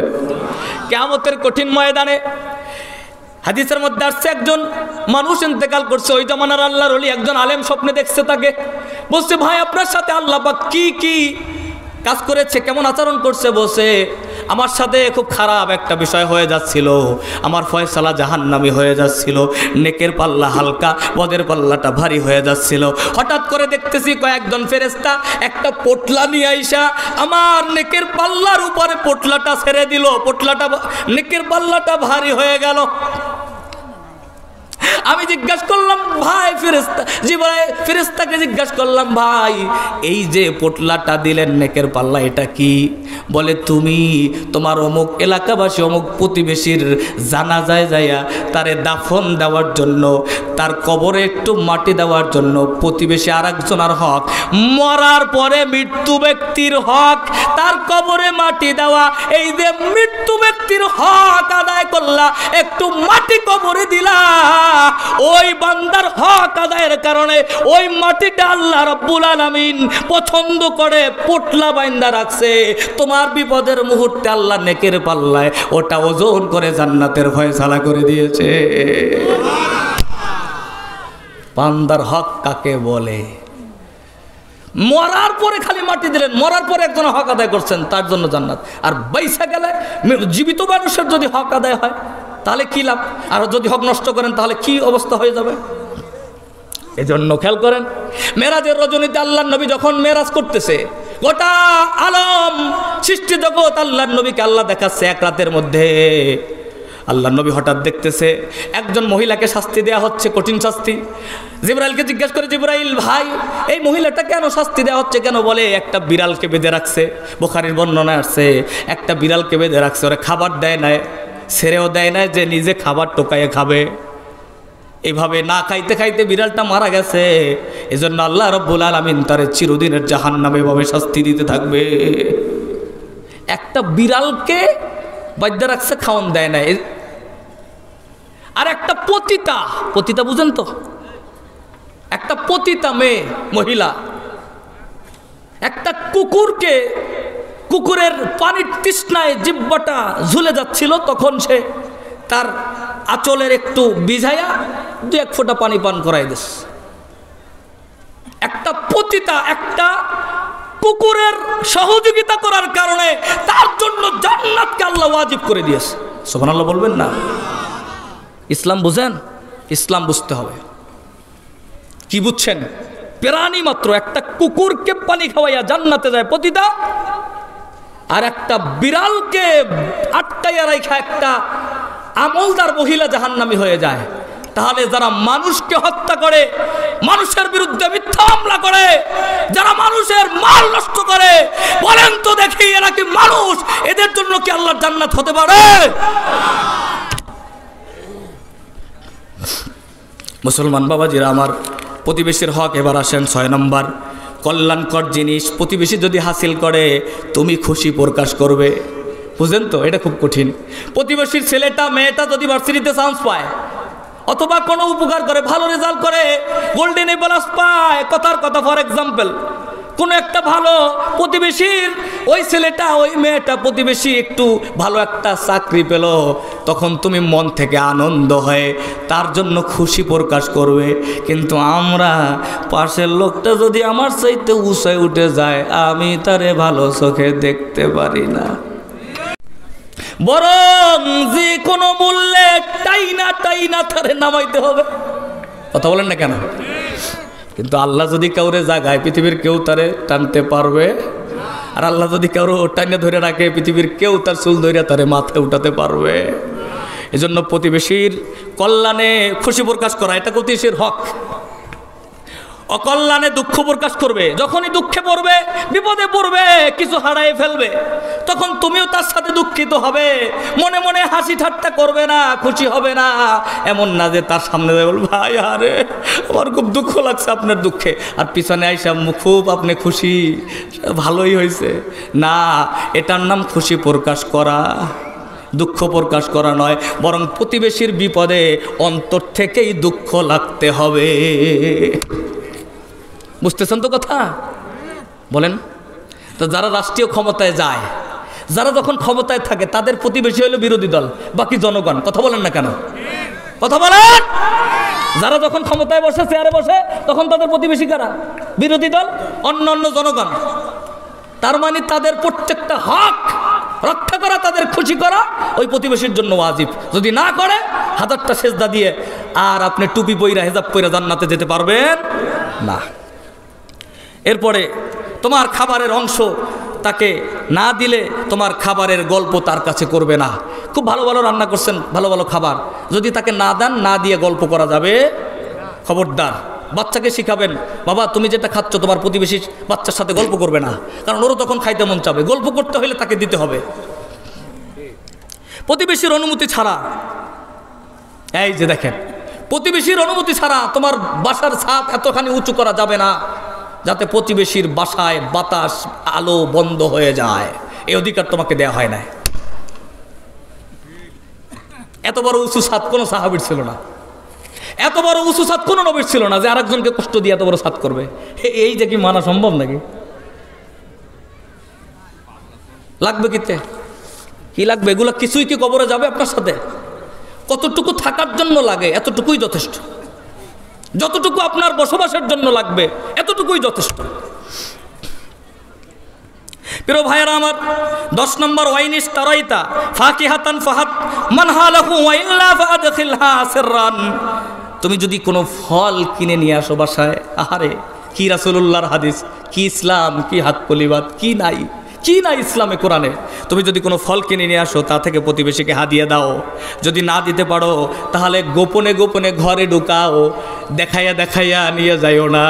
কিয়ামতের কঠিন ময়দানে হাদিসের মধ্যে আসছে একজন মানুষ ইন্তেকাল করছে, ওই জামানার আল্লাহর ওলি একজন আলেম স্বপ্নে দেখছে তাকে, বলছে ভাই আপনার সাথে আল্লাহ পাক কি কি কাজ করেছে, কেমন আচরণ করছে? বলছে আমার সাথে খুব খারাপ একটা বিষয় হয়ে যাচ্ছিল, আমার ফয়সালা জাহান্নামী হয়ে যাচ্ছিল, নেকের পাল্লা হালকা বদের পাল্লাটা ভারী হয়ে যাচ্ছিল। হঠাৎ করে দেখতেছি কয়েকজন ফেরেশতা একটা পোটলা নিয়ে আইসা আমার নেকের পাল্লার উপরে পোটলাটা ছেড়ে দিল, পোটলাটা নেকের পাল্লাটা ভারী হয়ে গেল। আমি জিজ্ঞাসা করলাম ভাই ফেরেশতা, জি ভাই, ফেরেশতাকে জিজ্ঞাসা করলাম ভাই এই যে পোটলাটা দিলেন নেকের পাল্লা এটা কি? বলে তুমি তোমার অমুক এলাকাবাসী অমুক প্রতিবেশীর জানাজায় যাইয়া তারে দাফন দেওয়ার জন্য, তার কবরে একটু মাটি দেওয়ার জন্য, প্রতিবেশী আর একজনের হক, মরার পরে মৃত্যু ব্যক্তির হক তার কবরে মাটি দেওয়া। এই যে মৃত্যু ব্যক্তির হক আদায় করলা, একটু মাটি কবরে দিলা, ওই বান্দার হক আদায়ের কারণে ওই মাটিটা আল্লাহ রাব্বুল আলামিন পছন্দ করে পোটলা বাইন্দা রাখছে। তোমার বিপদের মুহূর্তে আল্লাহ নেকের পাল্লায় ওটা ওজন করে জান্নাতের ফয়সালা করে দিয়েছে। বান্দার হক কাকে বলে? মরার পরে খালি মাটি দিলেন, মরার পরে একজন হক আদায় করছেন তার জন্য জান্নাত। আর বাইসা গেলে জীবিত মানুষের যদি হক আদায় হয় তাহলে কি লাভ? আর যদি হক নষ্ট করেন তাহলে কি অবস্থা হয়ে যাবে? এজন্য খেয়াল করেন, মেরাজের রজনীতে আল্লাহর নবী যখন মেরাজ করতেছে, গোটা আলম সৃষ্টি জগৎ আল্লাহর নবীকে আল্লাহ দেখাচ্ছে এক রাতের মধ্যে। আল্লাহর নবী হঠাৎ দেখতেছে একজন মহিলাকে শাস্তি দেওয়া হচ্ছে, কঠিন শাস্তি। জিবরাইলকে জিজ্ঞেস করে, জিবরাইল ভাই এই মহিলাটা কেন শাস্তি দেওয়া হচ্ছে কেন? বলে একটা বিড়ালকে বেঁধে রাখছে, বুখারীর বর্ণনায় আসছে একটা বিড়ালকে বেঁধে রাখছে, ওরা খাবার দেয় না, ছেড়েও দেয় না যে নিজে খাবার টোকাইয়ে খাবে। এইভাবে না খাইতে খাইতে বিড়ালটা মারা গেছে। এজন্য আল্লাহ রাব্বুল আলামিন তারে চিরদিনের জাহান্নামে এভাবে শাস্তি দিতে থাকবে। একটা বিড়ালকে বাধ্যা রাখছে, খাওয়ান দেয় না। আর একটা পতিতা, পতিতা বুঝেন তো, একটা পতিতা মেয়ে মহিলা, একটা কুকুরকে, কুকুরের পানির তৃষ্ণায় জিহ্বাটা ঝুলে যাচ্ছিল, তখন সে তার আঁচলের একটু ভিজাইয়া 2-1 ফোঁটা পানি পান করাই দিস। একটা পতিতা একটা কুকুরের সহযোগিতা করার কারণে তার জন্য জান্নাতকে আল্লাহ ওয়াজিব করে দিয়েছে। সুবহানাল্লাহ বলবেন না? ইসলাম বুঝেন? ইসলাম বুঝতে হবে। কি বুঝছেন? প্রাণী মাত্র একটা কুকুরকে পানি খাওয়াইয়া জান্নাতে যায় পতিতা, আর একটা বিড়ালকে আটকাইয়া রাখা একটা আমলদার মহিলা জাহান্নামী হয়ে যায়। তাহলে যারা মানুষকে হত্যা করে, মানুষের বিরুদ্ধে মিথ্যা মামলা করে, যারা মানুষের মাল নষ্ট করে, বলেন তো দেখি এরা কি মানুষ? এদের জন্য কি আল্লাহর জান্নাত হতে পারে? মুসলমান বাবাজিরা আমার, প্রতিবেশীর হক এবার আসেন 6 নম্বর। কল্যাণকর জিনিস প্রতিবেশী যদি হাসিল করে তুমি খুশি প্রকাশ করবে। বুঝেন তো? এটা খুব কঠিন। প্রতিবেশীর ছেলেটা মেয়েটা যদি ভার্সিটিতে চান্স পায় অথবা কোনো উপকার করে, ভালো রেজাল্ট করে, গোল্ডেন এ প্লাস পায়, কথার কথা ফর এক্সাম্পল কোনো একটা ভালো প্রতিবেশীর ওই ছেলেটা ওই মেয়েটা প্রতিবেশী একটু ভালো একটা চাকরি পেল, তখন তুমি মন থেকে আনন্দ হয়ে তার জন্য খুশি প্রকাশ করবে। কিন্তু আমরা পাশের লোকটা যদি আমার চাইতে উঁচায় উঠে যায়, আমি তারে ভালো চোখে দেখতে পারি না, বরং যে কোনো মূল্যে টাইনা টাইনা তারে নামাইতে হবে। কথা বলেন না কেন? কিন্তু আল্লাহ যদি কাউরে জাগায় পৃথিবীর কেউ তারে টানতে পারবে, আর আল্লাহ যদি কারো টাইনা ধরে রাখে পৃথিবীর কেউ তার চুল ধরে তারে মাথায় উঠাতে পারবে। এজন্য প্রতিবেশীর কল্যাণে খুশি প্রকাশ করা এটা প্রতিবেশীর হক। অকল্যাণে দুঃখ প্রকাশ করবে, যখনই দুঃখে পড়বে, বিপদে পড়বে, কিছু হারায় ফেলবে, তখন তুমিও তার সাথে দুঃখিত হবে, মনে মনে হাসি ঠাট্টা করবে না, খুশি হবে না। এমন না যে তার সামনে বলবে ভাই আরে আমার খুব দুঃখ লাগছে আপনার দুঃখে, আর পিছনে আইসা খুব আপনি খুশি, ভালোই হয়েছে। না, এটার নাম খুশি প্রকাশ করা, দুঃখ প্রকাশ করা নয়। বরং প্রতিবেশীর বিপদে অন্তর থেকেই দুঃখ লাগতে হবে। বুঝতেছেন তো কথা? বলেন তো। যারা রাষ্ট্রীয় ক্ষমতায় যায়, যারা যখন ক্ষমতায় থাকে, তাদের প্রতিবেশী হলো বিরোধী দল, বাকি জনগণ। কথা বলেন না কেন? কথা বলেন। যারা যখন ক্ষমতায় বসে, চেয়ারে বসে, তখন তাদের প্রতিবেশী কারা? বিরোধী দল, অন্য অন্য জনগণ। তার মানে তাদের প্রত্যেকটা হক রক্ষা করা, তাদের খুশি করা ওই প্রতিবেশীর জন্য ওয়াজিব। যদি না করে, 1000টা সেজদা দিয়ে আর আপনি টুপি পইরা হেজাব পইরা জান্নাতে যেতে পারবেন না। এরপরে তোমার খাবারের অংশ তাকে না দিলে তোমার খাবারের গল্প তার কাছে করবে না। খুব ভালো ভালো রান্না করছেন, ভালো ভালো খাবার, যদি তাকে না দেন, না দিয়ে গল্প করা যাবে, খবরদার। বাচ্চাকে শিখাবেন, বাবা তুমি যেটা খাচ্ছ তোমার প্রতিবেশী বাচ্চার সাথে গল্প করবে না, কারণ ওরও তখন খাইতে মন চাবে। গল্প করতে হলে তাকে দিতে হবে। প্রতিবেশীর অনুমতি ছাড়া, এই যে দেখেন, প্রতিবেশীর অনুমতি ছাড়া তোমার বাসার ছাদ এতখানি উঁচু করা যাবে না যাতে প্রতিবেশীর বাসায় বাতাস আলো বন্ধ হয়ে যায়। এই অধিকার তোমাকে দেয়া হয় না। এত বড় উঁচু ছাদ কোনো সাহাবীর ছিল না, এত বড় উঁচু ছাদ কোনো নবীর ছিল না যে আরেকজনকে কষ্ট দিয়ে এত বড় ছাদ করবে। এই যে কি মানা সম্ভব নাকি? লাগবে কিতে? কি লাগবে? এগুলো কিছুই কি কবরে যাবে আপনার সাথে? কতটুকু থাকার জন্য লাগে এতটুকুই যথেষ্ট, যতটুকু আপনার বসবাসের জন্য লাগবে এতটুকুই যথেষ্ট। প্রিয় ভাইয়েরা আমার, 10 নম্বর, ওয়াইনিস তারাইতা ফাকিহাতান ফাহাত মানহা লাহু ওয়া ইল্লা ফাদখিলহা সিররান। তুমি যদি কোনো ফল কিনে নিয়ে আসো বাসায়, আহারে কি রাসূলুল্লাহর হাদিস, কি ইসলাম, কি হাত কলিবাত, কি নাই ইসলামে কোরআনে। তুমি যদি কোনো ফল কিনে নিয়ে আসো, তা থেকে প্রতিবেশীকে হাদিয়া দাও। যদি না দিতে পারো তাহলে গোপনে গোপনে ঘরে ঢুকাও, দেখাইয়া নিয়ে যাইও না।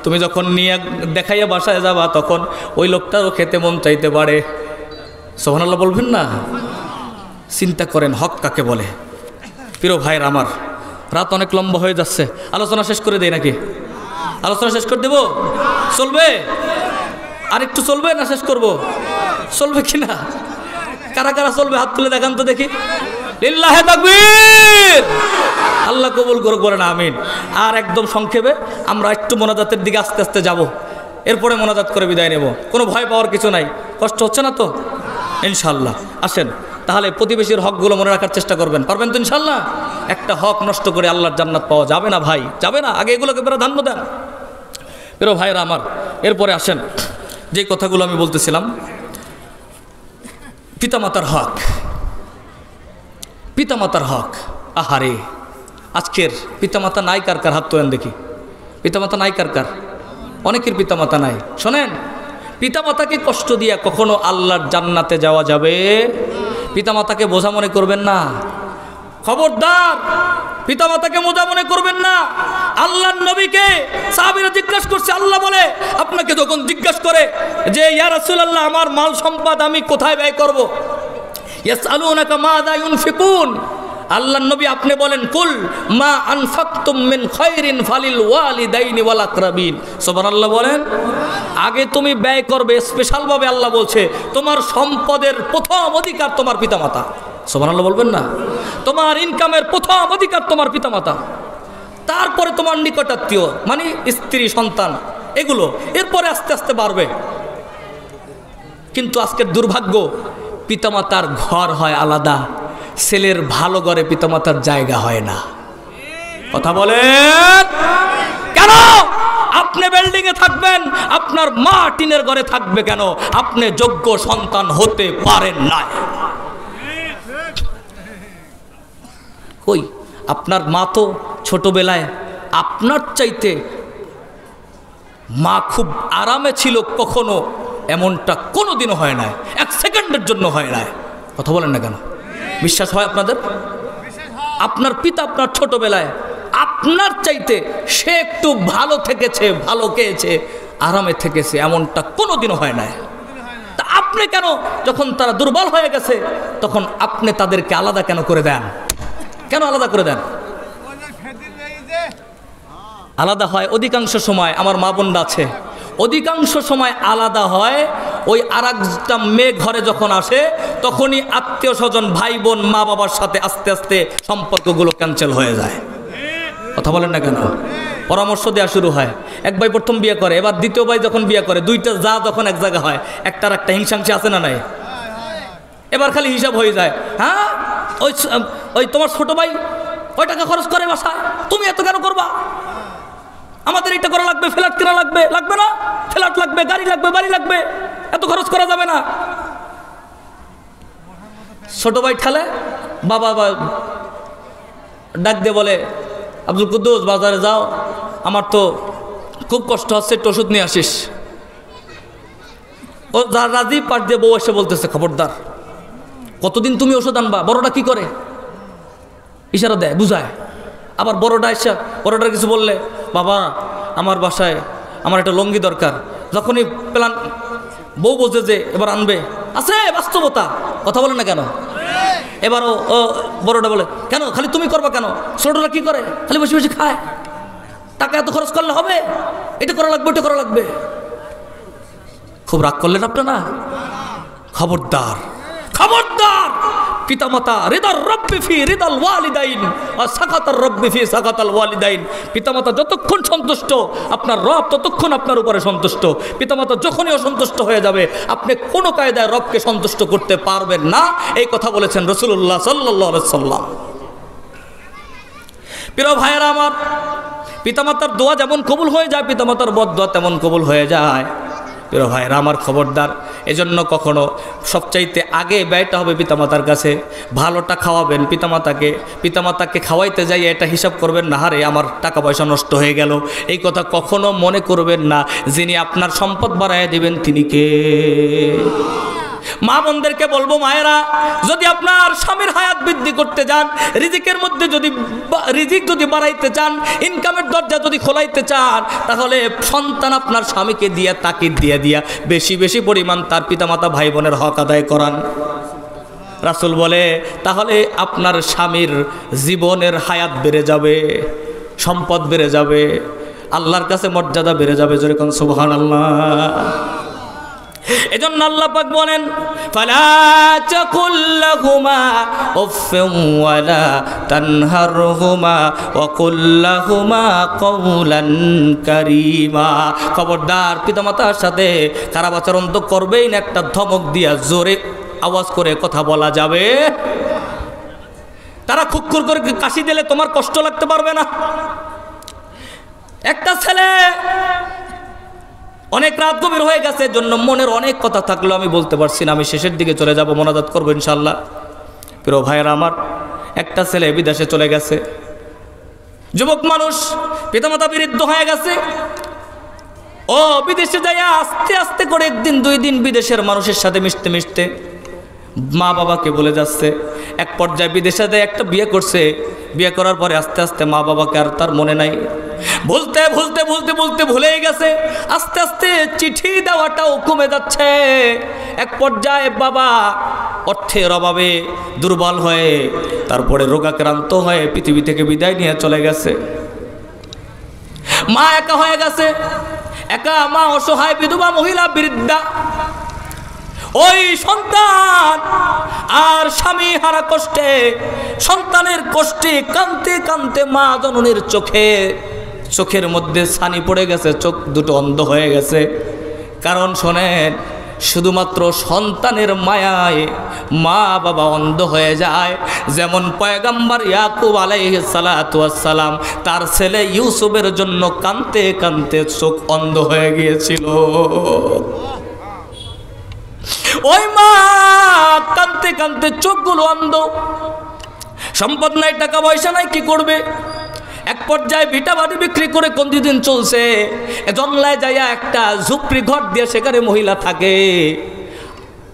তুমি যখন নিয়ে দেখাইয়া বাসায় যাবা, তখন ওই লোকটারও খেতে মন চাইতে পারে। সুবহানাল্লাহ বলবেন না? চিন্তা করেন হক কাকে বলে। প্রিয় ভাইয়ের আমার, রাত অনেক লম্বা হয়ে যাচ্ছে, আলোচনা শেষ করে দেই নাকি? আলোচনা শেষ করে দেব? চলবে? আর একটু চলবে না শেষ করব? চলবে কিনা? কারা কারা চলবে হাত তুলে দেখান তো দেখি। লিল্লাহে তাকবীর। আল্লাহ কবুল করুক, বলেন আমিন। আর একদম সংক্ষেপে আমরা একটু মোনাজাতের দিকে আস্তে আস্তে যাব। এরপরে মোনাজাত করে বিদায় নেব। কোনো ভয় পাওয়ার কিছু নাই, কষ্ট হচ্ছে না তো ইনশাল্লাহ। আসেন তাহলে প্রতিবেশীর হকগুলো মনে রাখার চেষ্টা করবেন, পারবেন তো ইনশাল্লাহ? একটা হক নষ্ট করে আল্লাহর জান্নাত পাওয়া যাবে না ভাই, যাবে না। আগে এগুলোকে প্রাধান্য দেন প্রিয় ভাইরা আমার। এরপরে আসেন যে কথাগুলো আমি বলতেছিলাম, পিতামাতার হক, পিতামাতার হক। আহারে আজকের পিতামাতা নাই কার কার? হাত তোলেন দেখি। পিতামাতা নাই কার কার? অনেকের পিতামাতা নাই। শোনেন, পিতামাতাকে কষ্ট দিয়া কখনো আল্লাহর জান্নাতে যাওয়া যাবে? পিতামাতাকে বোঝা মনে করবেন না, খবরদার। পিতামাতাকে বোঝা মনে করবেন না। আল্লাহর নবীকে সাহাবীরা জিজ্ঞাসা করছে, আল্লাহ বলে আপনাকে যখন জিজ্ঞাসা করে যে ইয়া রাসূলুল্লাহ আমার মাল সম্পদ আমি কোথায় ব্যয় করব, ইয়াসআলুনাকা মাযা ইউনফিকুন, আল্লাহর নবী আপনি বলেন কুল মা আনফাকতুম মিন খায়রিন ফালিল ওয়ালিদাইনি ওয়াল আকরাবিন। সুবহানাল্লাহ বলেন। আগে তুমি ব্যয় করবে, স্পেশালভাবে আল্লাহ বলছে তোমার সম্পদের প্রথম অধিকার তোমার পিতামাতা। সুবহানাল্লাহ বলবেন না? তোমার ইনকামের প্রথম অধিকার তোমার পিতামাতা, তারপরে তোমার নিকটাত্মীয় মানে স্ত্রী সন্তান এগুলো, এরপরে আস্তে আস্তে বাড়বে। কিন্তু আজকের দুর্ভাগ্য, পিতামাতার ঘর হয় আলাদা, ছেলের ভালো ঘরে পিতামাতার জায়গা হয় না। কথা বলেন কেন? আপনি বিল্ডিং এ থাকবেন, আপনার মা টিনের ঘরে থাকবে কেন? আপনি যোগ্য সন্তান হতে পারেন না। কই আপনার মা তো ছোটবেলায় আপনার চাইতে মা খুব আরামে ছিল, কখনো এমনটা কোনোদিনও হয় না, এক সেকেন্ডের জন্য হয় না। কথা বলেন না কেন? বিশ্বাস হয় আপনাদের? আপনার পিতা আপনার ছোটবেলায় আপনার চাইতে সে একটু ভালো থেকেছে, ভালো খেয়েছে, আরামে থেকেছে, এমনটা কোনোদিনও হয় না। তা আপনি কেন যখন তারা দুর্বল হয়ে গেছে তখন আপনি তাদেরকে আলাদা কেন করে দেন? কেন আলাদা করে দেন? আলাদা হয় অধিকাংশ সময়, আমার মা বোনরা আছে, অধিকাংশ সময় আলাদা হয় ওই আরেকটা মেয়ে ঘরে যখন আসে তখনই আত্মীয় স্বজন ভাই বোন মা বাবার সাথে আস্তে আস্তে সম্পর্কগুলো ক্যান্সেল হয়ে যায়। কথা বলেন না কেন? পরামর্শ দেওয়া শুরু হয়। এক ভাই প্রথম বিয়ে করে, এবার দ্বিতীয় ভাই যখন বিয়ে করে, দুইটা যা যখন এক জায়গা হয়, একটার একটা হিংসাংসি আছে না নাই? এবার খালি হিসাব হয়ে যায়। হ্যাঁ ওই ওই তোমার ছোট ভাই ওই টাকা খরচ করে বাসায়, তুমি এত কেন করবা? আমাদের এটা করা লাগবে, ফ্ল্যাট কেনা লাগবে, লাগবে না? ফ্ল্যাট লাগবে, গাড়ি লাগবে, বাড়ি লাগবে, এত খরচ করা যাবে না। ছোট ভাই ঠেলে, বাবা ডাক দিয়ে বলে আব্দুল কুদ্দুস বাজারে যাও, আমার তো খুব কষ্ট হচ্ছে, একটু ওষুধ নিয়ে আসিস। ও যার রাজি পাশ দিয়ে বউ এসে বলতেছে খবরদার, কতদিন তুমি ওষুধ আনবা? বড়টা কি করে? ইশারা দেয়, বুঝায়। আবার বড়টা এসে বড়টার কিছু বললে, বাবা আমার বাসায় আমার একটা লঙ্গি দরকার। যখনই প্ল্যান বউ বোঝে যে এবার আনবে, আছে বাস্তবতা। কথা বলে না কেন? এবার ও বড়টা বলে কেন খালি তুমি করবা কেন? ছোটরা কি করে? খালি বসে বসে খায়, টাকা এত খরচ করলে হবে? এটা করা লাগবে, ওটা করা লাগবে। খুব রাগ করলেন আপনারা? খবরদার, খবরদার। পিতামাতা রিদার রব্বি ফি রিদাল ওয়ালিদাইন ওয়া সাকাতার রব্বি ফি সাকাতাল ওয়ালিদাইন। পিতামাতা যতক্ষণ সন্তুষ্ট আপনার রব ততক্ষণ আপনার উপরে সন্তুষ্ট। পিতামাতা যখনই অসন্তুষ্ট হয়ে যাবে আপনি কোনো কায়দায় রবকে সন্তুষ্ট করতে পারবেন না। এই কথা বলেছেন রাসূলুল্লাহ সাল্লাল্লাহু আলাইহি সাল্লাম। প্রিয় ভাইয়েরা আমার, পিতামাতার দোয়া যেমন কবুল হয়ে যায়, পিতামাতার বদদোয়া তেমন কবুল হয়ে যায়। প্রিয় ভাইরা আমার, খবরদার। এজন্য কখনো সবচাইতে আগে ব্যয়টা হবে পিতামাতার কাছে। ভালোটা খাওয়াবেন পিতামাতাকে, পিতামাতাকে খাওয়াইতে যাই এটা হিসাব করবেন না, হারে আমার টাকা পয়সা নষ্ট হয়ে গেল, এই কথা কখনো মনে করবেন না। যিনি আপনার সম্পদ বাড়াইয়া দিবেন তিনি কে? মা বোনদেরকে বলবো, মায়েরা যদি আপনার স্বামীর হায়াত বৃদ্ধি করতে চান, রিজিকের মধ্যে যদি রিজিক যদি বাড়াইতে চান, ইনকামের দরজা যদি খোলাইতে চান, তাহলে সন্তান আপনার স্বামীকে দিয়া তাকিদ দিয়া বেশি বেশি পরিমাণ তার পিতামাতা ভাই বোনের হক আদায় করান। রাসূল বলে তাহলে আপনার স্বামীর জীবনের হায়াত বেড়ে যাবে, সম্পদ বেড়ে যাবে, আল্লাহর কাছে মর্যাদা বেড়ে যাবে। যেরকম সুবহানাল্লাহ। এজন্য আল্লাহ পাক বলেন ফালা তাকুল লাহুমা উফফিন ওয়ালা তানহারহুমা ওয়া কুল লাহুমা কওলান কারীমা। খবরদার পিতামাতার সাথে খারাপ আচরণ তো করবেই না, একটা ধমক দিয়া জোরে আওয়াজ করে কথা বলা যাবে। তারা খুক্কুর করে কাশি দিলে তোমার কষ্ট লাগতে পারবে না। একটা ছেলে অনেক রাত গভীর হয়ে গেছে, জন্য মনের অনেক কথা থাকলেও আমি বলতে পারছি না, আমি শেষের দিকে চলে যাব, মোনাজাত করবো ইনশাল্লাহ। প্রিয় ভাইয়েরা আমার, একটা ছেলে বিদেশে চলে গেছে, যুবক মানুষ, পিতামাতা বিরুদ্ধ হয়ে গেছে। ও বিদেশে যাইয়া আস্তে আস্তে করে একদিন দুই দিন বিদেশের মানুষের সাথে মিশতে মিশতে মা বাবাকে বলে যাচ্ছে। এক পর্যায়ে বিদেশে যায় একটা বিয়ে করছে, বিয়ে করার পরে আস্তে আস্তে মা বাবাকে আর তার মনে নাই, বলতে বলতে বলতে বলতে ভুলেই গেছে। আস্তে আস্তে চিঠি দেওয়াটাও কমে যাচ্ছে। এক পর্যায়ে বাবা অর্থের অভাবে দুর্বল হয়ে তারপরে রোগাক্রান্ত হয়ে পৃথিবী থেকে বিদায় নিয়ে চলে গেছে। মা একা হয়ে গেছে, একা মা, অসহায় বিধবা মহিলা, বৃদ্ধা। ওই সন্তান আর স্বামী হারা কষ্টে, সন্তানের কষ্টে কাঁদতে কাঁদতে মা জননীর চোখের মধ্যে ছানি পড়ে গেছে, চোখ দুটো অন্ধ হয়ে গেছে। কারণ শোনেন, শুধুমাত্র সন্তানের মায়ায় মা বাবা অন্ধ হয়ে যায়। যেমন পয়গম্বর ইয়াকুব আলাইহিস সালাতু ওয়াস সালাম তার ছেলে ইউসুফের জন্য কাঁদতে কাঁদতে চোখ অন্ধ হয়ে গিয়েছিল। ওই মা কাঁদতে কাঁদতে চোখগুলো অন্ধ, সম্পদ নাই, টাকা পয়সা নাই, কি করবে? এক পর্যায়ে ভিটা বাড়ি বিক্রি করে কতদিন চলছে, জঙ্গলায় যাইয়া একটা ঝুপড়ি ঘর দিয়ে সেখানে মহিলা থাকে।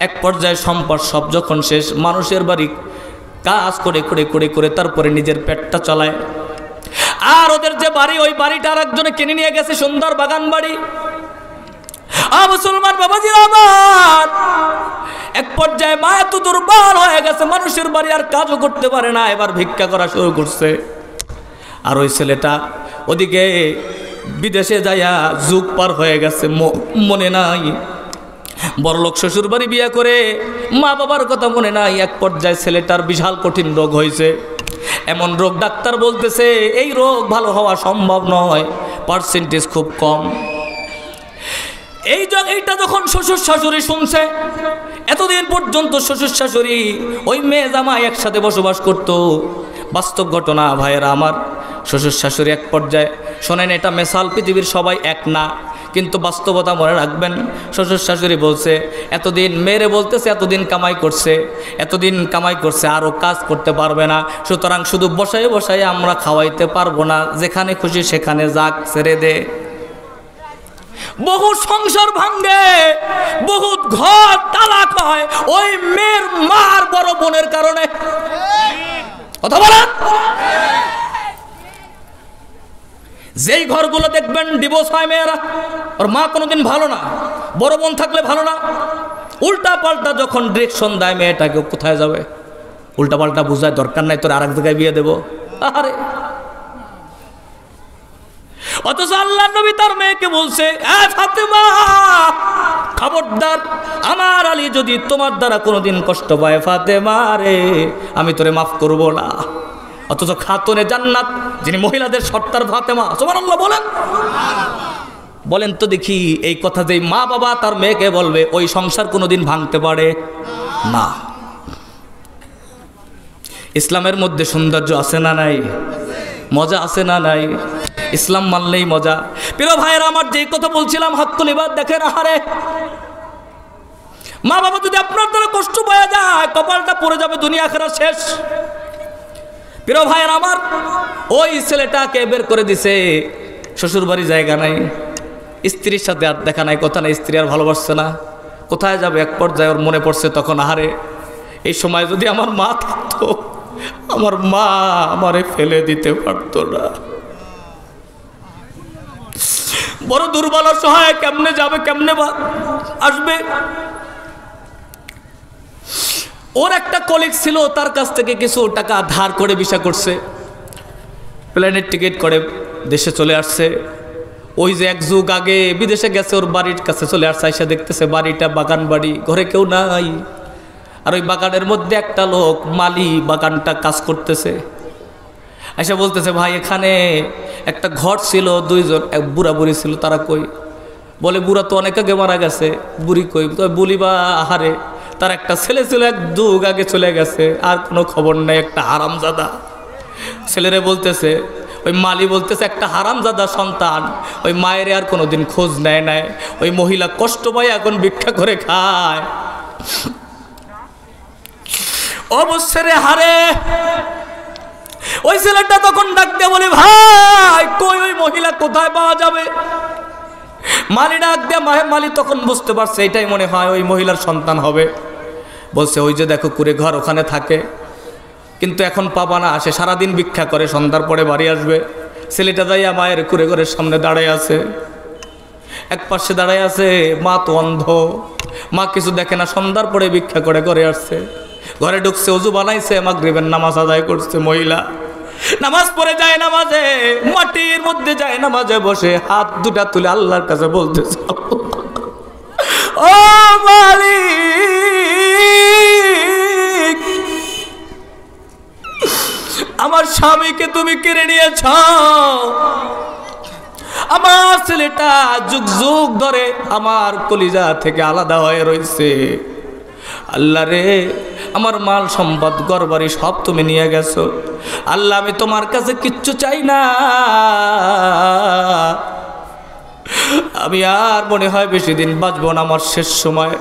এক পর্যায়ে সম্পদ সব যখন শেষ, মানুষের বাড়ি কাজ করে করে করে করে তারপরে নিজের পেটটা চালায়। আর ওদের যে বাড়ি, ওই বাড়িটা আর একজনে কিনে নিয়ে গেছে, সুন্দর বাগান বাড়ি। মুসলমান বাবাজির আমার, এক পর্যায়ে মা এত দুর্বল হয়ে গেছে, মানুষের বাড়ি আর কাজও করতে পারে না, এবার ভিক্ষা করা শুরু করছে। আর ওই ছেলেটা ওদিকে বিদেশে যাইয়া যুগ পার হয়ে গেছে, মনে নাই। বড়লোক শ্বশুর বাড়ি বিয়ে করে মা বাবার কথা মনে নাই। এক পর্যায়ে ছেলেটার বিশাল কঠিন রোগ হয়েছে, এমন রোগ ডাক্তার বলতেছে এই রোগ ভালো হওয়া সম্ভব নয়, পার্সেন্টেজ খুব কম। এইটা যখন শ্বশুর শাশুড়ি শুনছে, এতদিন পর্যন্ত শ্বশুর শাশুড়ি ওই মেয়ে জামাই একসাথে বসবাস করত। বাস্তব ঘটনা ভাইয়েরা আমার, শ্বশুর শাশুড়ি এক পর্যায়ে, শোনেন এটা মেসাল, পৃথিবীর সবাই এক না, কিন্তু বাস্তবতা মনে রাখবেন। শ্বশুর শাশুড়ি বলছে এতদিন, মেয়েরে বলতেছে এতদিন কামাই করছে, আরও কাজ করতে পারবে না, সুতরাং শুধু বসায় বসায় আমরা খাওয়াইতে পারবো না, যেখানে খুশি সেখানে যাক, ছেড়ে দে। বহু সংসার ভাঙ্গে, বহুত ঘর তালাক হয় ওই মেয়ের মার বড় বোনের কারণে। কথা বলেন, যেই ঘরগুলো দেখবেন ডিভোর্স হয় মেয়েরা, ওর মা কোনোদিন ভালো না, বড় বোন থাকলে ভালো না, উল্টা পাল্টা যখন ডিরেকশন দেয় মেয়েটাকে, কোথায় যাবে, উল্টা পাল্টা বুঝায়, দরকার নাই তোর আরেক জায়গায় বিয়ে দেবো। আরে অথচ আল্লাহ নবী তার মেয়েকে বলছে, ফাতেমা খবরদার, আমার আলী যদি তোমার দ্বারা কোনোদিন কষ্ট পায়, ফাতেমা রে আমি তোরে মাফ করব না। অথচ খাতুনে জান্নাত, যিনি মহিলাদের সর্দার, ফাতেমা। সুবহানাল্লাহ বলেন তো দেখি, এই কথা যেই মা বাবা তার মেয়েকে বলবে, ওই সংসার কোনোদিন ভাঙতে পারে না। ইসলামের মধ্যে সৌন্দর্য আছে না নাই? মজা আছে না নাই? ইসলাম মানলেই মজা। প্রিয় ভাইয়েরা আমার, যেই কথা বলছিলাম, হাক্কুল ইবাদ দেখেন, আহারে মা বাবা যদি আপনার দ্বারা কষ্ট পাওয়া যায়, কপালটা পড়ে যাবে, দুনিয়া আখিরাত শেষ। প্রিয় ভাইয়েরা আমার, ওই ছেলেটাকে বের করে দিছে, শ্বশুর বাড়ি জায়গা নাই, স্ত্রীর সাথে আর দেখা নাই, কথা নাই, স্ত্রী আর ভালোবাসছে না, কোথায় যাবে? এক পর্যায়ে ওর মনে পড়ছে তখন, আহারে এই সময় যদি আমার মা থাকতো, আমার মা আমারে ফেলে দিতে পারতো না। বড় দুর্বল সহায়, কেমনে যাবে, কেমনে আসবে? ওর একটা কলিগ ছিল, তার কাছ থেকে কিছু টাকা ধার করে ভিসা করছে, প্লেনের টিকিট করে দেশে চলে আসছে। ওই যে এক যুগ আগে বিদেশে গেছে, ওর বাড়ির কাছে চলে আসছে, এসে দেখতেছে বাড়িটা বাগান বাড়ি, ঘরে কেউ নাই। আর ওই বাগানের মধ্যে একটা লোক মালি বাগানটা কাজ করতেছে। এসে বলতেছে, ভাই এখানে একটা ঘর ছিল, দুইজন, এক বুড়া বুড়ি ছিল, তারা কই? বলে, বুড়া তো অনেক আগে মারা গেছে। বুড়ি কই? তো বলি, বা আহারে, তার একটা ছেলে ছিল, এক যুগ আগে চলে গেছে, আর কোনো খবর নাই, একটা হারামজাদা। ছেলেরে বলতেছে, ওই মালি বলতেছে, একটা হারামজাদা সন্তান, ওই মায়ের আর কোনোদিন খোঁজ নেয় নাই, ওই মহিলা কষ্ট পায় এখন ভিক্ষা করে খায়। অবশ্যই হারে ওই ছেলেটা তখন ডাক দিয়ে বলে, ভাই কই ওই মহিলা কোথায় পাওয়া যাবে? মালি ডাক দিয়ে, মালি তখন বুঝতে পারছে এটাই মনে হয় ওই মহিলার সন্তান হবে। বলছে, ওই যে দেখো কুড়ে ঘর, ওখানে থাকে, কিন্তু এখন পাবা না, সে সারাদিন ভিক্ষা করে, সন্ধ্যার পরে বাড়ি আসবে। ছেলেটা যাইয়া মায়ের কুড়ে ঘরের সামনে দাঁড়ায় আছে, এক পাশে দাঁড়ায় আছে, মা তো অন্ধ, মা কিছু দেখে না, সন্ধ্যার পরে ভিক্ষা করে ঘরে আসছে। ঘরে ঢুকছে, ওযু বানাইছে, মাগরিবের নামাজ আদায় করছে। মহিলা নামাজ পড়ে যায়, নামাজে মাটির মধ্যে যায়, নামাজে বসে হাত দুটা তুলে আল্লাহর কাছে বলতেছে, ও মালিক, আমার স্বামীকে তুমি কেড়ে নিয়েছ, আমার ছেলেটা যুগ যুগ ধরে আমার কলিজা থেকে আলাদা হয়ে রয়েছে। আল্লাহ রে, আমার মাল সম্পদ ঘরবাড়ি সব তুমি নিয়ে গেছো। আল্লাহ, আমি তোমার কাছে কিচ্ছু চাই না, আমি আর মনে হয় বেশি দিন বাঁচবো না, আমার শেষ সময়।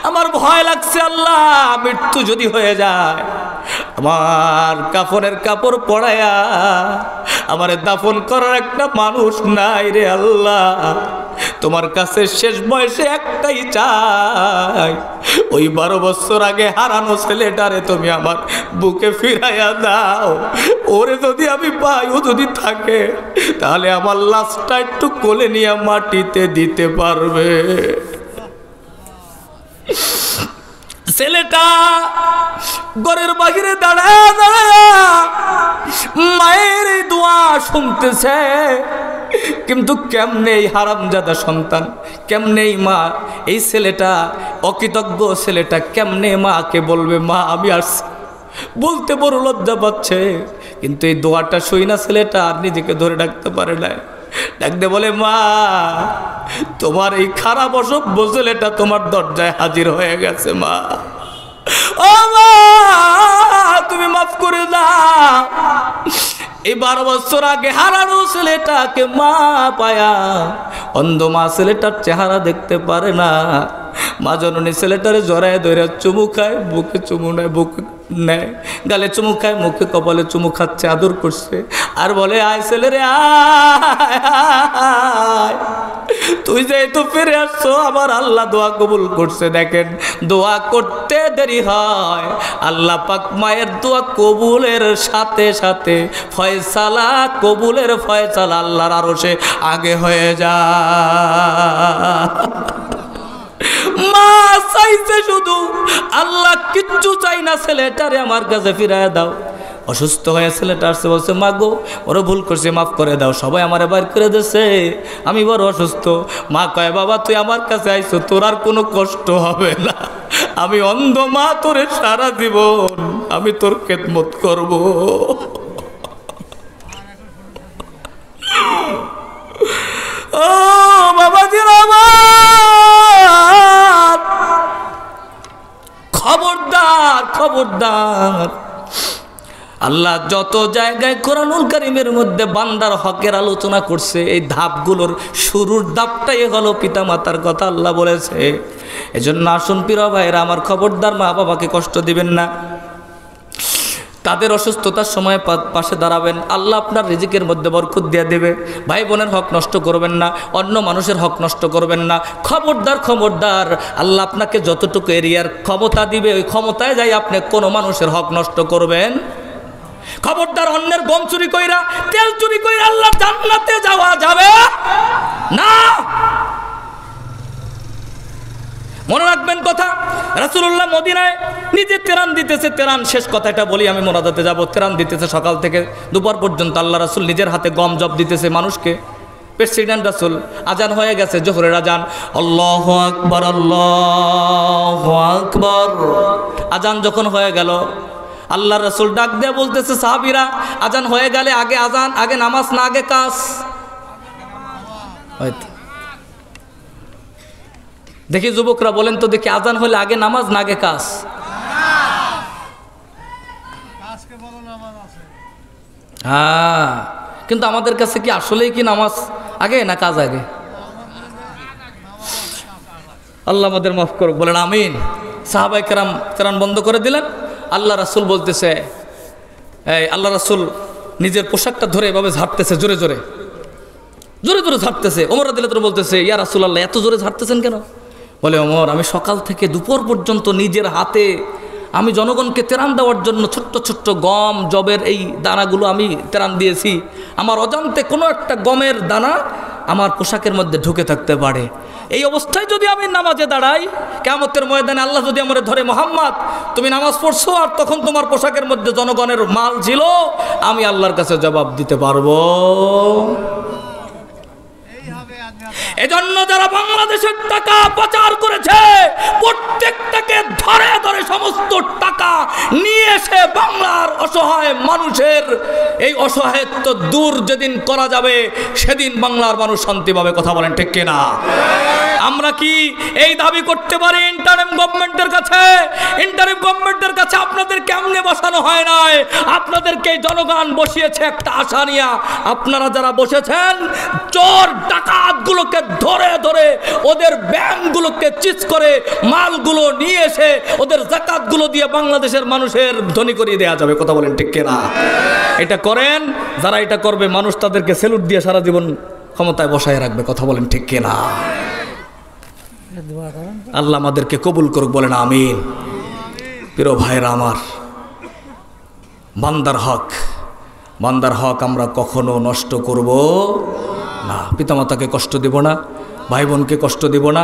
আমার ভয় লাগছে আল্লাহ, মৃত্যু যদি হয়ে যায়, আমার কাফনের কাপড় পরায়া আমারে দাফন করার একটা মানুষ নাই রে আল্লাহ। তোমার কাছে শেষ বয়সে একটাই চাই, ওই 12 বছর আগে হারানো ছেলেটারে তুমি আমার বুকে ফিরাইয়া দাও। ওরে যদি আমি পাই, ও যদি থাকে, তাহলে আমার লাশটা একটু কোলে নিয়ে মাটিতে দিতে পারবে। ছেলেটা ঘরের বাহিরে দাঁড়ায় দাঁড়ায় মায়ের এই দোয়া শুনতেছে, কিন্তু কেমনে এই হারামজাদা সন্তান, কেমনে এই মা, এই ছেলেটা অকৃতজ্ঞ ছেলেটা কেমনে মাকে বলবে, মা আমি আসছি? বলতে বড় লজ্জা পাচ্ছে, কিন্তু এই দোয়াটা শুই না ছেলেটা আর নিজেকে ধরে রাখতে পারে না। ডাকতে বলে, মা তোমার এই খারাপ অসভ্য ছেলেটা তোমার দরজায় হাজির হয়ে গেছে, মা ও মা তুমি মাফ করে দাও। এই 12 বছর আগে হারানো ছেলেটাকে মা পায়া, অন্ধ মা ছেলেটার চেহারা দেখতে পারে না। মা জননী ছেলেটারে জড়ায় ধরে চুমু খায়, বুকে চুমু নেয়, বুকে নেয়, গালে চুমু খায়, মুখে কপালে চুমু খাচ্ছে, আদর করছে, আর বলে, আয় ছেলে রে আয়, তুই যেহেতু ফিরে আসছো, আমার আল্লাহ দোয়া কবুল করছে। দেখেন, দোয়া করতে দেরি হয়, আল্লাহ পাক মায়ের দোয়া কবুলের সাথে সাথে ফয়সালা, কবুলের ফয়সালা আল্লাহর আরশে আগে হয়ে যায়। মা চাইছে শুধু, আল্লাহ কিচ্ছু চাই না, ছেলেটারে আমার কাছে ফিরায় দাও। অসুস্থ হয়ে ছেলেটা আসছে, বলছে, মা গো বড় ভুল করছে, মাফ করে দাও, সবাই আমারে বাইর করে দিয়েছে, আমি বড় অসুস্থ। মা কয়, বাবা তুই আমার কাছে আইছো, তোর আর কোনো কষ্ট হবে না, আমি অন্ধ মা, তোরে সারা জীবন আমি তোর খেদমত করব। ও বাবাজির আমার, খবরদার খবরদার, আল্লাহ যত জায়গায় কোরআনুল কারীমের মধ্যে বান্দার হকের আলোচনা করছে, এই ধাপগুলোর শুরুর ধাপটাই হলো পিতামাতার কথা আল্লাহ বলেছে। এজন্য আসুন প্রিয় ভাইরা আমার, খবরদার মা বাবাকে কষ্ট দিবেন না, তাদের অসুস্থতার সময় পাশে দাঁড়াবেন, আল্লাহ আপনার রিজিকের মধ্যে বরকত দিয়ে দেবে। ভাই বোনের হক নষ্ট করবেন না, অন্য মানুষের হক নষ্ট করবেন না। খবরদার খবরদার, আল্লাহ আপনাকে যতটুকু এরিয়ার ক্ষমতা দিবে, ওই ক্ষমতায় যাই আপনি কোনো মানুষের হক নষ্ট করবেন। খবরদার, অন্যের গম চুরি কইরা, তেল চুরি কইরা আল্লাহ জান্নাতে যাওয়া যাবে না। মনে রাখবেন কথা, রাসূলুল্লাহ মদিনায় নিজে তেরান দিতেছে, তেরান শেষ কথাটা বলি, আমি মোনাজাতে যাব। তেরান দিতেছে সকাল থেকে দুপুর পর্যন্ত, আল্লাহ রাসূল নিজের হাতে গম জব দিতেছে মানুষকে। প্রেসিডেন্ট রাসূল। আজান হয়ে গেছে, জোহরের আজান। আল্লাহু আকবার, আল্লাহু আকবার। আজান যখন হয়ে গেল, আল্লাহ রাসূল ডাক দিয়ে বলতেছে, সাহাবীরা আজান হয়ে গেলে আগে আজান, আগে নামাজ না আগে কাজ? হয়তো দেখি যুবকরা বলেন তো দেখি, আজান হলে আগে নামাজ না আগে কাজ? হ্যাঁ, কিন্তু আমাদের কাছে কি আসলেই কি নামাজ আগে না কাজ আগে? আল্লাহ আমাদের মাফ করুক, বলেন আমিন। সাহাবাই কেরাম কেরাম বন্ধ করে দিলেন। আল্লাহ রাসূল বলতেছে, এই আল্লাহ রাসূল নিজের পোশাকটা ধরে এভাবে ঝাড়তেছে, জোরে জোরে জোরে জোরে ঝাড়তেছে। ওমর রাদিয়াল্লাহু আনহু বলতেছে, ইয়া রাসূলুল্লাহ এত জোরে ঝাড়তেছেন কেন? বলে, ওমর আমি সকাল থেকে দুপুর পর্যন্ত নিজের হাতে আমি জনগণকে তেরান দেওয়ার জন্য ছোট্ট ছোট্ট গম জবের এই দানাগুলো আমি তেরান দিয়েছি। আমার অজান্তে কোনো একটা গমের দানা আমার পোশাকের মধ্যে ঢুকে থাকতে পারে। এই অবস্থায় যদি আমি নামাজে দাঁড়াই, কিয়ামতের ময়দানে আল্লাহ যদি আমারে ধরে, মুহাম্মদ তুমি নামাজ পড়ছো আর তখন তোমার পোশাকের মধ্যে জনগণের মাল ছিল, আমি আল্লাহর কাছে জবাব দিতে পারবো। এজন্য যারা বাংলাদেশের টাকা পাচার করেছে, প্রত্যেকটাকে ধরে ধরে সমস্ত টাকা নিয়ে এসে বাংলার অসহায় মানুষের এই অসহায়ত্ব দূর যেদিন করা যাবে, সেদিন বাংলার মানুষ শান্তি পাবে। কথা বলেন ঠিক কিনা? আমরা কি এই দাবি করতে পারি ইন্টারিম গভর্নমেন্টের কাছে? ইন্টারিম গভর্নমেন্টের কাছে আপনাদের কেমনে বসানো হয় নাই, আপনাদেরকে জনগণ বসিয়েছে একটা আশা নিয়ে। আপনারা যারা বসেছেন, চোর ডাকাতগুলোকে ধরে ধরে ওদের ব্যাংকগুলোকে চিজ করে মালগুলো নিয়ে এসে ওদের যাকাতগুলো দিয়ে বাংলাদেশের মানুষের ধনী করিয়ে দেওয়া যাবে। কথা বলেন ঠিক কিনা? এটা করেন, যারা এটা করবে মানুষ তাদেরকে স্যালুট দিয়ে সারা জীবন ক্ষমতায় বসায় রাখবে। কথা বলেন ঠিক কিনা? আল্লাহ আমাদেরকে কবুল করুক, বলেন আমিন। প্রিয় ভাইরা আমার, বান্দার হক আমরা কখনো নষ্ট করব না। পিতামাতাকে কষ্ট দেব না, ভাই বোনকে কষ্ট দেব না,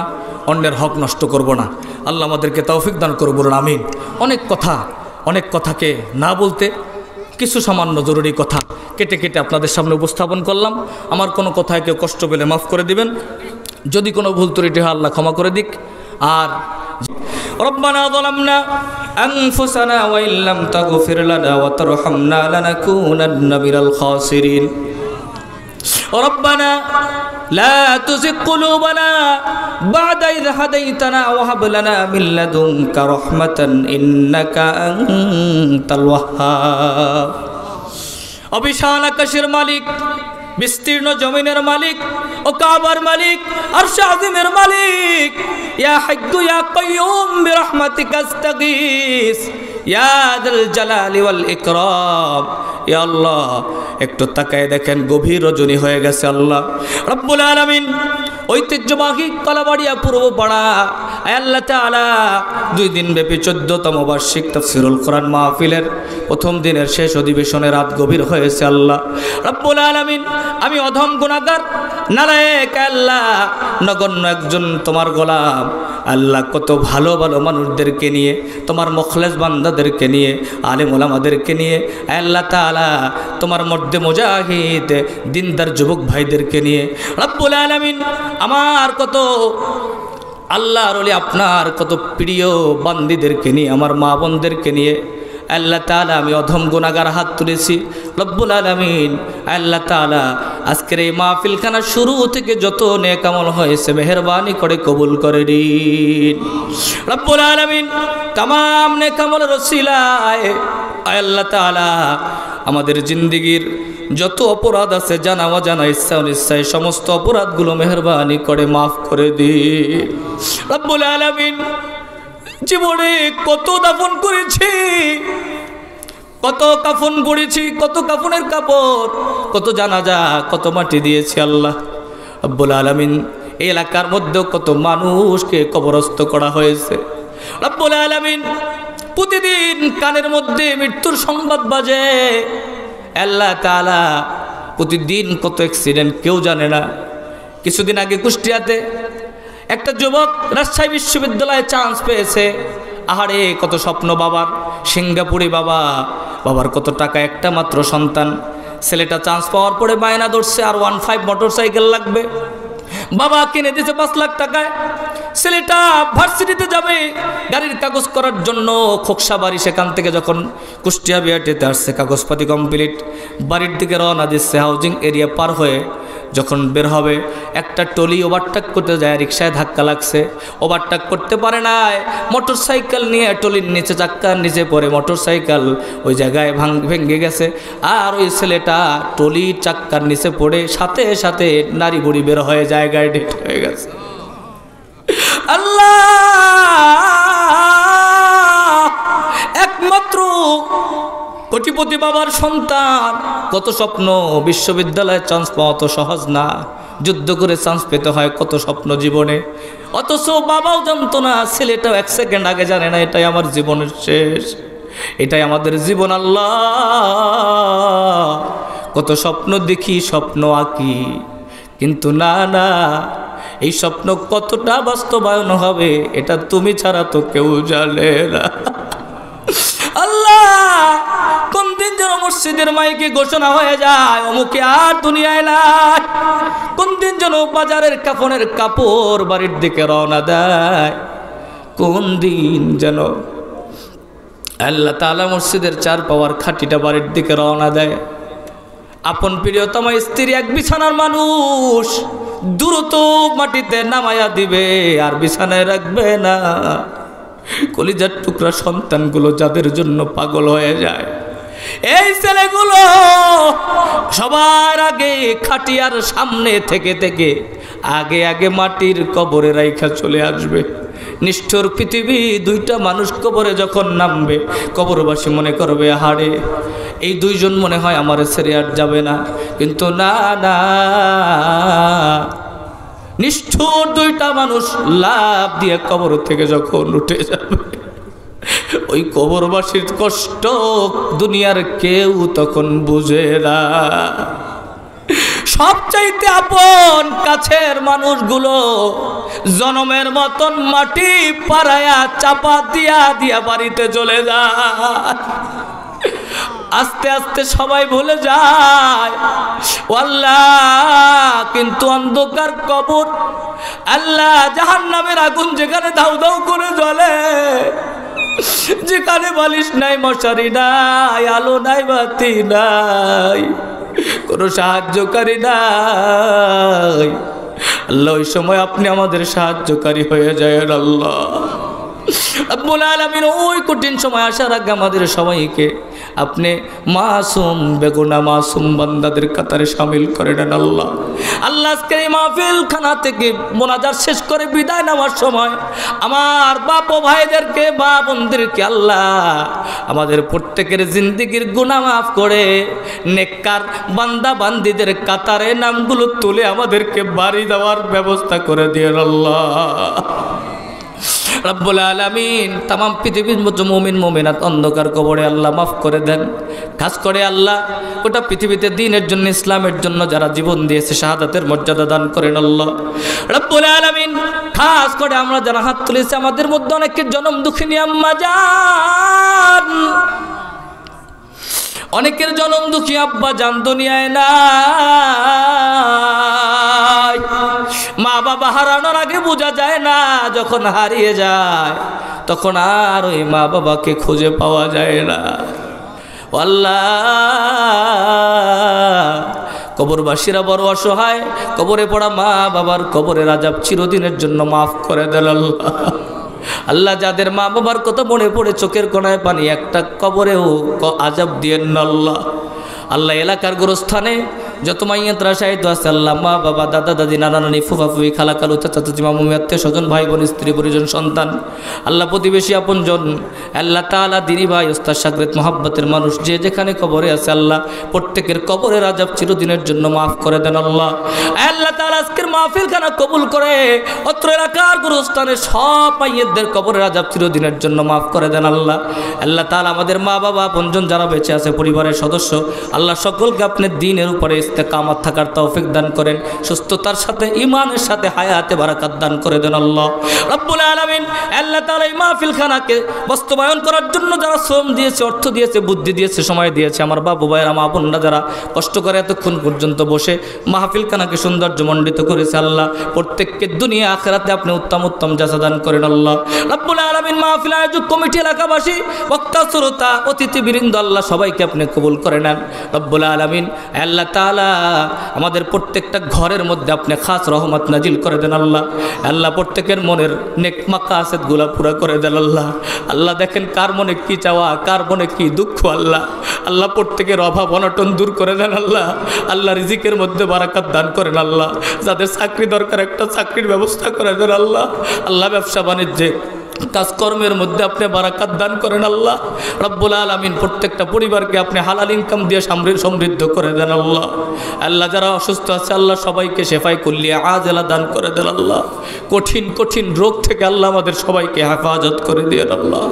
অন্যের হক নষ্ট করব না। আল্লাহ আমাদেরকে তৌফিক দান করুক, বলুন আমিন। অনেক কথাকে না বলতে কিছু সামান্য জরুরি কথা কেটে কেটে আপনাদের সামনে উপস্থাপন করলাম। আমার কোনো কথায় কেউ কষ্ট পেলে মাফ করে দিবেন, যদি কোনো ভুল ত্রুটি হয় আল্লাহ ক্ষমা করে দিক। আর রব্বানা যালামনা আনফুসানা ওয়া ইল্লাম তাগফির লানা ওয়া তারহামনা লানাকুনান্না মিনাল খাসিরিন। রব্বানা লা তুযিগ কুলুবানা বা'দা ইয হাদাইতানা ওয়া হাব লানা মিন লাদুনকা রাহমাতান ইন্নাকা আনতাল ওয়াহ্হাব। অবিশাল আকাশের মালিক, বিস্তীর্ণ জমিনের মালিক, ও কাবার মালিক, আরশ আযীমের মালিক, ইয়া হাইয়্যু ইয়া কাইয়্যুম বিরহমাতিকা আস্তাগীস ইয়া যাল জালালি ওয়াল ইকরাম। ইয়া আল্লাহ, একটু তাকায় দেখেন, গভীর রজনী হয়ে গেছে। আল্লাহ রব্বুল আলামিন, ঐতিহ্যবাহী কলাবাড়িয়া পূর্বপাড়া, আল্লাহ তাআলা 2 দিন ব্যাপী 14তম বার্ষিক তাফসীরুল কোরআন মাহফিলের প্রথম দিনের শেষ অধিবেশনে রাত গভীর হয়েছে। আল্লাহ রব্বুল আলামিন, আমি অধম গুনাহগার নালায়েক আল্লাহ, নগণ্য একজন তোমার গোলাম আল্লাহ, কত ভালো ভালো মানুষদেরকে নিয়ে, তোমার মুখলেস বান্দাদেরকে নিয়ে, আলেম ওলামাদেরকে নিয়ে, আল্লাহ তাআলা তোমার মধ্যে মুজাহিদ দিনদার যুবক ভাইদেরকে নিয়ে, রব্বুল আলামিন আমার কত আল্লাহর ওলি, আপনার কত প্রিয় বান্দীদেরকে নিয়ে, আমার মা বোনদেরকে নিয়ে আল্লাহ তাআলা আমি অধম গুনাহগার হাত তুলেছি। রব্বুল আলামিন, আল্লাহ তাআলা আজকের এই মাহফিলখানা শুরু থেকে যত নেক আমল হয়েছে মেহেরবানি করে কবুল করে দিন। রব্বুল আলামিন, तमाम नेक আমলের ওসিলায় আল্লাহ তাআলা আমাদের জিন্দেগীর যত অপরাধ আছে, জানা অজানা, ইচ্ছা অনিচ্ছায় সমস্ত অপরাধগুলো মেহেরবানি করে মাফ করে দিন। রব্বুল আলামিন, জীবনে কত দাফন করেছি, কত কাফন গড়েছি, কত কাফনের কাপড়, কত জানাজা, কত মাটি দিয়েছি। আল্লাহ রব্বুল আলামিন, এই এলাকার মধ্যে কত মানুষকে কবরস্থ করা হয়েছে। রব্বুল আলামিন, প্রতিদিন কানের মধ্যে মৃত্যুর সংবাদ বাজে। আল্লাহ তাআলা, প্রতিদিন কত অ্যাক্সিডেন্ট কেউ জানে না। কিছুদিন আগে কুষ্টিয়াতে একটা যুবক রাজশাহী বিশ্ববিদ্যালয়ে চান্স পেয়েছে। আহারে কত স্বপ্ন বাবার, সিঙ্গাপুরে বাবা, বাবার কত টাকা, একটা মাত্র সন্তান, ছেলেটা চান্স পাওয়ার পরে বায়না ধরছে আর 15 মোটরসাইকেল লাগবে। বাবা কিনে দিয়েছে 5 লাখ টাকায়। ছেলেটা ভার্সিটিতে যাবে গাড়ির কাগজ করার জন্য খোকসা বাড়ি, সেখান থেকে যখন কুষ্টিয়া বিআরটিতে আসছে কাগজপাতি কমপ্লিট, বাড়ির দিকে রওনা দিচ্ছে। হাউজিং এরিয়া পার হয়ে যখন বের হবে একটা টলি ওভারটেক করতে যায়, রিকশায় ধাক্কা লাগছে, ওভারটেক করতে পারে নাই, মোটরসাইকেল নিয়ে টলির নিচে চাক্কার নিচে পড়ে মোটরসাইকেল ওই জায়গায় ভেঙে গেছে। আর ওই ছেলেটা টলির চাক্কার নিচে পড়ে সাথে সাথে নারী বুড়ি বের হয়ে জায়গায় ডেট হয়ে গেছে। আল্লাহ, একমাত্র কোটিপতি বাবার সন্তান, কত স্বপ্ন, বিশ্ববিদ্যালয়ে চান্স পাওয়া তো সহজ না, যুদ্ধ করে চান্স পেতে হয় কত স্বপ্ন জীবনে। অথচ বাবাও জানতো না, ছেলেটাও 1 সেকেন্ড আগে জানে না এটাই আমার জীবনের শেষ, এটাই আমাদের জীবন। আল্লাহ, কত স্বপ্ন দেখি, স্বপ্ন আঁকি, কিন্তু না না, এই স্বপ্ন কতটা বাস্তবায়ন হবে এটা তুমি ছাড়া তো কেউ জানে না। আল্লাহ, কোন দিন যেন মসজিদের মাইকে ঘোষণা হয়ে যায় অমুকে আর দুনিয়ায় নাই, কোন দিন যেন বাজারের কাফনের কাপড় বাড়ির দিকে রওনা দেয়, কোন দিন যেন আল্লাহ তাআলা মসজিদের 4 পাওয়ার খাটিটা বাড়ির দিকে রওনা দেয়। আপন প্রিয়তমা স্ত্রী, এক বিছানার মানুষ দ্রুত মাটিতে নামায়া দিবে আর বিছানায় রাখবে না। কলিজার টুকরা সন্তানগুলো যাদের জন্য পাগল হয়ে যায়, এই ছেলেগুলো সবার আগে খাটিয়ার সামনে থেকে থেকে আগে আগে মাটির কবরে রাইখা চলে আসবে। নিষ্ঠুর পৃথিবী, 2টা মানুষ কবরে যখন নামবে কবরবাসী মনে করবে হাড়ে এই 2 জন মনে হয় আমার ছেড়ে আর যাবে না, কিন্তু না না, নিষ্ঠুর 2টা মানুষ লাভ দিয়ে কবর থেকে যখন উঠে যাবে, ওই কবরবাসীর কষ্ট দুনিয়ার কেউ তখন বুঝে না। সবচাইতে আপন কাছের মানুষগুলো জনমের মতন মাটি পাড়ায়া চাপা দিয়া দিয়া বাড়িতে চলে যায়। আস্তে আস্তে সবাই ভুলে যায় আল্লাহ, কিন্তু অন্ধকার কবর, আল্লাহ জাহান্নামের আগুন যেখানে দাউ দাউ করে জ্বলে, যেখানে বালিশ নাই, মশারি নাই, আলো নাই, বাতি নাই, কোনো সাহায্যকারী নাই, আল্লাহ ওই সময় আপনি আমাদের সাহায্যকারী হয়ে যায়। আল্লাহ রব্বুল আলামিন ওই কঠিন সময় আসার আগে আমাদের সবাইকে আপনি মাসুম বেগুনা মাসুম বান্দাদের কাতারে শামিল করে নেন। আল্লাহ আল্লাহ আজকে এই মাহফিল খানা থেকে মোনাজাত শেষ করে বিদায় নেওয়ার সময় আমার বাপ ও ভাইদেরকে, মা বোনদেরকে আল্লাহ আমাদের প্রত্যেকের জিন্দেগির গুনাহ মাফ করে নেককার বান্দা বান্দিদের কাতারে নামগুলো তুলে আমাদেরকে বাড়ি দেওয়ার ব্যবস্থা করে দিয়েন। আল্লাহ রব্বুল আলামিন তাম পৃথিবীর মতো মুমিন মুমিনাত অন্ধকার কবরে আল্লাহ মাফ করে দেন। খাস করে আল্লাহ গোটা পৃথিবীতে দ্বীনের জন্য, ইসলামের জন্য যারা জীবন দিয়েছে শাহাদাতের মর্যাদা দান করেন। আল্লাহ রব্বুল আলামিন খাস করে আমরা যারা হাত তুলেছি আমাদের মধ্যে অনেকের জনম দুঃখিনী আম্মা জান, অনেকের জনম দুঃখী আব্বা জান দুনিয়ায় নাই। মা বাবা হারানোর আগে বোঝা যায় না, যখন হারিয়ে যায় তখন আর ওই মা বাবাকে খুঁজে পাওয়া যায় না। আল্লাহ কবরবাসীরা বড় অসহায়, কবরে পড়া মা বাবার কবরের আযাব চিরদিনের জন্য মাফ করে দেন। আল্লাহ আল্লাহ যাদের মা বাবার কথা মনে পড়ে চোখের কোণায় পানি, একটা কবরেও আযাব দিয়েন না। আল্লাহ আল্লাহ এলাকার গোরস্থানে যত মাইয়াতরা শাহিদ আছে আল্লাহ, মা বাবা দাদা দাদি নানা নানি ফুফা ফুফি খালা খালু চাচা চাচি মামু আত্মীয় স্বজন ভাই বোন স্ত্রী পরিজন সন্তান আল্লাহ প্রতিবেশী আপনজন আল্লাহ তাআলা দিনী ভাই ওস্তাদ শাগরেদ মোহাব্বতের মানুষ যে যেখানে কবরে আছে আল্লাহ প্রত্যেকের কবরের আযাব চিরদিনের জন্য মাফ করে দেন। আল্লাহ আল্লাহ তাআলা আজকের মাহফিলখানা কবুল করে অত্র এলাকার গোরস্থানে সব মাইয়াতদের কবরের আযাব চিরদিনের জন্য মাফ করে দেন। আল্লাহ আল্লাহ তাআলা আমাদের মা বাবা আপনজন যারা বেঁচে আছে পরিবারের সদস্য আল্লাহ সকলকে আপনি দ্বীনের উপরে ইস্তেকামত থাকার তৌফিক দান করেন, সুস্থতার সাথে ঈমানের সাথে হায়াতে বারাকাত দান করে দেন আল্লাহ রাব্বুল আলামিন। আল্লাহ তাআলা এই মাহফিল খানাকে বাস্তবায়ন করার জন্য যারা শ্রম দিয়েছে, অর্থ দিয়েছে, বুদ্ধি দিয়েছে, সময় দিয়েছে, আমার বাবু ভাইয়েরা, মা বোনরা যারা কষ্ট করে এতক্ষণ পর্যন্ত বসে মাহফিল খানাকে সৌন্দর্যমণ্ডিত করেছে আল্লাহ, প্রত্যেককে দুনিয়া আখিরাতে আপনি উত্তম উত্তম জাযা দান করেন আল্লাহ রাব্বুল আলামিন। মাহফিল আয়োজক কমিটি, এলাকাবাসী, বক্তা, শ্রোতা, অতিথিবৃন্দ আল্লাহ সবাইকে আপনি কবুল করে নেন রব্বুল আলামিন। আল্লাহ তাআলা আমাদের প্রত্যেকটা ঘরের মধ্যে আপনি খাস রহমত নাজিল করে দেন আল্লাহ। আল্লাহ প্রত্যেকের মনের নেক মাকাসেদগুলো পুরা করে দেন আল্লাহ। আল্লাহ দেখেন কার মনে কি চাওয়া, কার মনে কি দুঃখ আল্লাহ। আল্লাহ প্রত্যেকের অভাব অনটন দূর করে দেন আল্লাহ। আল্লাহ রিজিকের মধ্যে বারাকাত দান করেন আল্লাহ। যাদের চাকরি দরকার একটা চাকরির ব্যবস্থা করে দেন আল্লাহ। আল্লাহ ব্যবসা বাণিজ্যে কাজকর্মের মধ্যে আপনি বারাকাত দান করেন আল্লাহ রাব্বুল আলামিন। প্রত্যেকটা পরিবারকে আপনি হালাল ইনকাম দিয়ে সমৃদ্ধ করে দেন আল্লাহ। আল্লাহ যারা অসুস্থ আছে আল্লাহ সবাইকে শেফায়ে কুল্লিয়া আজেলা দান করে দেন আল্লাহ। কঠিন কঠিন রোগ থেকে আল্লাহ আমাদের সবাইকে হেফাজত করে দিয়েন আল্লাহ।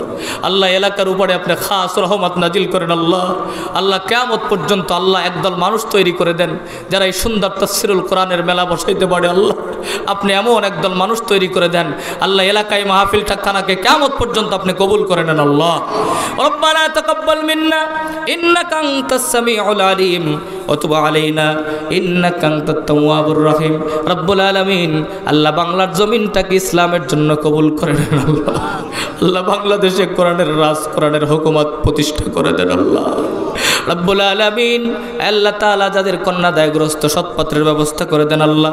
আল্লাহ এলাকার উপরে আপনি খাস রহমত নাজিল করেন আল্লাহ। আল্লাহ কিয়ামত পর্যন্ত আল্লাহ একদল মানুষ তৈরি করে দেন যারা এই সুন্দর তাফসীরুল কোরআনের মেলা বসাইতে পারে আল্লাহ। আপনি এমন একদল মানুষ তৈরি করে দেন আল্লাহ, এলাকায় মাহফিলটা খানাকে কিয়ামত পর্যন্ত আপনি কবুল করে নেন আল্লাহ। রব্বানা তাকাব্বাল মিন্না ইন্নাকা আনতাস সামিউল আলিম ওয়া তুব আলাইনা ইন্নাকা আনতাত তাওয়াবুর রহিম। রব্বুল আলামিন আল্লাহ বাংলার জমিনটাকে ইসলামের জন্য কবুল করে নেন আল্লাহ। আল্লাহ বাংলাদেশে কোরআনের রাজ, কোরআনের হুকুমত প্রতিষ্ঠা করে দেন আল্লাহ রব্বুল আলামিন। আল্লাহ তাআলা যাদের কন্যাদায়গ্রস্ত সৎপাত্রের ব্যবস্থা করে দেন আল্লাহ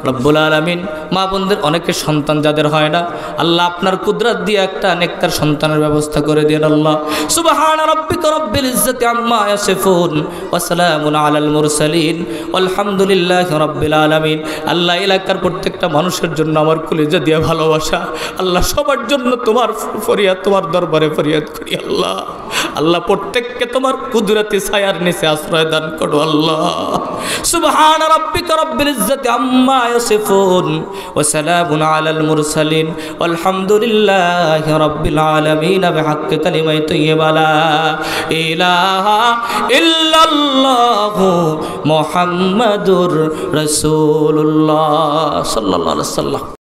রব্বুল আলামিন। মা বোনদের অনেকের সন্তান যাদের হয় না আল্লাহ আপনার কুদরত দিয়ে একটা নেককার সন্তানের ব্যবস্থা করে দেন আল্লাহ। সুবহান রাব্বিকা রাব্বিল ইজ্জাতি আম্মা ইয়াসিফুন ওয়া সালামুন আলাল মুরসালিন আলহামদুলিল্লাহি রাব্বিল আলামিন। আল্লাহ এলাকার প্রত্যেকটা মানুষের জন্য আমার কলিজা দিয়ে ভালোবাসা আল্লাহ, সবার জন্য তোমার ফরিয়াদ, তোমার দরবারে ফরিয়াদ করি আল্লাহ। আল্লাহ প্রত্যেককে তোমার কুদরতি ছায়ার নিচে আশ্রয় দান করো আল্লাহ। সুবহান রাব্বিকা রাব্বিল ইজ্জাতি আম্মা ইয়াসিফুন ওয়া সালামুন আলাল মুরসালিন আলহামদুলিল্লাহি রাব্বিল আলামিন বিহাক্কি কালিমায়ে তাইয়্যিবা লা ইলাহা ইল্লাল্লাহু মুহাম্মাদুর রাসূলুল্লাহ সাল্লাল্লাহু আলাইহি ওয়াসাল্লাম।